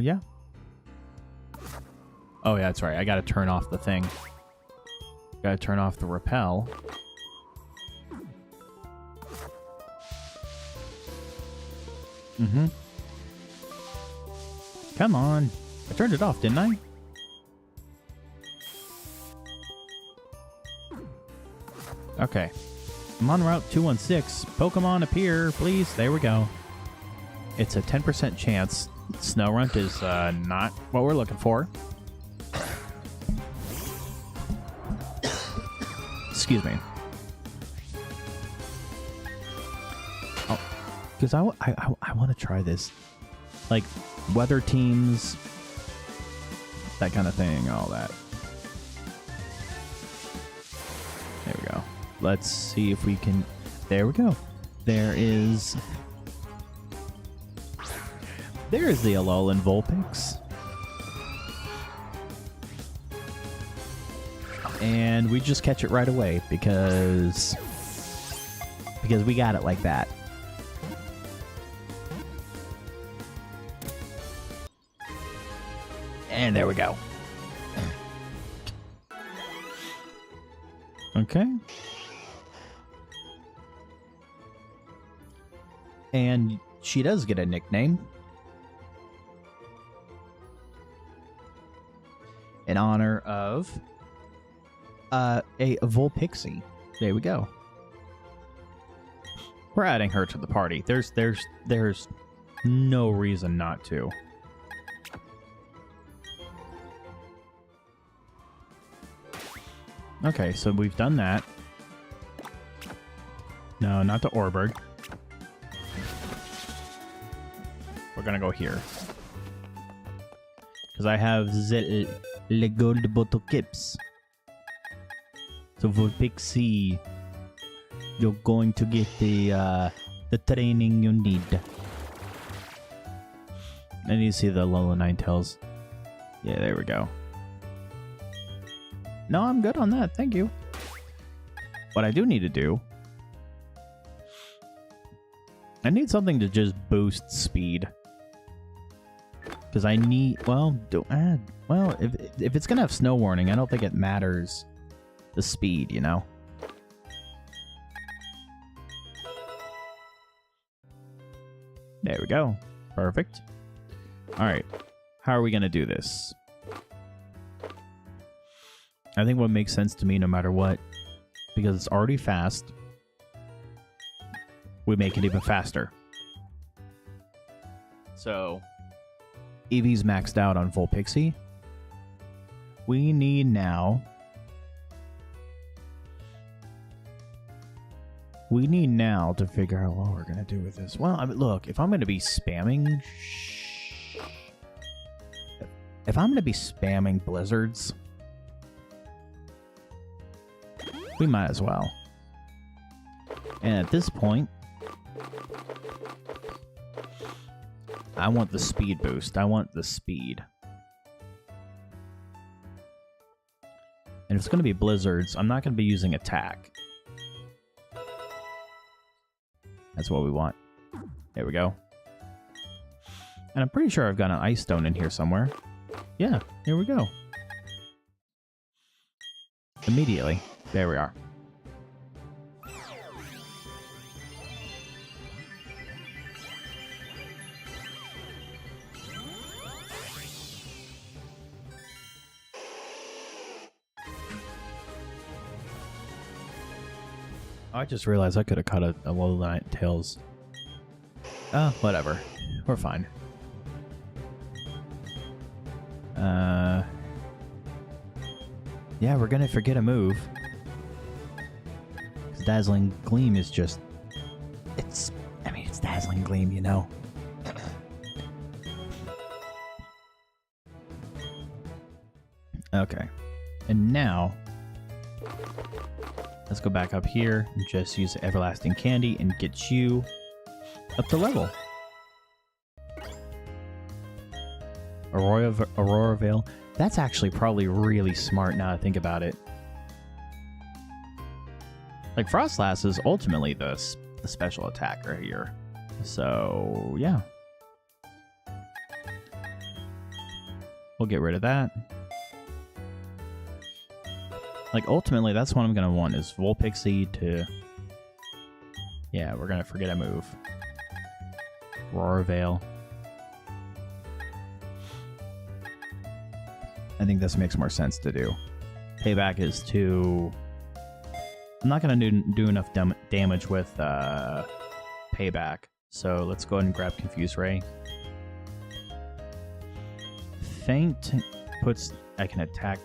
Yeah. Oh, yeah, that's right. I gotta turn off the thing. Gotta turn off the repel. Mm-hmm. Come on. I turned it off, didn't I? Okay. I'm on Route 216. Pokemon appear, please. There we go. It's a 10% chance. Snorunt is not what we're looking for. Excuse me. Oh, because I want to try this. Like, weather teams, that kind of thing, all that. There we go. Let's see if we can... There we go. There's the Alolan Vulpix. And we just catch it right away because we got it like that. And there we go. Okay. And she does get a nickname. In honor of a Vulpixie. There we go. We're adding her to the party. There's no reason not to. Okay, so we've done that. No, not the Orbird. We're gonna go here. Because I have the gold bottle caps. So Vulpixie, you're going to get the training you need. I need to see the Lola Ninetales. Yeah, there we go. No, I'm good on that. Thank you. What I do need to do... I need something to just boost speed. Because I need... Well, if it's going to have snow warning, I don't think it matters the speed, you know? There we go. Perfect. Alright. How are we going to do this? I think what makes sense to me no matter what, because it's already fast, we make it even faster. So, Eevee's maxed out on Vulpixie. We need now... We need now to figure out what we're going to do with this. Well, I mean, look, if I'm going to be spamming... If I'm going to be spamming blizzards... We might as well. And at this point, I want the speed boost. I want the speed. And if it's going to be blizzards, I'm not going to be using attack. That's what we want. There we go. And I'm pretty sure I've got an ice stone in here somewhere. Yeah, here we go. Immediately. There we are. I just realized I could have cut a low Ninetales. Whatever. We're fine. Yeah, we're gonna forget a move. Dazzling Gleam is just... It's Dazzling Gleam, you know? Okay. And now... Let's go back up here and just use Everlasting Candy and get you up to level. Aurora Veil. That's actually probably really smart now I think about it. Like, Frostlass is ultimately the special attacker here. So, yeah. We'll get rid of that. Like, ultimately, that's what I'm going to want, is Vulpixie to... Yeah, we're going to forget a move. Roar Veil. I think this makes more sense to do. Payback is too... I'm not going to do enough damage with Payback. So let's go ahead and grab Confuse Ray. Feint puts... I can attack...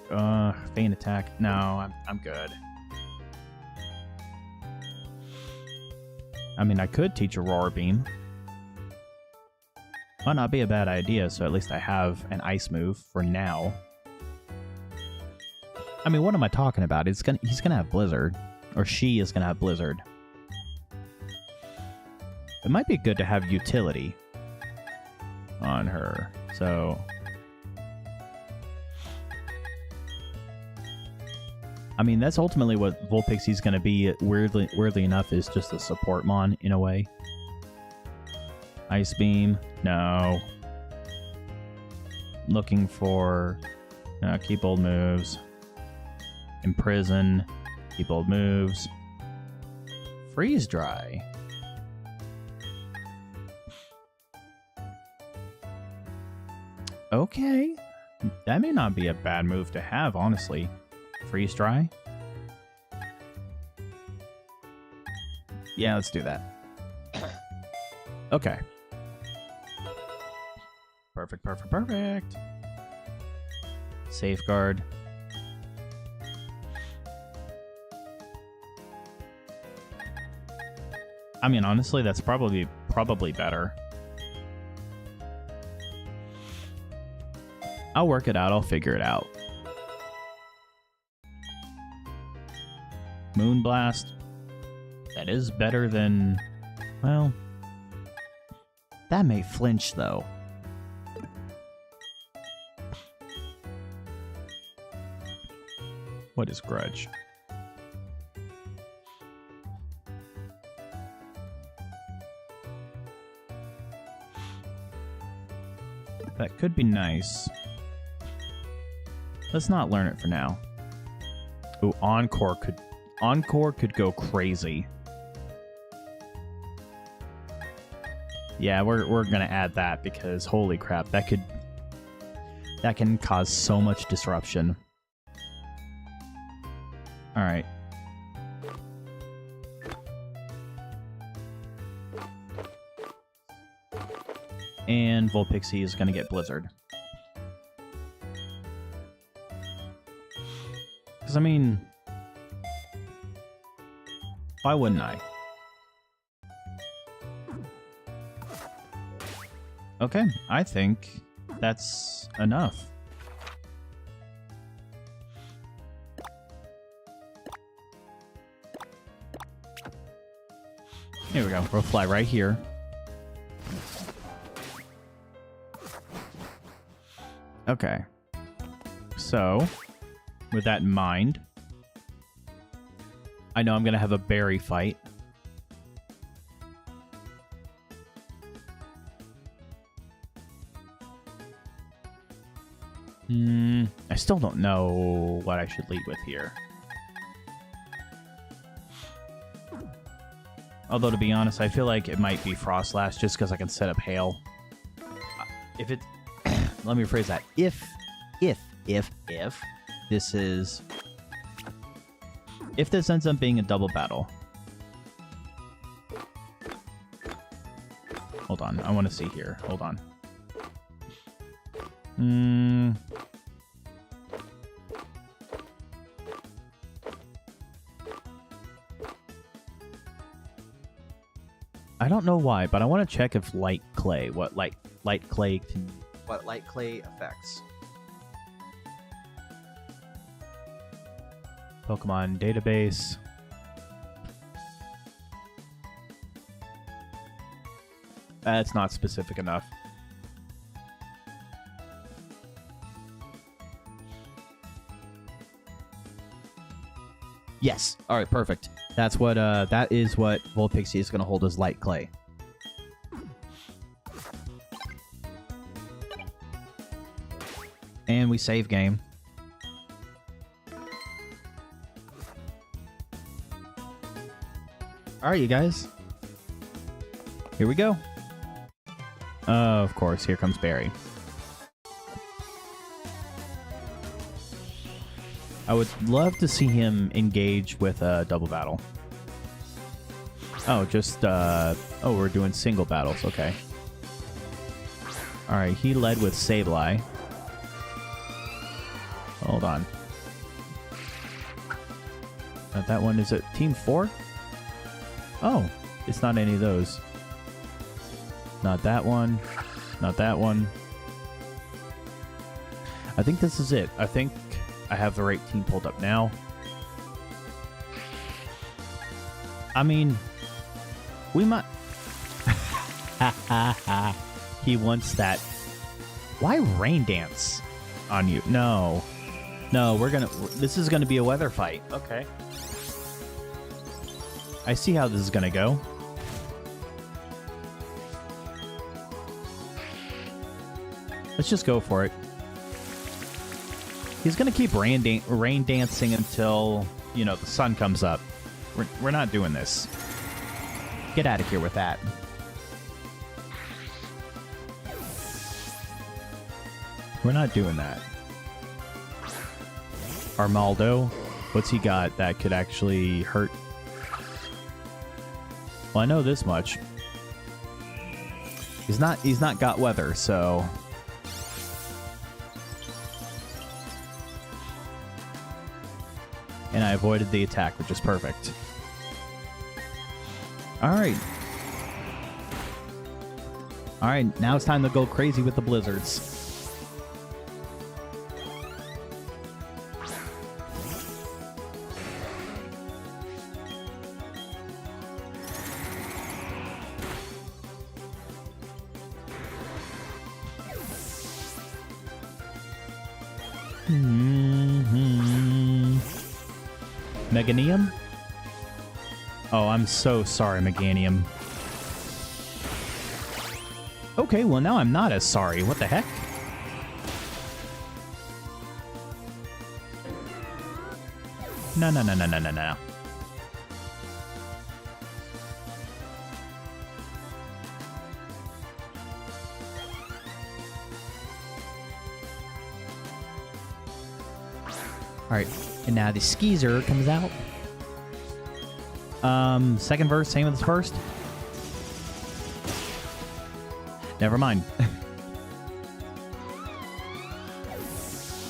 Feint attack. No, I'm good. I mean, I could teach a Roar Beam. Might not be a bad idea, so at least I have an Ice move for now. I mean, what am I talking about? He's gonna have Blizzard. Or she is gonna have Blizzard. It might be good to have utility on her. So... I mean, that's ultimately what Vulpixie's going to be, weirdly enough, is just a support mon, in a way. Ice Beam. No. Looking for... keep old moves. Imprison. Keep old moves. Freeze Dry. Okay. That may not be a bad move to have, honestly. Freeze Dry? Yeah, let's do that. Okay. Perfect, perfect, perfect. Safeguard. I mean, honestly, that's probably better. I'll work it out. I'll figure it out. Moonblast. That is better than... Well... That may flinch, though. What is Grudge? That could be nice. Let's not learn it for now. Ooh, Encore could go crazy. Yeah, we're gonna add that because holy crap, that can cause so much disruption. All right. And Vulpixie is gonna get Blizzard. Because I mean, why wouldn't I? Okay, I think that's enough. Here we go. We'll fly right here. Okay. So, with that in mind, I know I'm going to have a berry fight. I still don't know what I should lead with here. Although, to be honest, I feel like it might be Frostlash just because I can set up Hail. If it... Let me rephrase that. If this is... If this ends up being a double battle... Hold on. I want to see here. Hold on. I don't know why, but I want to check if Light Clay, what Light Clay affects. Pokemon database. That's not specific enough. Yes. All right. Perfect. That's what. That is what Vulpixie is going to hold as Light Clay. And we save game. All right, you guys. Here we go. Of course, here comes Barry. I would love to see him engage with a double battle. Oh, just, oh, we're doing single battles. Okay. All right, he led with Sableye. Hold on. That one, is it Team 4? Oh, it's not any of those. Not that one. Not that one. I think this is it. I think I have the right team pulled up now. I mean, we might... He wants that. Why rain dance on you? No. No, we're gonna... This is gonna be a weather fight. Okay. I see how this is gonna go. Let's just go for it. He's gonna keep rain dancing until, you know, the sun comes up. We're not doing this. Get out of here with that. We're not doing that. Armaldo, what's he got that could actually hurt? Well, I know this much. He's not got weather, so... And I avoided the attack, which is perfect. Alright. Alright, now it's time to go crazy with the blizzards. Meganium? Oh, I'm so sorry, Meganium. Okay, well now I'm not as sorry. What the heck? No, no, no, no, no, no, no. Alright, and now the Skeezer comes out. Second verse, same as the first. Never mind.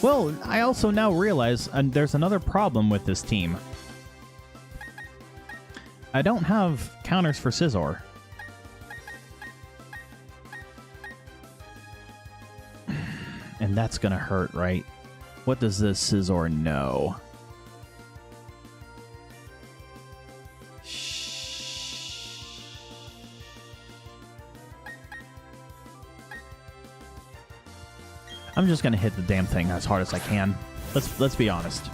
Well, I also now realize there's another problem with this team. I don't have counters for Scizor. And that's gonna hurt, right? What does this Scizor know? I'm just gonna hit the damn thing as hard as I can. Let's be honest.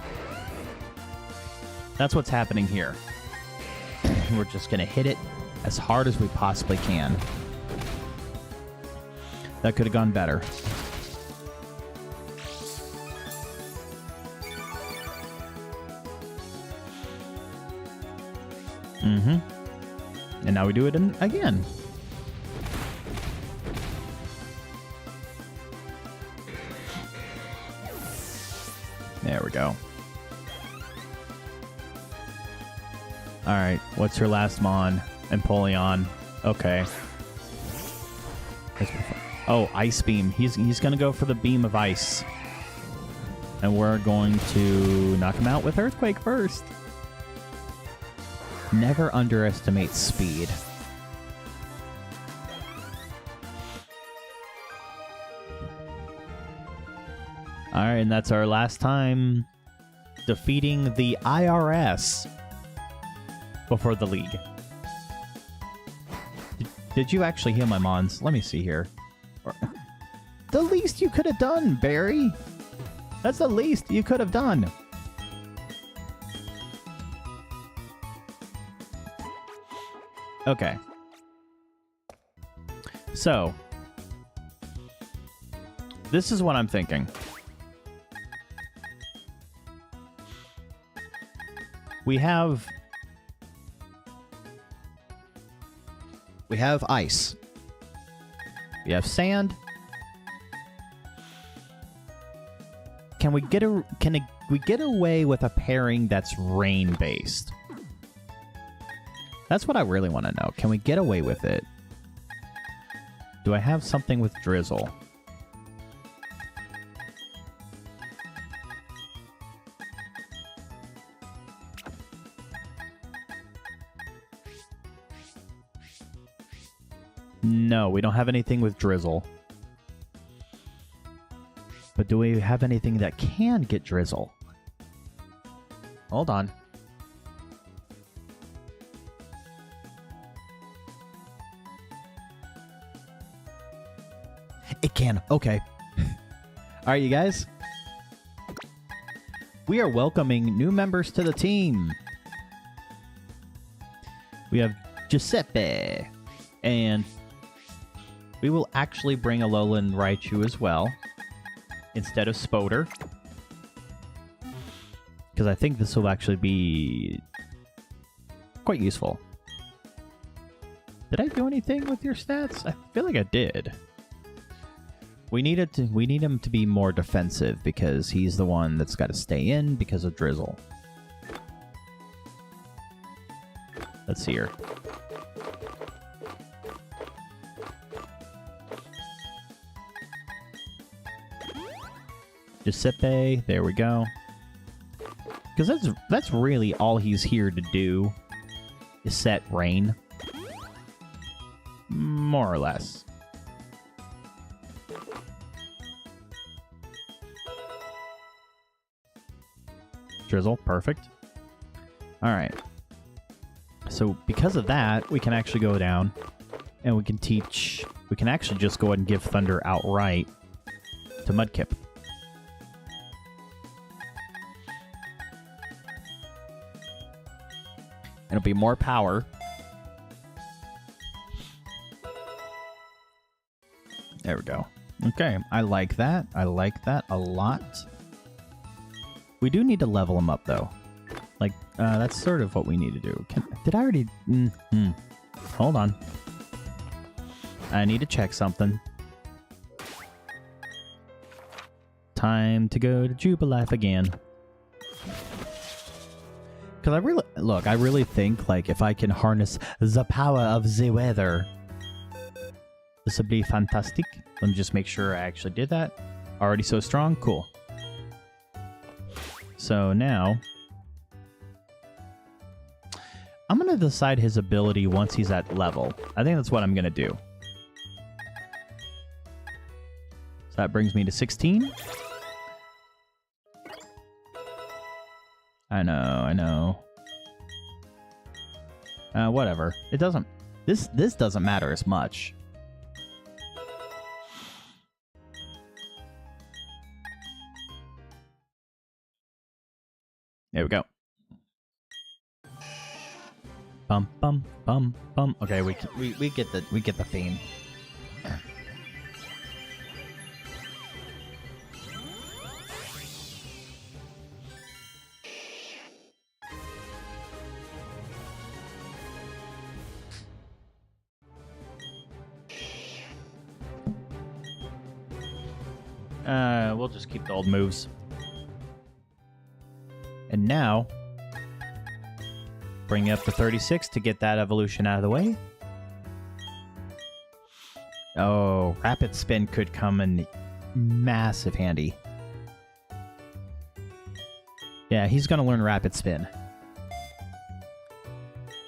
That's what's happening here. We're just gonna hit it as hard as we possibly can. That could have gone better. Mm-hmm. And now we do it again. There we go. Alright, what's your last mon? Empoleon. Okay. Oh, Ice Beam. He's gonna go for the Beam of Ice. And we're going to knock him out with Earthquake first. Never underestimate speed. Alright, and that's our last time defeating the IRS before the league. Did you actually heal my mons? Let me see here. The least you could have done, Barry. That's the least you could have done. Okay. So, this is what I'm thinking. We have We have ice. We have sand. Can we get away with a pairing that's rain-based? That's what I really want to know. Can we get away with it? Do I have something with drizzle? No, we don't have anything with drizzle. But do we have anything that can get drizzle? Hold on. It can. Okay. All right, you guys. We are welcoming new members to the team. We have Giuseppe. And we will actually bring Alolan Raichu as well, instead of Spoder. Because I think this will actually be quite useful. Did I do anything with your stats? I feel like I did. We need him to be more defensive because he's the one that's got to stay in because of Drizzle. Let's see here. Giuseppe, there we go. Because that's really all he's here to do, is set rain. More or less. Drizzle, perfect. Alright. So because of that, we can actually go down and we can actually just go ahead and give Thunder outright to Mudkip. It'll be more power. There we go. Okay, I like that. I like that a lot. We do need to level him up, though. Like, that's sort of what we need to do. Did I already... Hold on. I need to check something. Time to go to Jubilife again. Because I really think, like, if I can harness the power of the weather, this would be fantastic. Let me just make sure I actually did that. Already so strong? Cool. So now, I'm going to decide his ability once he's at level. I think that's what I'm going to do. So that brings me to 16. I know. Whatever. It doesn't... This doesn't matter as much. There we go. Bum bum bum bum. Okay, we get the theme. We'll just keep the old moves. And now, bring up to 36 to get that evolution out of the way. Oh, Rapid Spin could come in massive handy. Yeah, he's going to learn Rapid Spin.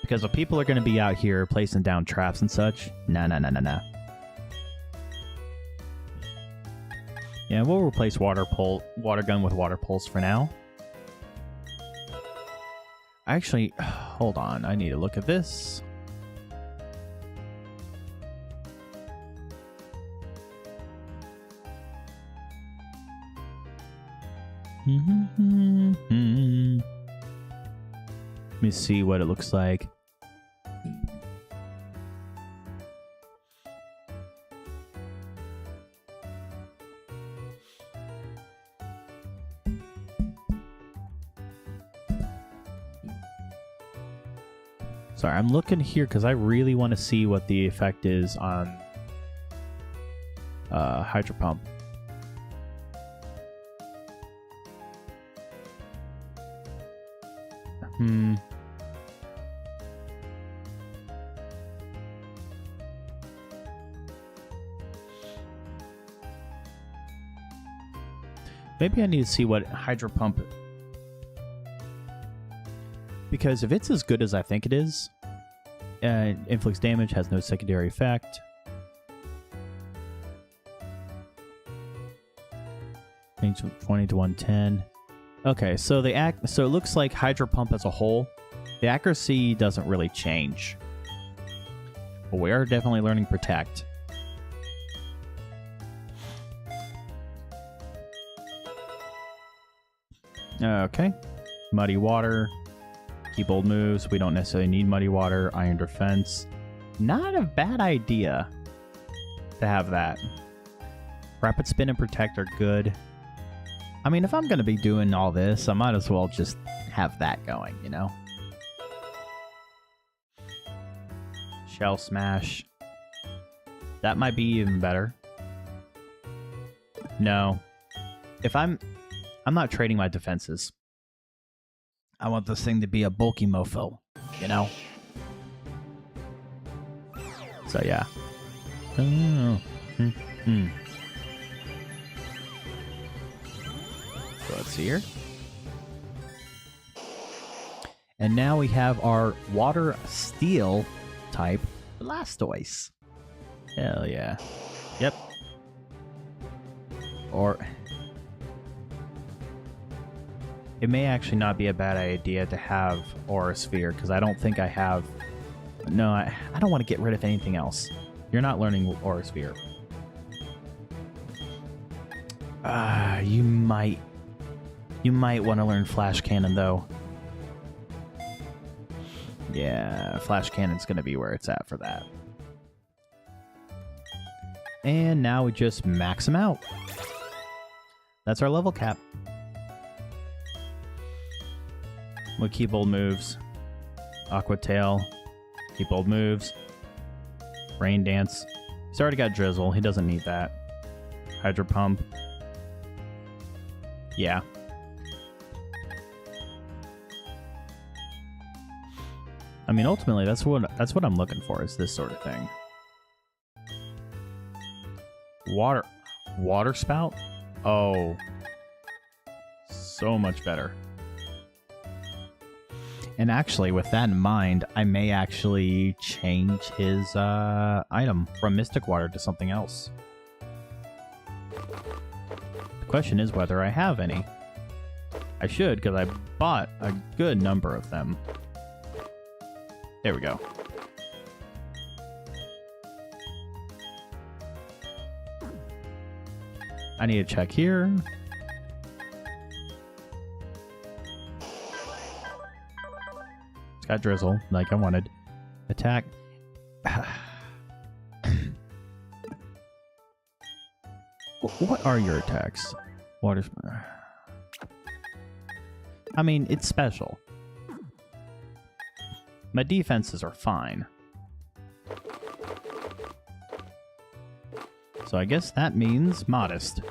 Because if people are going to be out here placing down traps and such, nah. Yeah, we'll replace Water Gun with Water Pulse for now. Actually, hold on. I need to look at this. Let me see what it looks like. Sorry, I'm looking here because I really want to see what the effect is on Hydro Pump. Maybe I need to see what Hydro Pump... Because if it's as good as I think it is, inflicts damage, has no secondary effect. 20 to 110. Okay, so so it looks like Hydro Pump as a whole, the accuracy doesn't really change. But we are definitely learning Protect. Okay. Muddy Water. Keep old moves. We don't necessarily need Muddy Water. Iron Defense. Not a bad idea to have that. Rapid Spin and Protect are good. I mean, if I'm going to be doing all this, I might as well just have that going, you know? Shell Smash. That might be even better. No. If I'm not trading my defenses. I want this thing to be a bulky mofo, you know? So, yeah. So let's see here. And now we have our Water Steel type Blastoise. Hell yeah. Yep. Or... It may actually not be a bad idea to have Aura Sphere, because I don't think I have... No, I don't want to get rid of anything else. You're not learning Aura Sphere. You might want to learn Flash Cannon, though. Yeah, Flash Cannon's going to be where it's at for that. And now we just max him out. That's our level cap. We'll keep old moves. Aqua Tail. Keep old moves. Rain Dance. He's already got Drizzle. He doesn't need that. Hydro Pump. Yeah. I mean, ultimately, that's what I'm looking for, is this sort of thing. Water Spout? Oh. So much better. And actually, with that in mind, I may actually change his item from Mystic Water to something else. The question is whether I have any. I should, because I bought a good number of them. There we go. I need to check here. Got Drizzle, like I wanted. Attack. What are your attacks? Water. I mean, it's special. My defenses are fine. So I guess that means modest.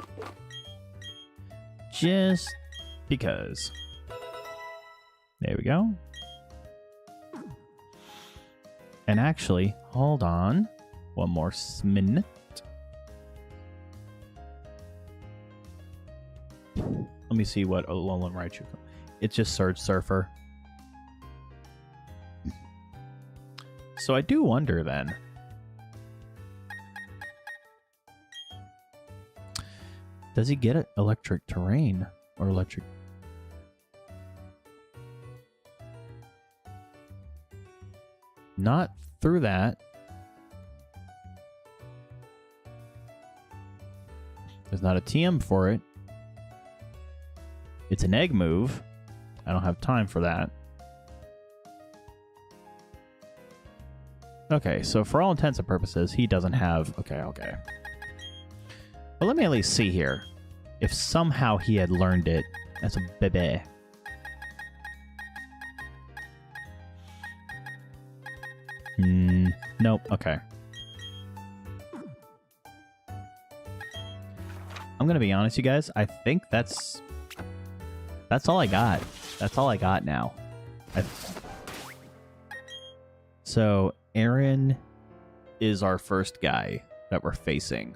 Just because. There we go. And actually, hold on. One more minute. Let me see what Alolan Raichu. It's just Surge Surfer. So I do wonder then. Does he get it electric terrain or electric? Not through that. There's not a TM for it. It's an egg move. I don't have time for that. Okay, so for all intents and purposes, he doesn't have... Okay. But let me at least see here. If somehow he had learned it as a baby. Nope. Okay. I'm gonna be honest, you guys. I think that's all I got. That's all I got now. So Aaron is our first guy that we're facing.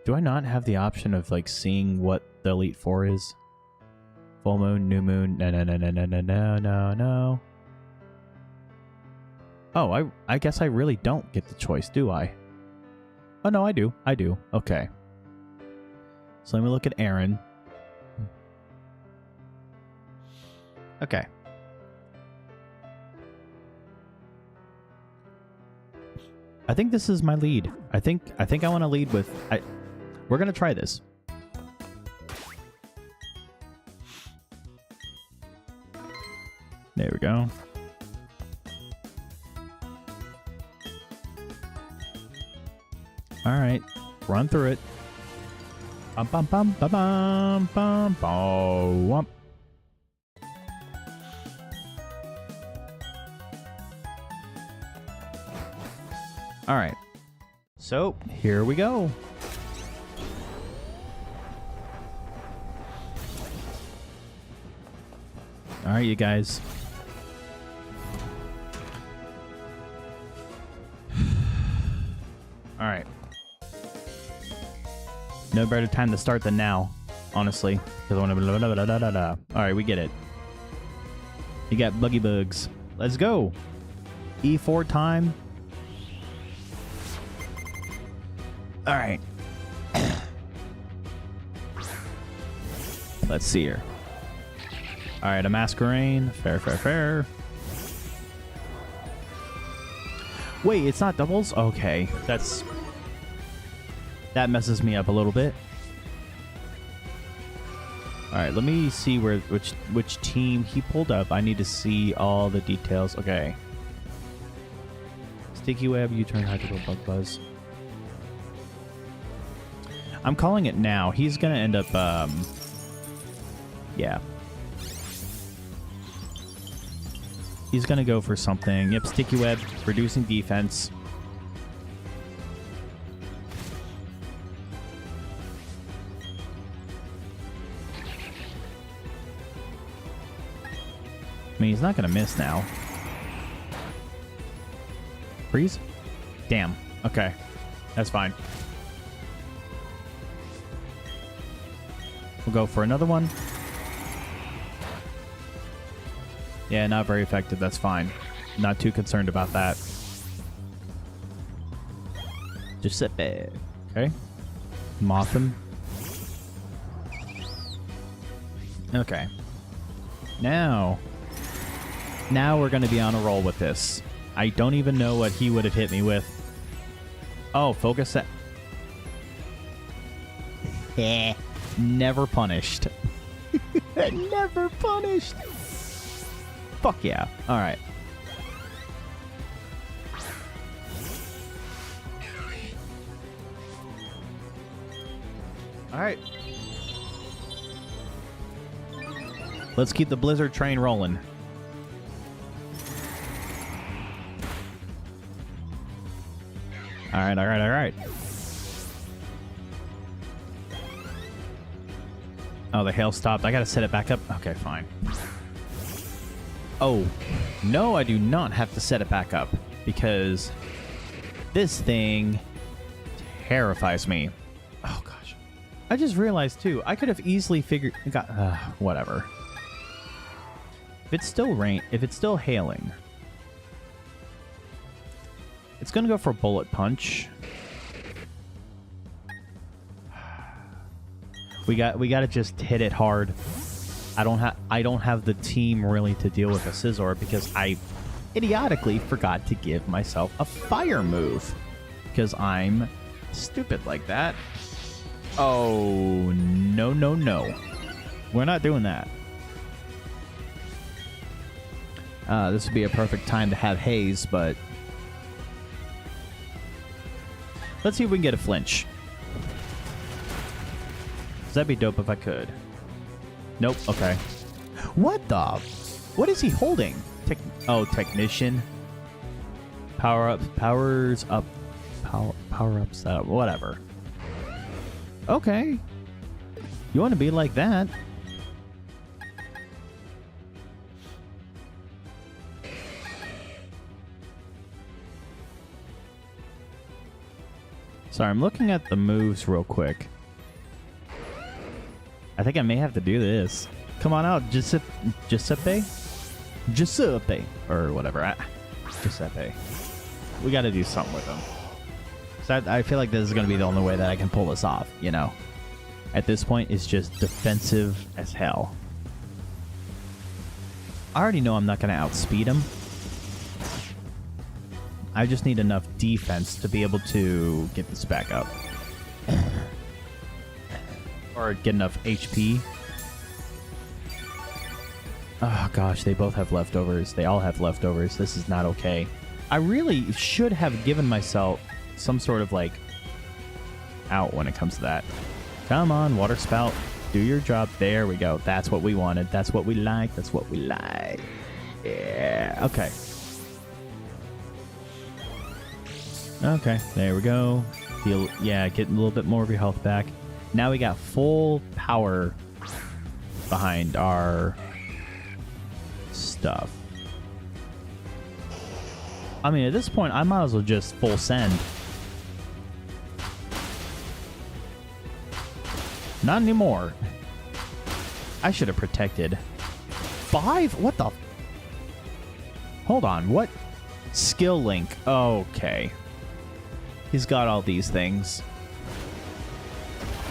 Do I not have the option of like seeing what the Elite Four is? Full moon, new moon, no. Oh, I guess I really don't get the choice, do I? Oh no, I do. Okay. So let me look at Aaron. Okay. I think this is my lead. I think I want to lead with we're going to try this. There we go. All right. Run through it. Bum bum bum bum bum bum bum. All right. So, here we go. All right, you guys. All right. No better time to start than now, honestly. Because I want to. All right, we get it. You got buggy bugs. Let's go. E4 time. All right. Let's see here. All right, a Masquerain. Fair. Wait, it's not doubles? Okay, that messes me up a little bit. All right, let me see which team he pulled up. I need to see all the details. Okay. Sticky web, U-turn, hydro bug buzz. I'm calling it now. He's gonna end up yeah. He's gonna go for something. Yep, sticky web, reducing defense. I mean, he's not gonna miss now. Freeze? Damn. Okay. That's fine. We'll go for another one. Yeah, not very effective. That's fine. Not too concerned about that. Just sit back. Okay. Moth him. Okay. Now we're going to be on a roll with this. I don't even know what he would have hit me with. Oh, focus that. Never punished. Never punished. Fuck yeah. Alright. Alright. Let's keep the Blizzard train rolling. Alright. Oh, the hail stopped. I gotta set it back up. Okay, fine. Oh, no, I do not have to set it back up because this thing terrifies me. Oh, gosh. I just realized, too, I could have easily figured... whatever. If it's still hailing, it's going to go for bullet punch. We got to just hit it hard. I don't have the team really to deal with a Scizor because I idiotically forgot to give myself a fire move because I'm stupid like that. Oh, no. We're not doing that. This would be a perfect time to have haze, but let's see if we can get a flinch. that'd be dope if I could. Nope. Okay. What the? What is he holding? Technician. Powers up. Power up setup. Whatever. Okay. You want to be like that? Sorry, I'm looking at the moves real quick. I think I may have to do this. Come on out, Giuseppe? Giuseppe. Or whatever. Giuseppe. We got to do something with him. So I feel like this is going to be the only way that I can pull this off, you know? At this point, it's just defensive as hell. I already know I'm not going to outspeed him. I just need enough defense to be able to get this back up. Or get enough HP. Oh gosh, they both have leftovers. They all have leftovers. This is not okay. I really should have given myself some sort of like out when it comes to that. Come on, water spout. Do your job. There we go. That's what we wanted. That's what we like. That's what we like. Yeah. Okay. Okay. There we go. Feel, yeah, getting a little bit more of your health back. Now we got full power behind our stuff. I mean, at this point, I might as well just full send. Not anymore. I should have protected. 5? What the? Hold on. What? Skill link. Okay. He's got all these things.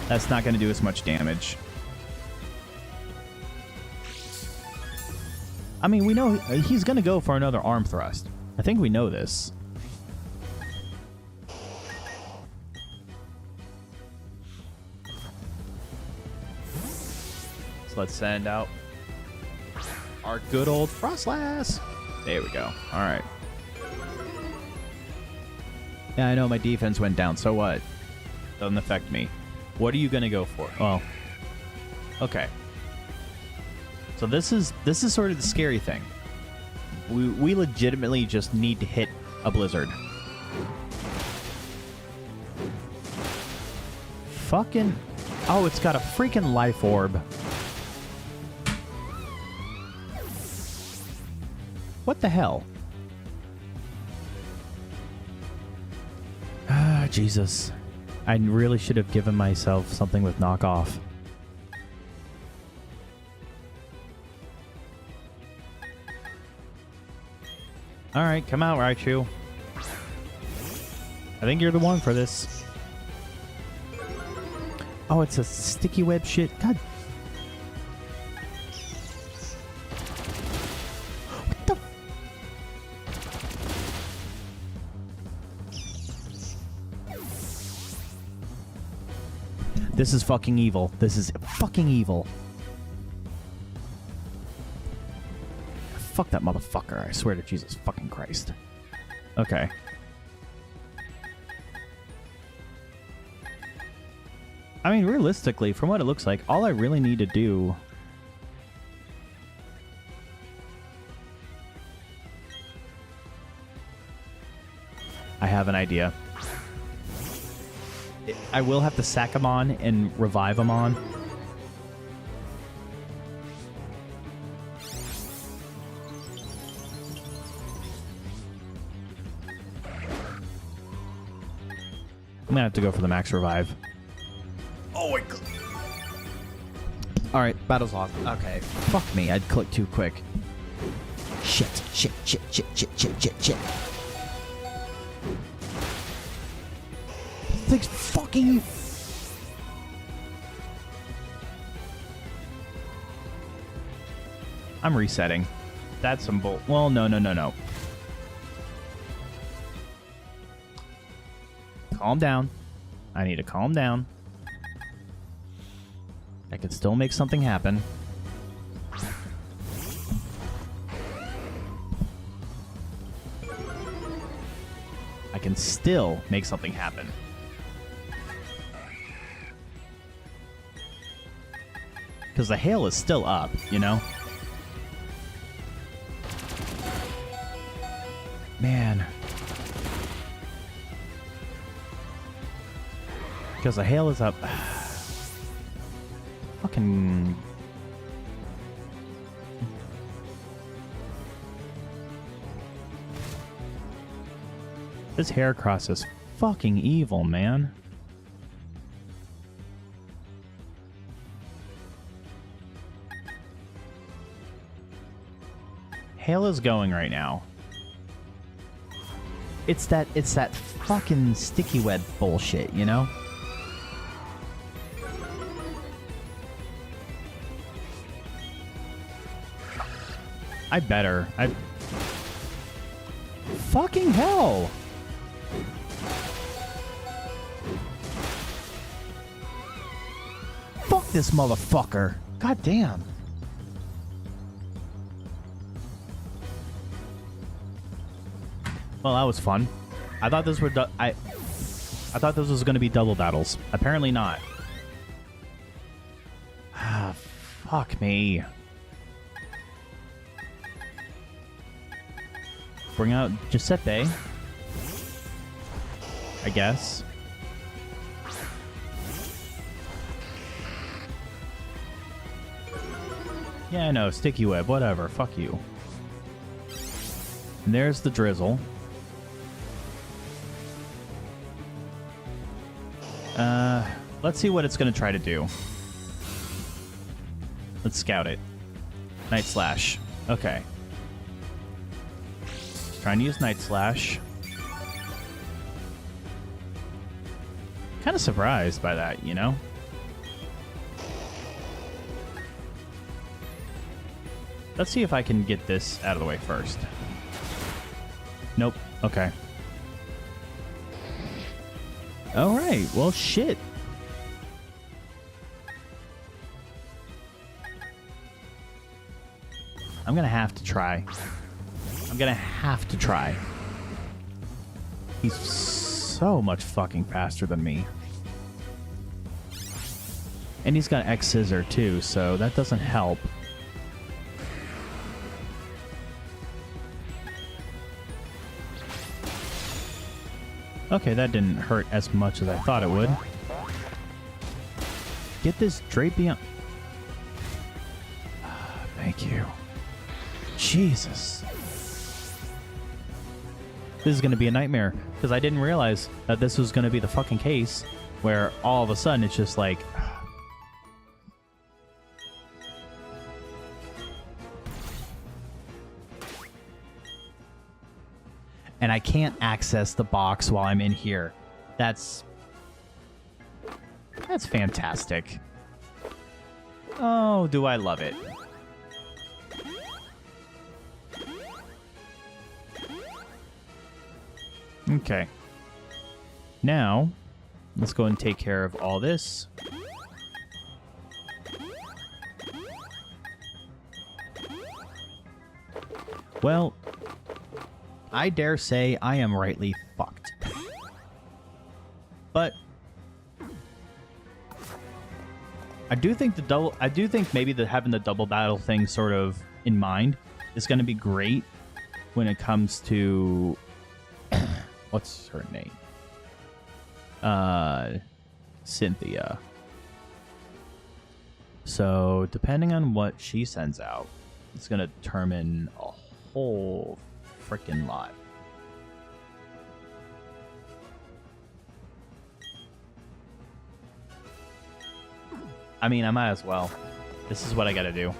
That's not going to do as much damage. I mean, we know he's going to go for another arm thrust. I think we know this. So let's send out our good old Frostlass. There we go. All right. Yeah, I know my defense went down. So what? Doesn't affect me. What are you going to go for? Oh. Okay. So this is sort of the scary thing. We legitimately just need to hit a blizzard. Fucking... Oh, it's got a freaking life orb. What the hell? Ah, Jesus. I really should have given myself something with knockoff. Alright, come out, Raichu. I think you're the one for this. Oh, it's a sticky web shit. God. What the? This is fucking evil. This is fucking evil. Fuck that motherfucker. I swear to Jesus fucking Christ. Okay. I mean, realistically, from what it looks like, all I really need to do... I have an idea. I will have to sack him on and revive him on. I'm gonna have to go for the max revive. Oh my god. Alright, battle's lost. Okay. Fuck me, I'd click too quick. Shit. Thing's fucking... I'm resetting. That's some bull... Well, no. Calm down. I need to calm down. I can still make something happen. I can still make something happen. Because the hail is still up, you know? Man. Because the hail is up. Fucking... This Heracross is fucking evil, man. Hail is going right now. It's that fucking sticky web bullshit, you know? I better. Fucking hell! Fuck this motherfucker! God damn. Well, that was fun. I thought this were I thought this was going to be double battles. Apparently not. Ah, fuck me. Bring out Giuseppe, I guess. Yeah, I know. Sticky web. Whatever. Fuck you. And there's the drizzle. Let's see what it's going to try to do. Let's scout it. Night Slash. Okay. Trying to use Night Slash. Kind of surprised by that, you know? Let's see if I can get this out of the way first. Nope. Okay. Alright, well, shit. I'm gonna have to try. I'm gonna have to try. He's so much fucking faster than me. And he's got X Scissor too, so that doesn't help. Okay, that didn't hurt as much as I thought it would. Get this Drapion. Thank you. Jesus. This is going to be a nightmare, because I didn't realize that this was going to be the fucking case, where all of a sudden it's just like... And I can't access the box while I'm in here. That's fantastic. Oh, do I love it. Okay. Now, let's go and take care of all this. Well, I dare say I am rightly fucked. But I do think maybe having the double battle thing sort of in mind is going to be great when it comes to what's her name? Cynthia. So, depending on what she sends out, it's going to determine a whole freaking lot. I mean, I might as well. This is what I gotta do.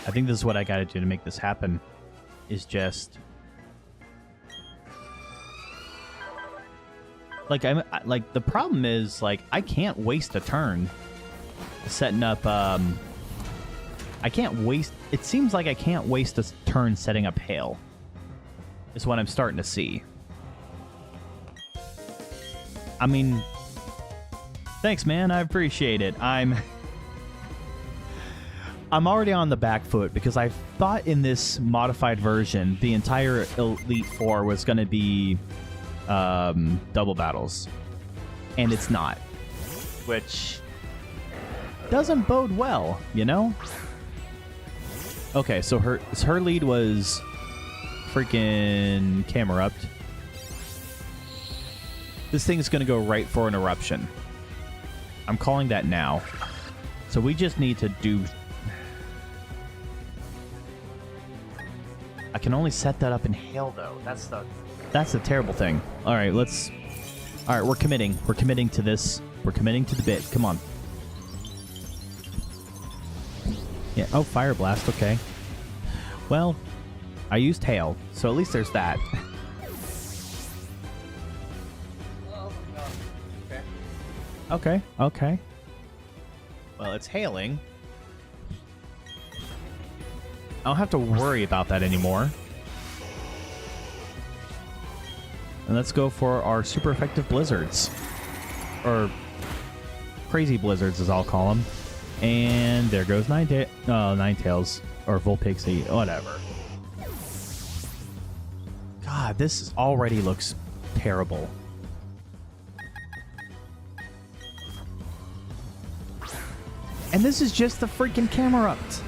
I think this is what I gotta do to make this happen. Is just... Like, the problem is, like, I can't waste a turn setting up, I can't waste... It seems like I can't waste a turn setting up hail. Is what I'm starting to see. I mean... Thanks, man. I appreciate it. I'm already on the back foot because I thought in this modified version, the entire Elite Four was going to be double battles. and it's not. Which doesn't bode well, you know? Okay, so her lead was freaking Camerupt. This thing is going to go right for an eruption. I'm calling that now. So we just need to do... I can only set that up in hail, though. That's the terrible thing. All right, let's... All right, we're committing. We're committing to this. We're committing to the bit. Come on. Yeah. Oh, Fire Blast. Okay. Well, I used hail, so at least there's that. Okay. Okay. Well, it's hailing. I don't have to worry about that anymore. And let's go for our super effective blizzards. Or crazy blizzards, as I'll call them. And there goes Ninetales. Or Vulpixie. Whatever. God, this already looks terrible. And this is just the freaking Camerupt.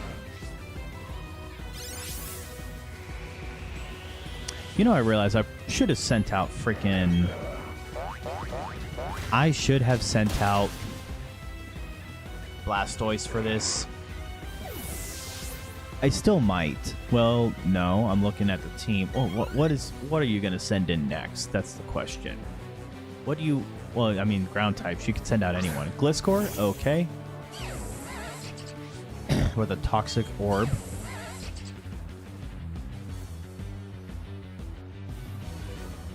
You know, I realized I should have sent out freaking... I should have sent out Blastoise for this. I still might. Well, no, I'm looking at the team. Oh, what are you going to send in next? That's the question. What do you... Well, I mean, ground types. You could send out anyone. Gliscor? Okay. With a Toxic Orb.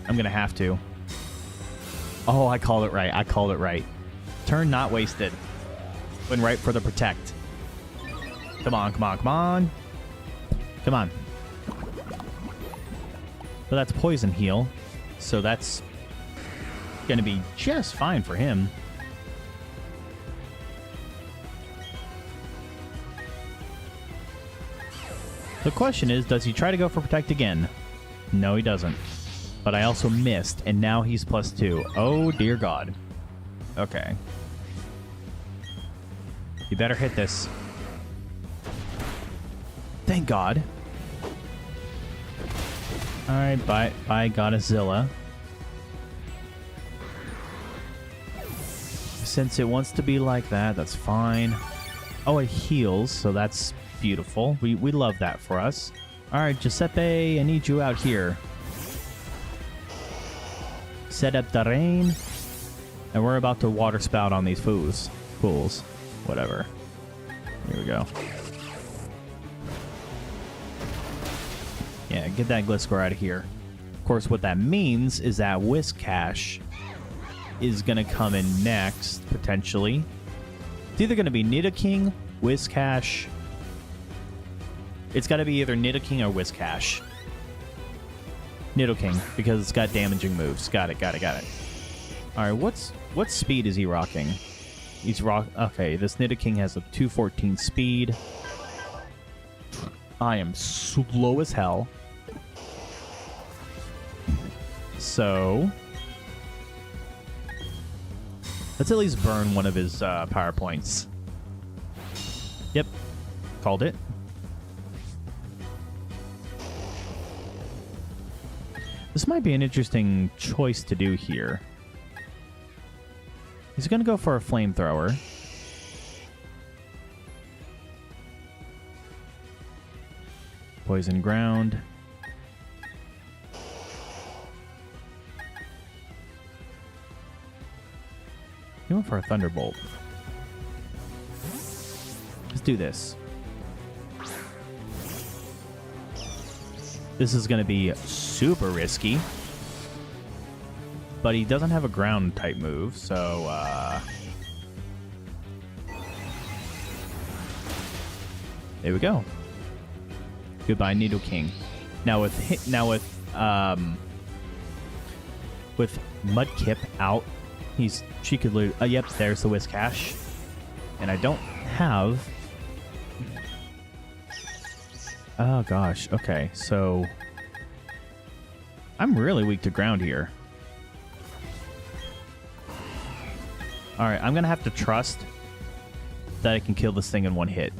I'm going to have to. Oh, I called it right. I called it right. Turn not wasted. Went right for the Protect. Come on, come on, come on. Come on. But that's Poison Heal. So that's going to be just fine for him. The question is, does he try to go for Protect again? No, he doesn't. But I also missed, and now he's +2. Oh, dear God. Okay. You better hit this. Thank God. Alright, bye Godzilla. Since it wants to be like that, that's fine. Oh, it heals, so that's beautiful. We love that for us. Alright, Giuseppe, I need you out here. Set up the rain. And we're about to water spout on these fools. Whatever. Here we go. Yeah, get that Gliscor out of here. Of course, what that means is that Whiscash is going to come in next, potentially. It's either going to be Nidoking, Whiscash. It's got to be either Nidoking or Whiscash. Nidoking, because it's got damaging moves. Got it. Alright, what speed is he rocking? Okay, this Nidoking has a 214 speed. I am slow as hell. So let's at least burn one of his power points. Yep. Called it. This might be an interesting choice to do here. He's going to go for a flamethrower. Poison ground. He went for a thunderbolt. Let's do this. This is going to be super risky. But he doesn't have a ground type move, so there we go. Goodbye, Nidoking. Now with Mudkip out, she could lose. Yep, there's the Whiscash, and I don't have. Oh gosh. Okay, so I'm really weak to ground here. Alright, I'm gonna have to trust that I can kill this thing in one hit.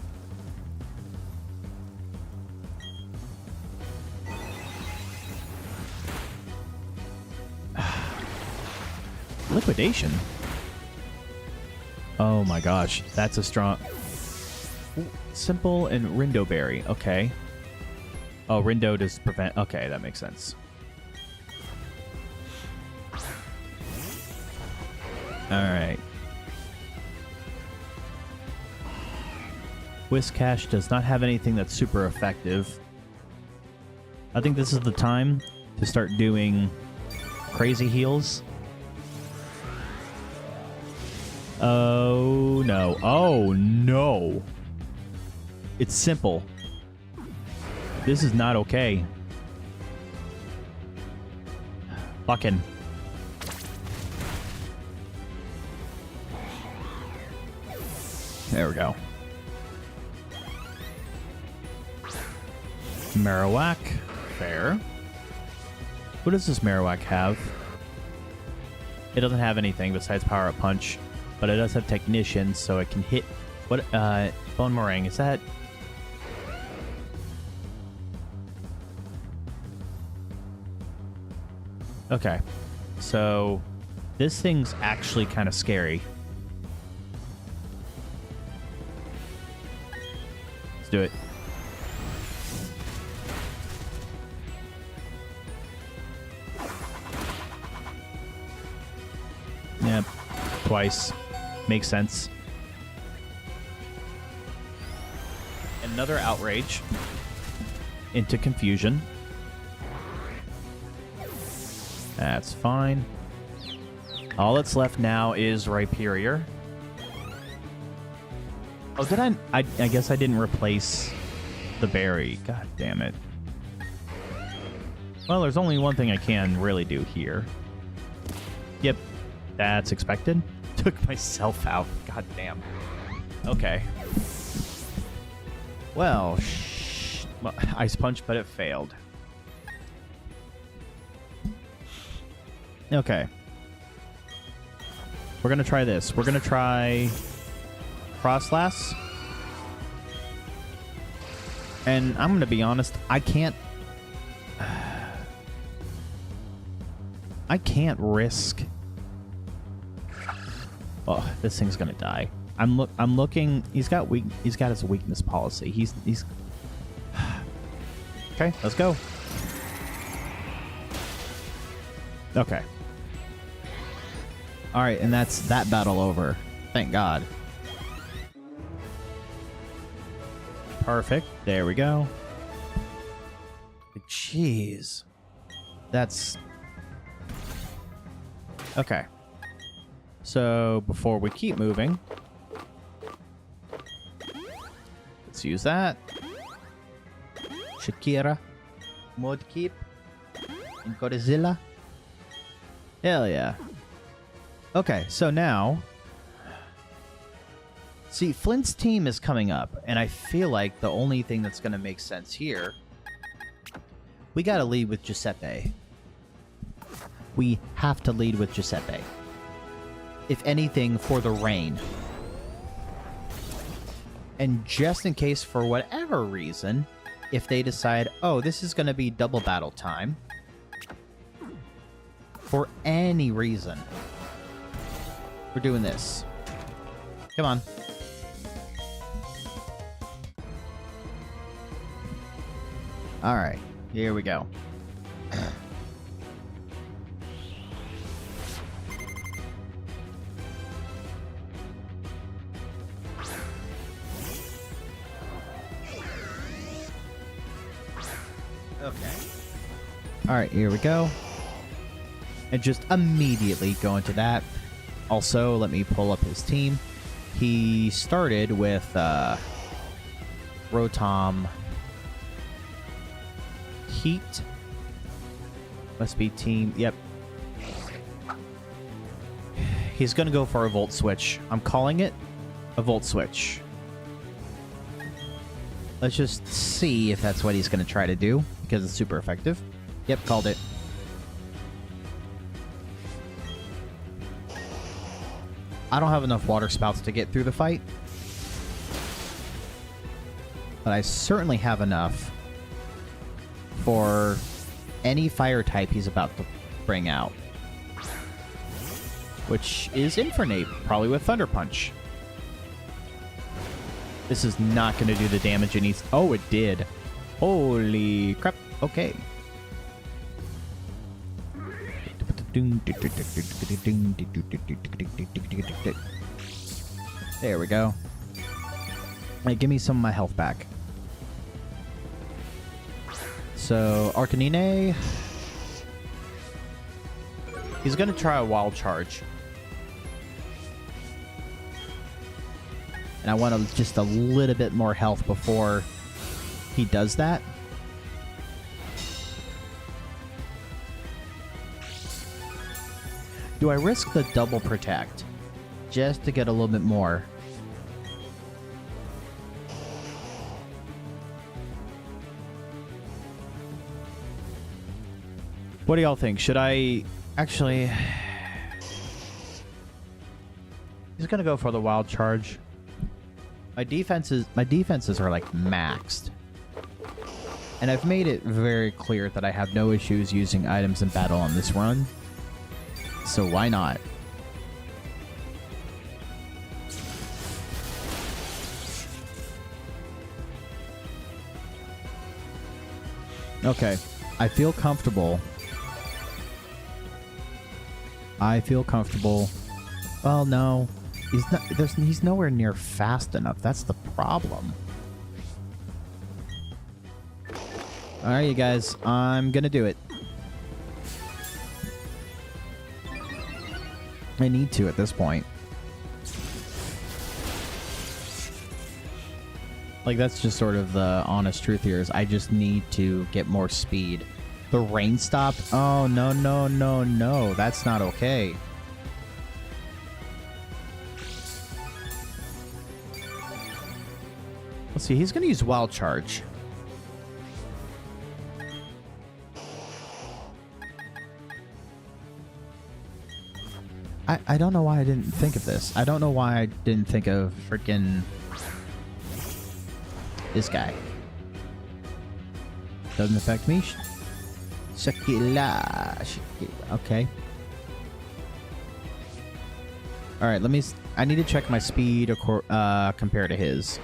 Liquidation? Oh my gosh, that's a strong... Simple and Rindo Berry, okay. Oh, Rindo does prevent... Okay, that makes sense. Alright. Whiscash does not have anything that's super effective. I think this is the time to start doing crazy heals. Oh, no. Oh, no. It's simple. This is not okay. Fucking. There we go. Marowak. Fair. What does this Marowak have? It doesn't have anything besides Power Up Punch, but it does have Technician, so it can hit... What? Bone Meringue, is that... Okay. So, this thing's actually kind of scary. Let's do it. Yep. Twice. Makes sense. Another Outrage. Into Confusion. That's fine. All that's left now is Rhyperior. Oh, did I guess I didn't replace the berry. God damn it. Well, there's only one thing I can really do here. Yep. That's expected. Took myself out. God damn. Okay. Well, Ice Punch, but it failed. Okay. We're going to try this. We're going to try Frostlass. And I'm going to be honest, I can't risk... Oh, this thing's going to die. I'm looking... He's got his weakness policy. He's Okay, let's go. Okay. Alright, and that's that battle over. Thank God. Perfect. There we go. Jeez. That's... Okay. So, before we keep moving... Let's use that. Shakira. Mudkip. And Godzilla. Hell yeah. Okay, so now... See, Flint's team is coming up, and I feel like the only thing that's going to make sense here... We got to lead with Giuseppe. We have to lead with Giuseppe. If anything, for the rain. And just in case, for whatever reason, if they decide, oh, this is going to be double battle time... For any reason... We're doing this. Come on. Alright, here we go. Okay. Alright, here we go. And just immediately go into that. Also, let me pull up his team. He started with Rotom Heat. Must be team. Yep. He's going to go for a Volt Switch. I'm calling it a Volt Switch. Let's just see if that's what he's going to try to do, because it's super effective. Yep, called it. I don't have enough water spouts to get through the fight. But I certainly have enough for any fire type he's about to bring out. Which is Infernape, probably with Thunder Punch. This is not going to do the damage it needs. Oh, it did. Holy crap. Okay. There we go. Hey, give me some of my health back. So, Arcanine. He's going to try a Wild Charge. And I want just a little bit more health before he does that. Do I risk the double protect just to get a little bit more? What do y'all think? Should I actually... He's gonna go for the Wild Charge. My defenses are like maxed. And I've made it very clear that I have no issues using items in battle on this run. So why not? Okay. I feel comfortable. Well, no. He's nowhere near fast enough. That's the problem. Alright, you guys. I'm gonna do it. I need to at this point. Like, that's just sort of the honest truth here, is I just need to get more speed. The rain stopped? Oh, no, no, no, no. That's not okay. Let's see, he's going to use Wild Charge. I don't know why I didn't think of this. I don't know why I didn't think of freaking this guy. Doesn't affect me. Shakila. Okay. Alright, I need to check my speed compared to his.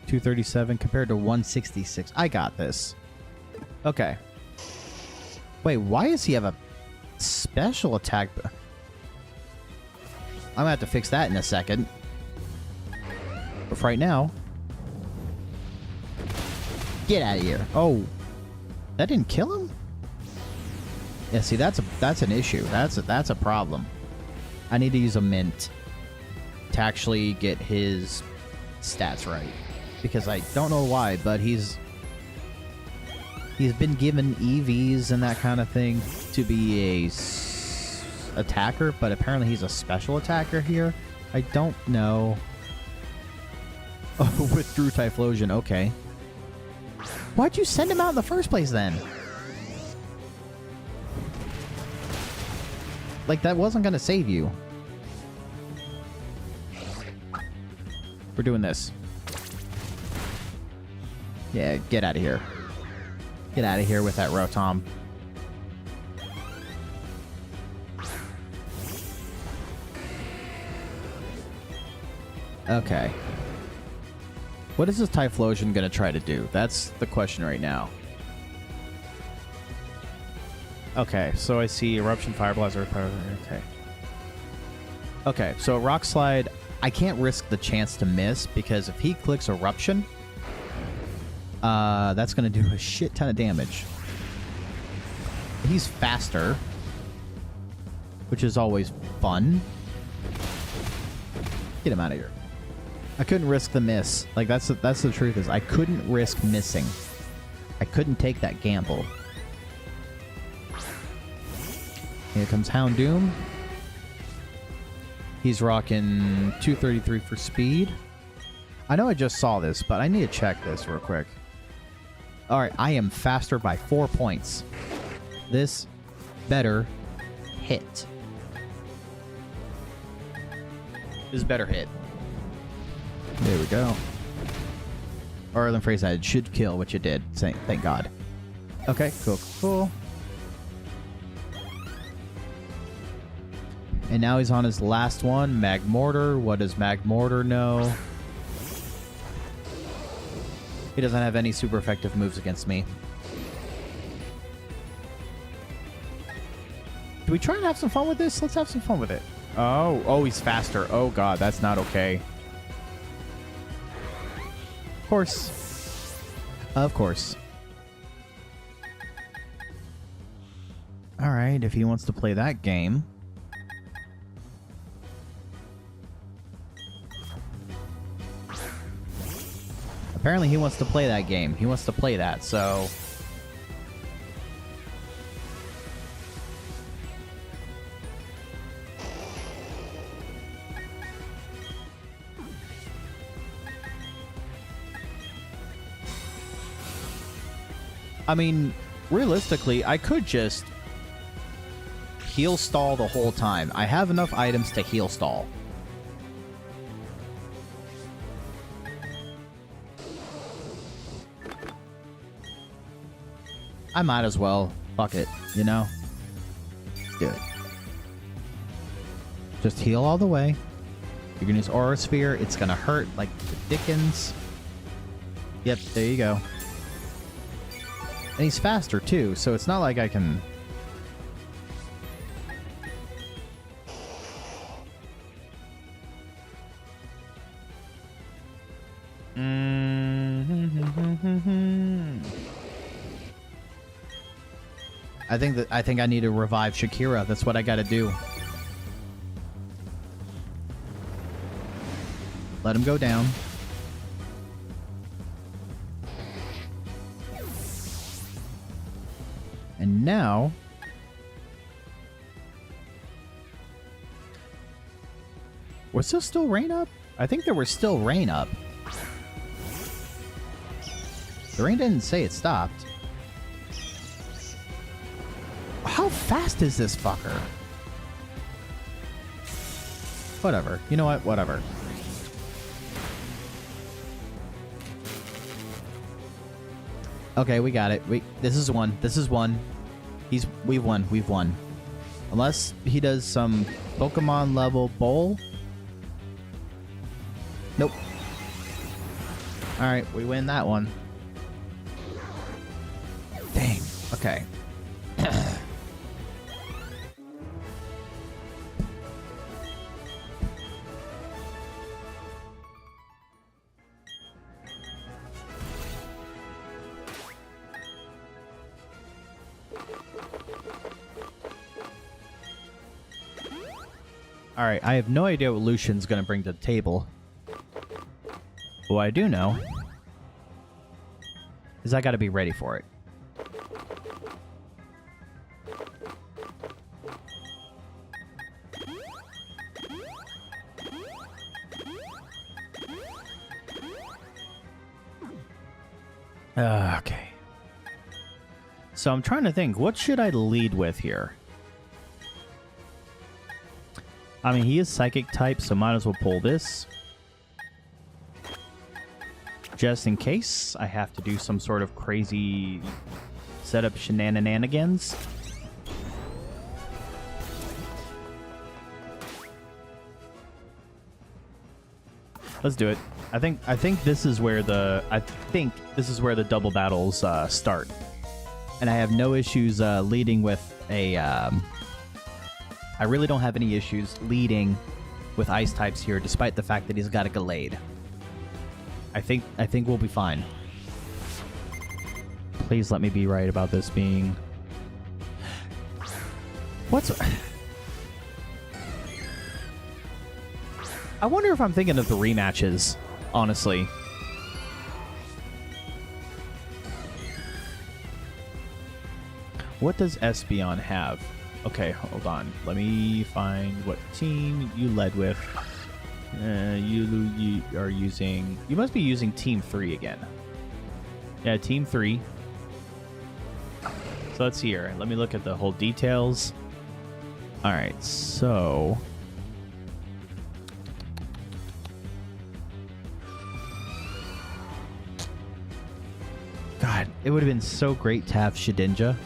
237 compared to 166. I got this. Okay. Wait, why does he have a special attack? I'm gonna have to fix that in a second. But for right now, get out of here. Oh, that didn't kill him? Yeah, see, that's an issue. That's a problem. I need to use a mint to actually get his stats right, because I don't know why, but he's been given EVs and that kind of thing to be a attacker, but apparently he's a special attacker here. I don't know. Oh, withdrew Typhlosion. Okay. Why'd you send him out in the first place then? Like, that wasn't gonna save you. We're doing this. Yeah, get out of here. Get out of here with that Rotom. Okay. What is this Typhlosion gonna try to do? That's the question right now. Okay, so I see Eruption, Fire Blast, Earth Power. Okay. Okay, so Rock Slide, I can't risk the chance to miss, because if he clicks Eruption, that's gonna do a shit ton of damage. He's faster, which is always fun. Get him out of here. I couldn't risk the miss. Like, that's the truth, is I couldn't risk missing. I couldn't take that gamble. Here comes Houndoom. He's rocking 233 for speed. I know I just saw this, but I need to check this real quick. Alright, I am faster by 4 points. This better hit. This better hit. There we go. Or let me phrase that. It should kill, which it did. Thank God. Okay, cool, cool. And now he's on his last one, Magmortar. What does Magmortar know? He doesn't have any super effective moves against me. Do we try and have some fun with this? Let's have some fun with it. Oh, he's faster. Oh God, that's not okay. Of course. Of course. All right, if he wants to play that game. Apparently he wants to play that game. He wants to play that, so... I mean, realistically, I could just heal stall the whole time. I have enough items to heal stall. I might as well. Fuck it, you know? Let's do it. Just heal all the way. You're gonna use Aura Sphere. It's gonna hurt like the dickens. Yep, there you go. And he's faster too, so it's not like I can... I think I need to revive Shakira. That's what I gotta do. Let him go down. And now... Was there still rain up? I think there was still rain up. The rain didn't say it stopped. How fast is this fucker? Whatever. You know what? Whatever. Okay, we got it. This is one. This is one. We've won. We've won. Unless he does some Pokemon level bowl. Nope. Alright, we win that one. Dang. Okay. Alright, I have no idea what Lucian's gonna bring to the table. What I do know is I gotta be ready for it. Okay. So I'm trying to think, what should I lead with here? I mean, he is Psychic type, so might as well pull this. Just in case I have to do some sort of crazy setup shenanigans. Let's do it. I think this is where the double battles start. And I have no issues leading with a I really don't have any issues leading with ice types here, despite the fact that he's got a Gallade. I think we'll be fine. Please let me be right about this being... What's... I wonder if I'm thinking of the rematches, honestly. What does Espeon have? Okay, hold on. Let me find what team you led with. You are using... You must be using Team 3 again. Yeah, Team 3. So let's see here. Let me look at the whole details. Alright, so... It would have been so great to have Shedinja.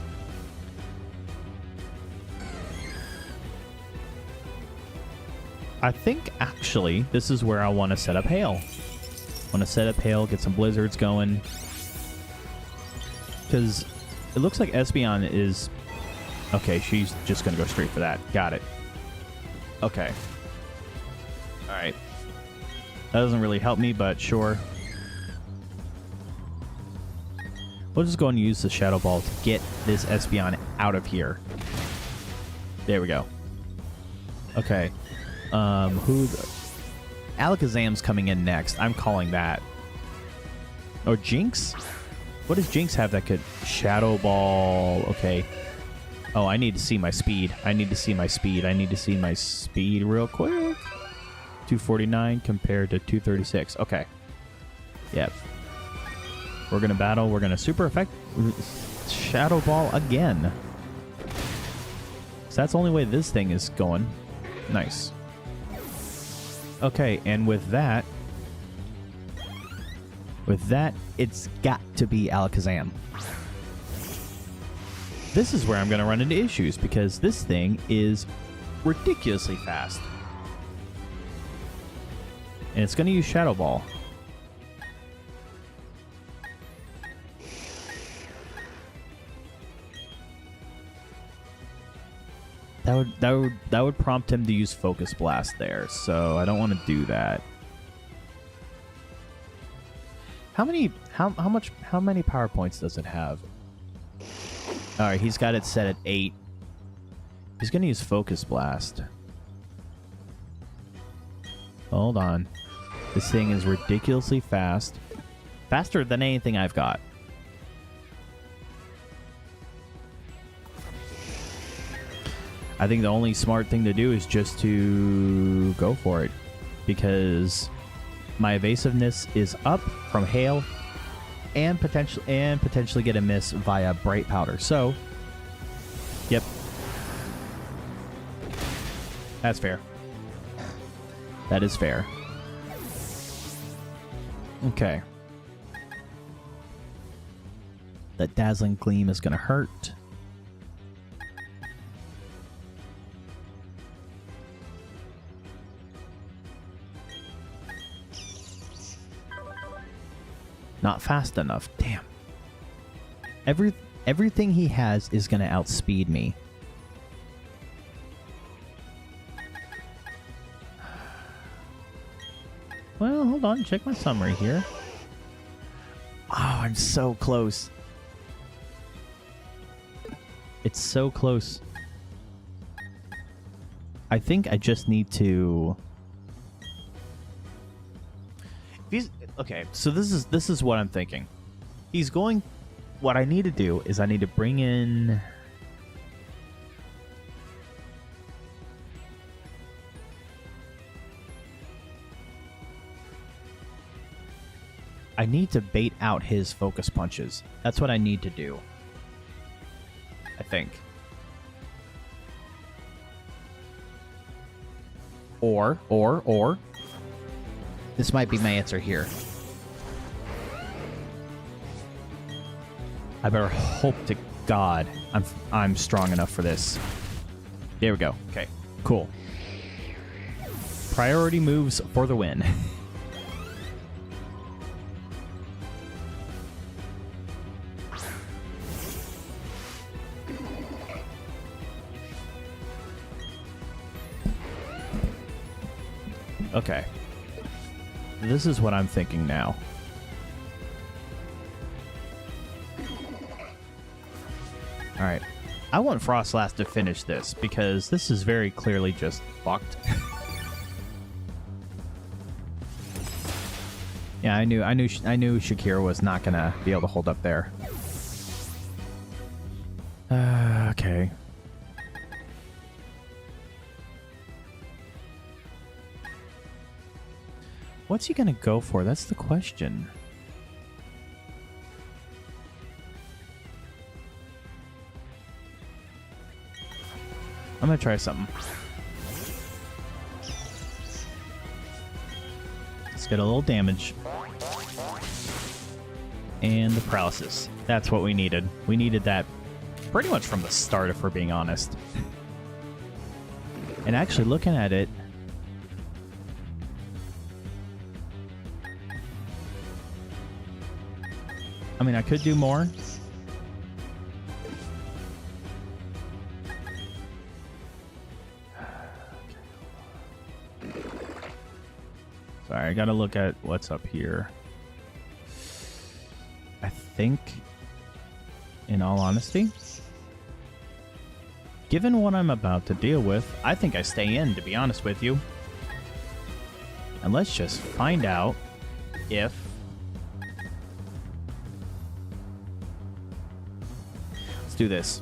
I think, actually, this is where I want to set up Hail. I want to set up Hail, get some blizzards going. Because it looks like Espeon is... Okay, she's just going to go straight for that. Got it. Okay. Alright. That doesn't really help me, but sure. We'll just go and use the Shadow Ball to get this Espeon out of here. There we go. Okay. Alakazam's coming in next. I'm calling that. Or Jinx? What does Jinx have that could... Shadow Ball. Okay. Oh, I need to see my speed. I need to see my speed real quick. 249 compared to 236. Okay. Yep. We're going to battle. We're going to super effect Shadow Ball again. So that's the only way this thing is going. Nice. Okay, and with that, it's got to be Alakazam. This is where I'm going to run into issues, because this thing is ridiculously fast. And it's going to use Shadow Ball. That would prompt him to use Focus Blast there, so I don't want to do that. How many power points does it have? Alright, he's got it set at 8. He's gonna use Focus Blast. Hold on. This thing is ridiculously fast. Faster than anything I've got. I think the only smart thing to do is just to go for it, because my evasiveness is up from Hail and potentially get a miss via Bright Powder. So, yep. That's fair. That is fair. Okay. That Dazzling Gleam is going to hurt. Not fast enough. Damn. Everything he has is going to outspeed me. Well, hold on. Check my summary here. Oh, I'm so close. It's so close. I think I just need to... Okay, so this is what I'm thinking. He's going... What I need to do is I need to bring in... I need to bait out his Focus Punches. That's what I need to do. I think. Or... This might be my answer here. I better hope to God I'm strong enough for this. There we go. Okay, cool. Priority moves for the win. Okay. This is what I'm thinking now. Alright. I want Frostlass to finish this, because this is very clearly just fucked. Yeah, I knew Shakira was not gonna be able to hold up there. Okay. What's he gonna go for? That's the question. I'm gonna try something. Let's get a little damage. And the paralysis. That's what we needed. We needed that pretty much from the start, if we're being honest. And actually looking at it, I mean, I could do more. Sorry, I gotta look at what's up here. I think, in all honesty, given what I'm about to deal with, I think I stay in, to be honest with you. And let's just find out if... Let's do this.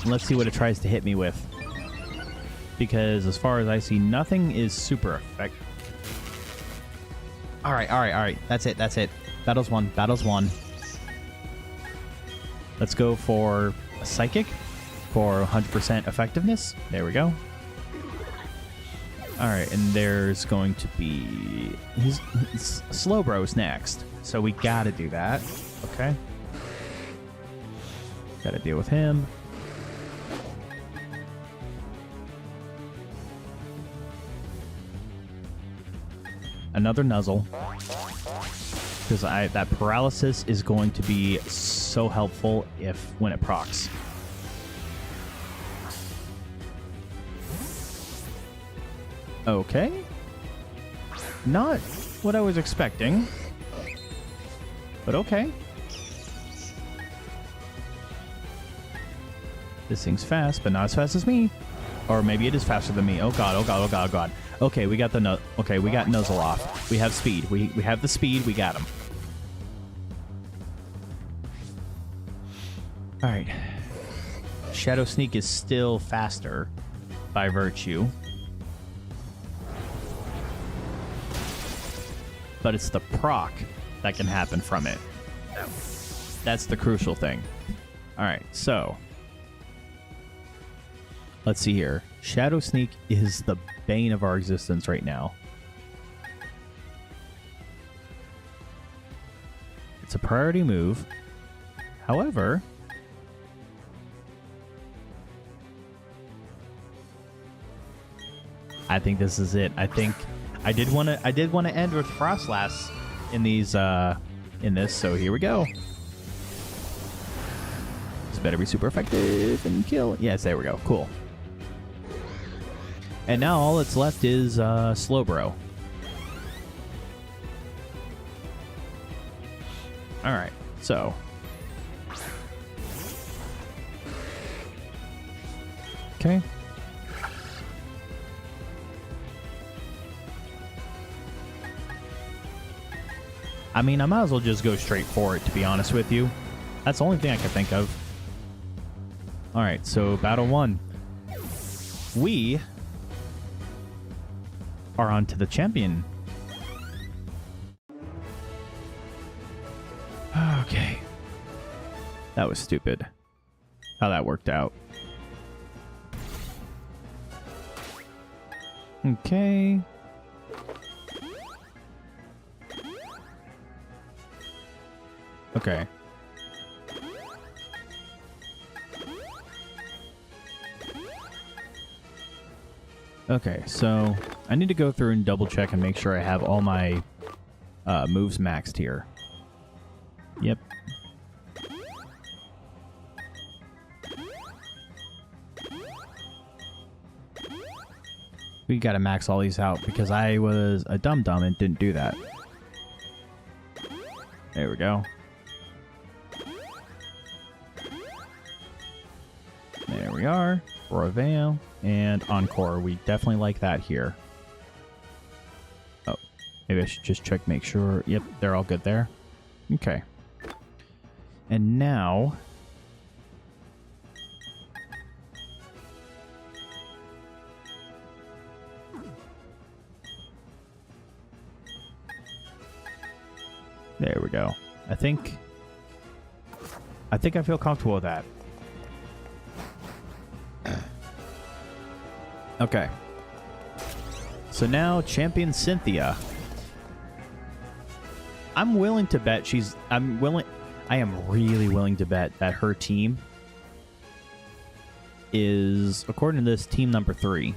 Let's see what it tries to hit me with. Because as far as I see, nothing is super effective. Alright. That's it. Battle's won. Let's go for a Psychic for 100% effectiveness. There we go. Alright, and there's going to be... Slowbro's next. So we gotta do that. Okay. Gotta deal with him. Another Nuzzle. Because that paralysis is going to be so helpful when it procs. Okay. Not what I was expecting. But okay. This thing's fast, but not as fast as me. Or maybe it is faster than me. Oh god. Okay, we got we got Nuzzle off. We have speed. We have the speed. We got him. All right. Shadow Sneak is still faster by virtue. But it's the proc that can happen from it. That's the crucial thing. All right, so let's see here. Shadow Sneak is the bane of our existence right now. It's a priority move. However, I think this is it. I think I did want to end with Frostlass in these in this, so here we go. This better be super effective and kill. Yes, there we go. Cool. And now all that's left is Slowbro. Alright, so. Okay. I mean, I might as well just go straight for it, to be honest with you. That's the only thing I can think of. Alright, so battle 1. We are on to the champion. Okay. That was stupid. How that worked out. Okay. Okay. Okay, so I need to go through and double check and make sure I have all my moves maxed here. Yep. We gotta max all these out because I was a dum-dum and didn't do that. There we go. There we are. Reveal and Encore. We definitely like that here. Oh, maybe I should just check, make sure. Yep, they're all good there. Okay. And now... There we go. I think I feel comfortable with that. Okay. So now Champion Cynthia. I'm willing to bet she's... I am really willing to bet that her team is, according to this, team number 3.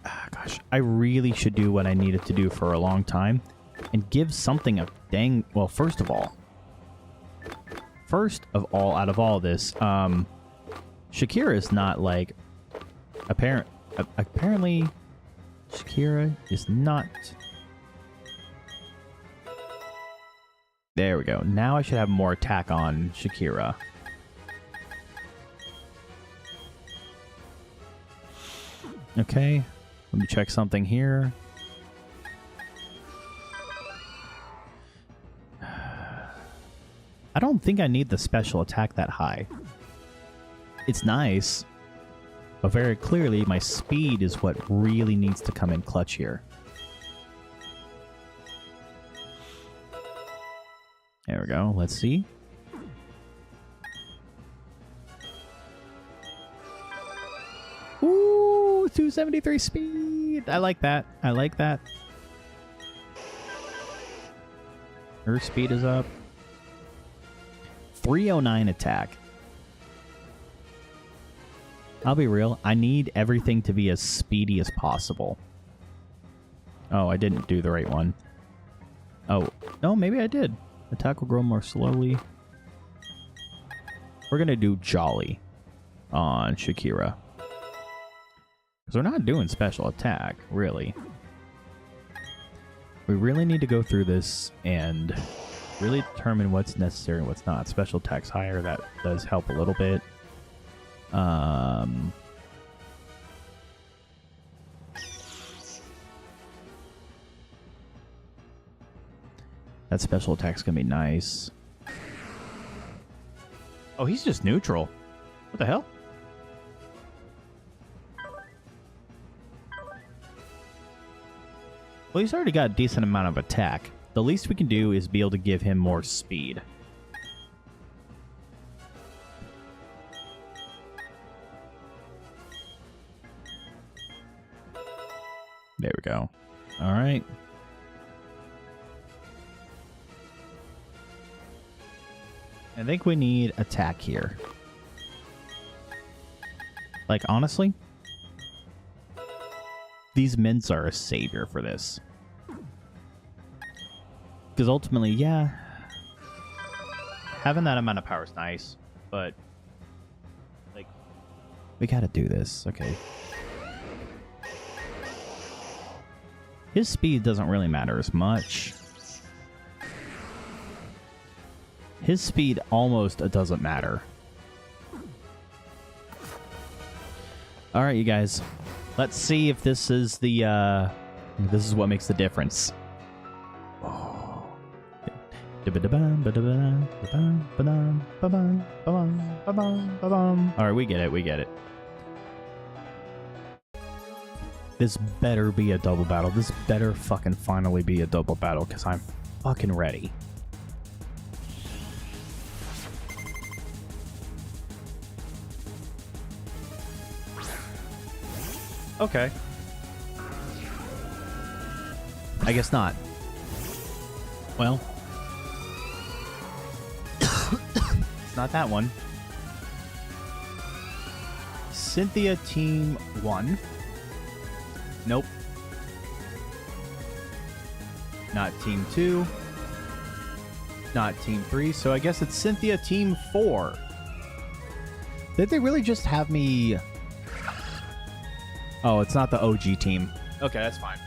Gosh, I really should do what I needed to do for a long time and give something a dang... Well, first of all, out of all this, Shakira is not like... Apparently, Shakira is not... There we go. Now I should have more attack on Shakira. Okay. Let me check something here. I don't think I need the special attack that high. It's nice, but very clearly my speed is what really needs to come in clutch here. There we go. Let's see. Ooh, 273 speed. I like that. I like that. Her speed is up. 309 attack. I'll be real. I need everything to be as speedy as possible. Oh, I didn't do the right one. Oh, no, maybe I did. Attack will grow more slowly. We're going to do Jolly on Shakira. Because we're not doing special attack, really. We really need to go through this and really determine what's necessary and what's not. Special attack's higher. That does help a little bit. That special attack's gonna be nice. Oh, he's just neutral. What the hell? Well, he's already got a decent amount of attack. The least we can do is be able to give him more speed. There we go. All right. I think we need attack here. Like, honestly, these mints are a savior for this. Because ultimately, yeah, having that amount of power is nice, but, like, we gotta do this. Okay. His speed doesn't really matter as much. His speed almost doesn't matter. Alright, you guys. Let's see if this is the, this is what makes the difference. Oh. Alright, we get it, we get it. This better be a double battle. This better fucking finally be a double battle, because I'm fucking ready. Okay. I guess not. Well. It's not that one. Cynthia Team 1. Nope. Not Team 2. Not Team 3. So I guess it's Cynthia Team 4. Did they really just have me... Oh, it's not the OG team. Okay, that's fine.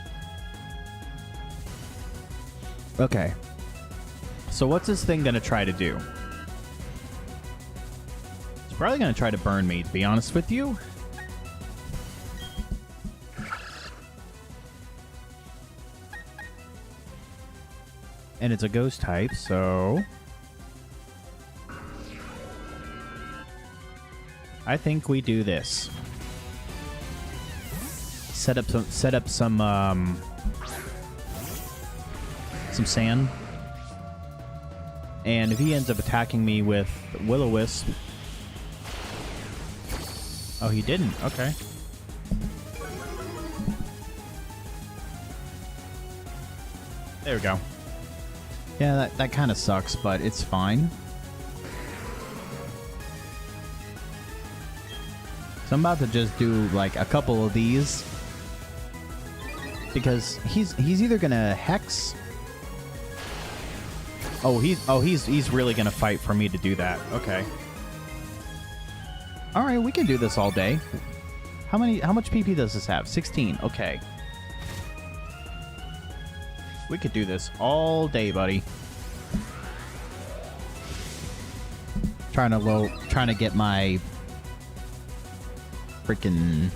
Okay. So what's this thing gonna try to do? It's probably gonna try to burn me, to be honest with you. And it's a ghost type, so... I think we do this. Set up some sand. And if he ends up attacking me with Will-O-Wisp... Oh, he didn't. Okay. There we go. Yeah, that kind of sucks, but it's fine. So I'm about to just do like a couple of these because he's either gonna hex. Oh, he's really gonna fight for me to do that. Okay. All right, we can do this all day. How much PP does this have? 16. Okay. We could do this all day, buddy. Trying to get my freaking...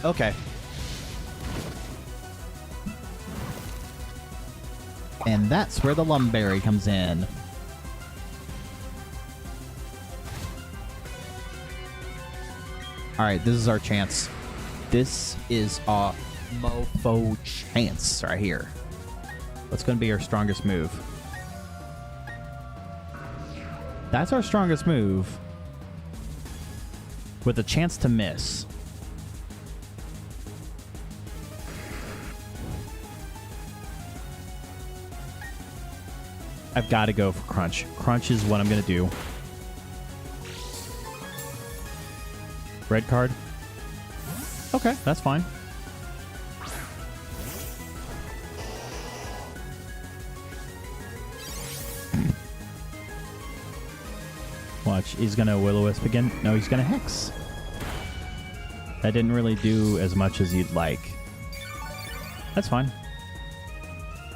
Okay. And that's where the Lumberry comes in. Alright, this is our chance. This is a mofo chance right here. What's going to be our strongest move? That's our strongest move. With a chance to miss. I've got to go for Crunch. Crunch is what I'm going to do. Red card? Okay, that's fine. Watch, he's gonna Will-O-Wisp again. No, he's gonna Hex. That didn't really do as much as you'd like. That's fine.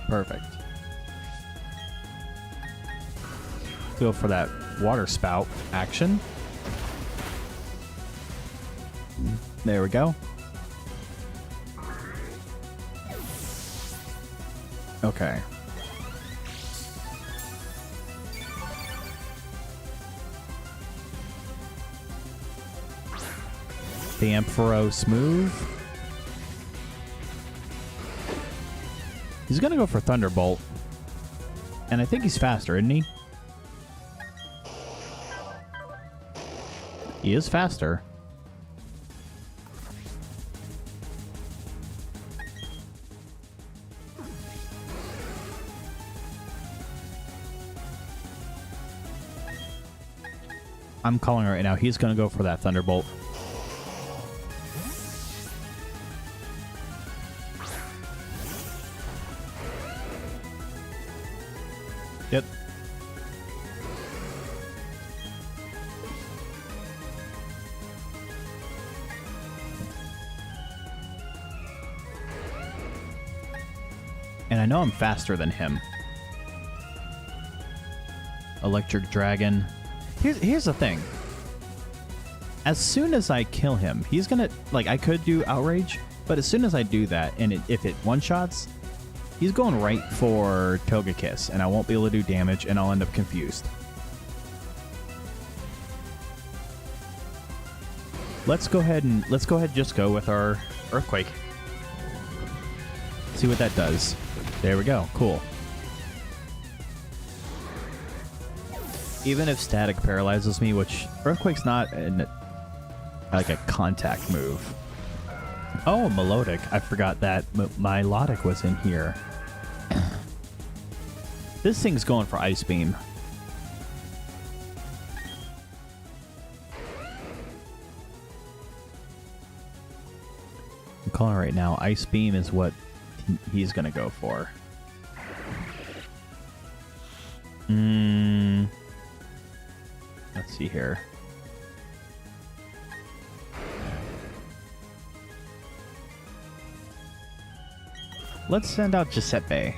Perfect. Go for that Water Spout action. There we go. Okay. The Ampharos move. He's gonna go for Thunderbolt. And I think he's faster, isn't he? He is faster. I'm calling right now. He's gonna go for that Thunderbolt. Yep. And I know I'm faster than him. Electric Dragon. Here's the thing. As soon as I kill him, he's gonna... Like, I could do Outrage, but as soon as I do that, and if it one-shots, he's going right for Togekiss, and I won't be able to do damage, and I'll end up confused. Let's go ahead and just go with our Earthquake. See what that does. There we go. Cool. Even if Static paralyzes me, which Earthquake's not like a contact move. Oh, Melodic. I forgot that Milotic was in here. This thing's going for Ice Beam. I'm calling right now. Ice Beam is what he's going to go for. Let's see here. Let's send out Giuseppe.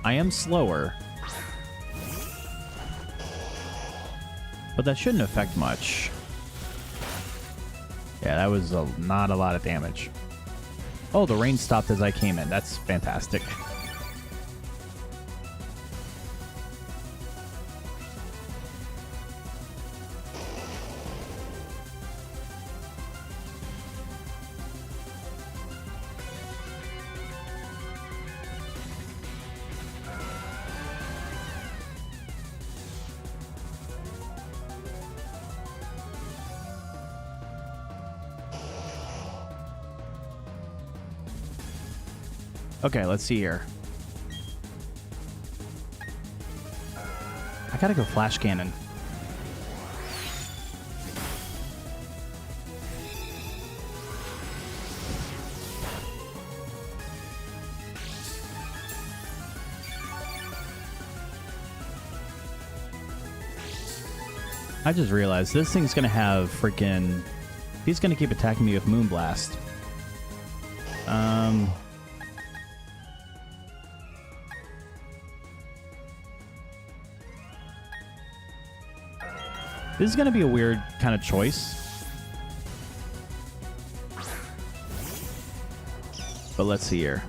I am slower, but that shouldn't affect much. Yeah, that was not a lot of damage. Oh, the rain stopped as I came in. That's fantastic. Okay, let's see here. gotta go flash cannon. I just realized this thing's gonna have freaking... He's gonna keep attacking me with Moonblast. This is gonna be a weird kind of choice. But let's see here.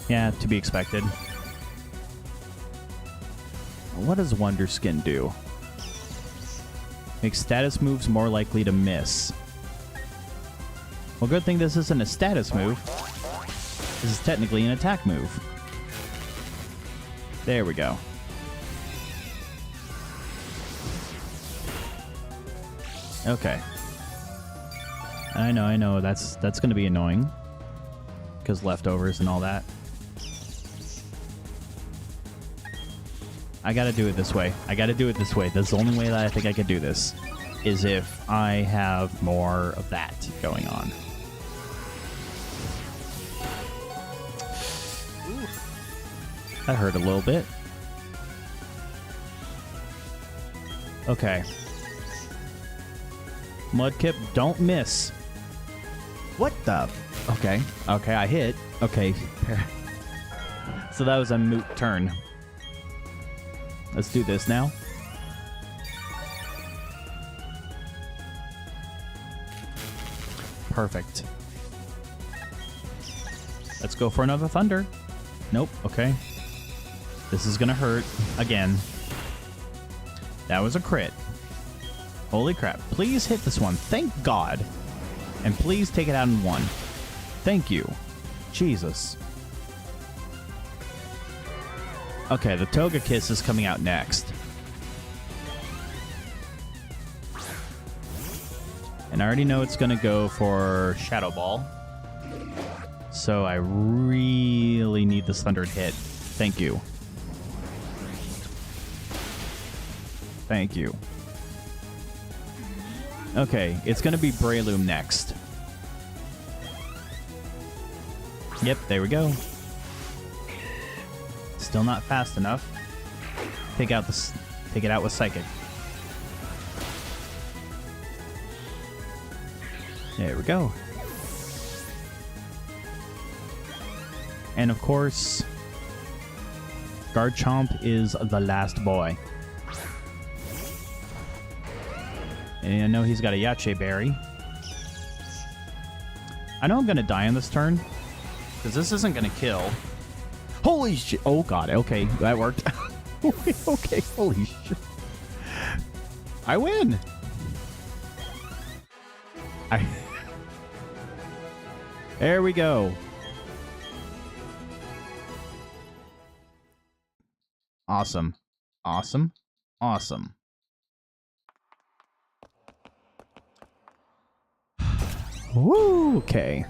Yeah, to be expected. What does Wonder Skin do? Makes status moves more likely to miss. Well, good thing this isn't a status move. This is technically an attack move. There we go. Okay. I know. That's going to be annoying. Because leftovers and all that. I gotta do it this way. That's the only way that I think I could do this. Is if I have more of that going on. Ooh. That hurt a little bit. Okay. Mudkip, don't miss. What the? Okay. Okay, I hit. Okay. So that was a moot turn. Let's do this now. Perfect. Let's go for another thunder. Nope. Okay. This is gonna hurt again. That was a crit. Holy crap. Please hit this one. Thank God. And please take it out in one. Thank you. Jesus. Okay, the Togekiss is coming out next. And I already know it's going to go for Shadow Ball. So I really need this Thunder hit. Thank you. Thank you. Okay, it's going to be Breloom next. Yep, there we go. Still not fast enough. Take it out with Psychic. There we go. And of course, Garchomp is the last boy. And I know he's got a Yache Berry. I know I'm going to die on this turn, because this isn't going to kill. Holy shit. Oh, God. Okay, that worked. Okay, holy shit. I win. There we go. Awesome. Awesome. Awesome. Woo, okay.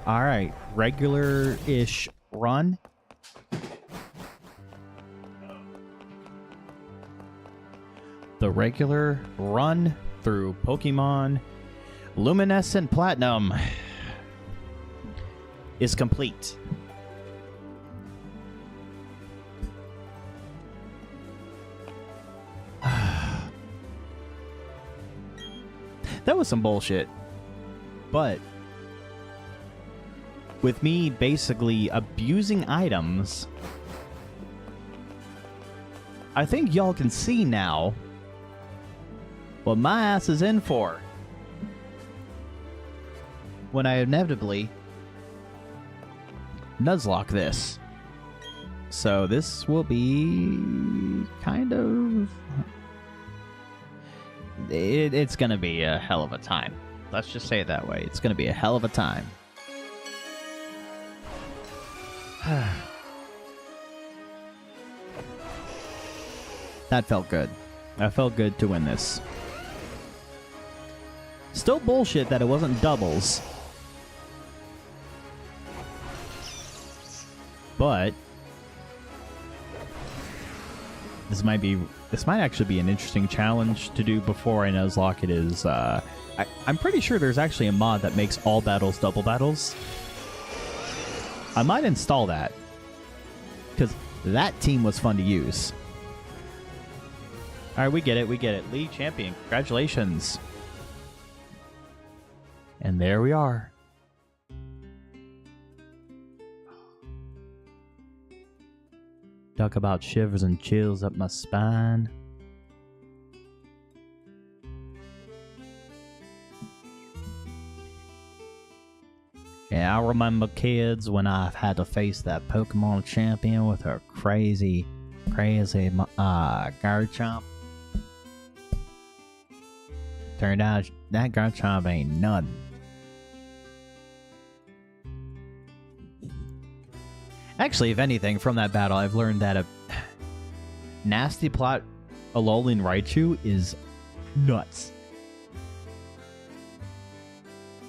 All right, regular-ish run. The regular run through Pokemon Luminescent Platinum is complete. That was some bullshit. But with me basically abusing items, I think y'all can see now what my ass is in for when I inevitably Nuzlocke this. So this will be kind of... It's going to be a hell of a time. Let's just say it that way. It's going to be a hell of a time. That felt good. That felt good to win this. Still bullshit that it wasn't doubles. This might actually be an interesting challenge to do before I Nuzlocke it is. I'm pretty sure there's actually a mod that makes all battles double battles. I might install that, because that team was fun to use. All right, we get it. League champion. Congratulations. And there we are. Talk about shivers and chills up my spine. Yeah, I remember kids when I've had to face that Pokemon champion with her crazy Garchomp. Turned out that Garchomp ain't nothing. Actually, if anything, from that battle, I've learned that a nasty plot Alolan Raichu is nuts.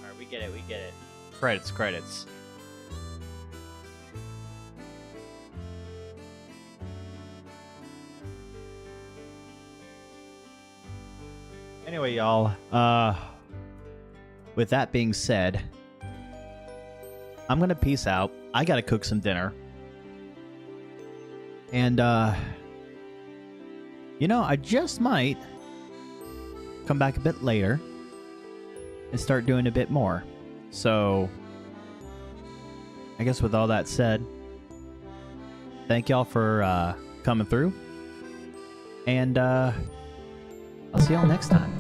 Alright, we get it. Credits. Anyway, y'all, with that being said, I'm gonna peace out. I gotta cook some dinner. And, you know, I just might come back a bit later and start doing a bit more. So, I guess with all that said, thank y'all for coming through. And, I'll see y'all next time.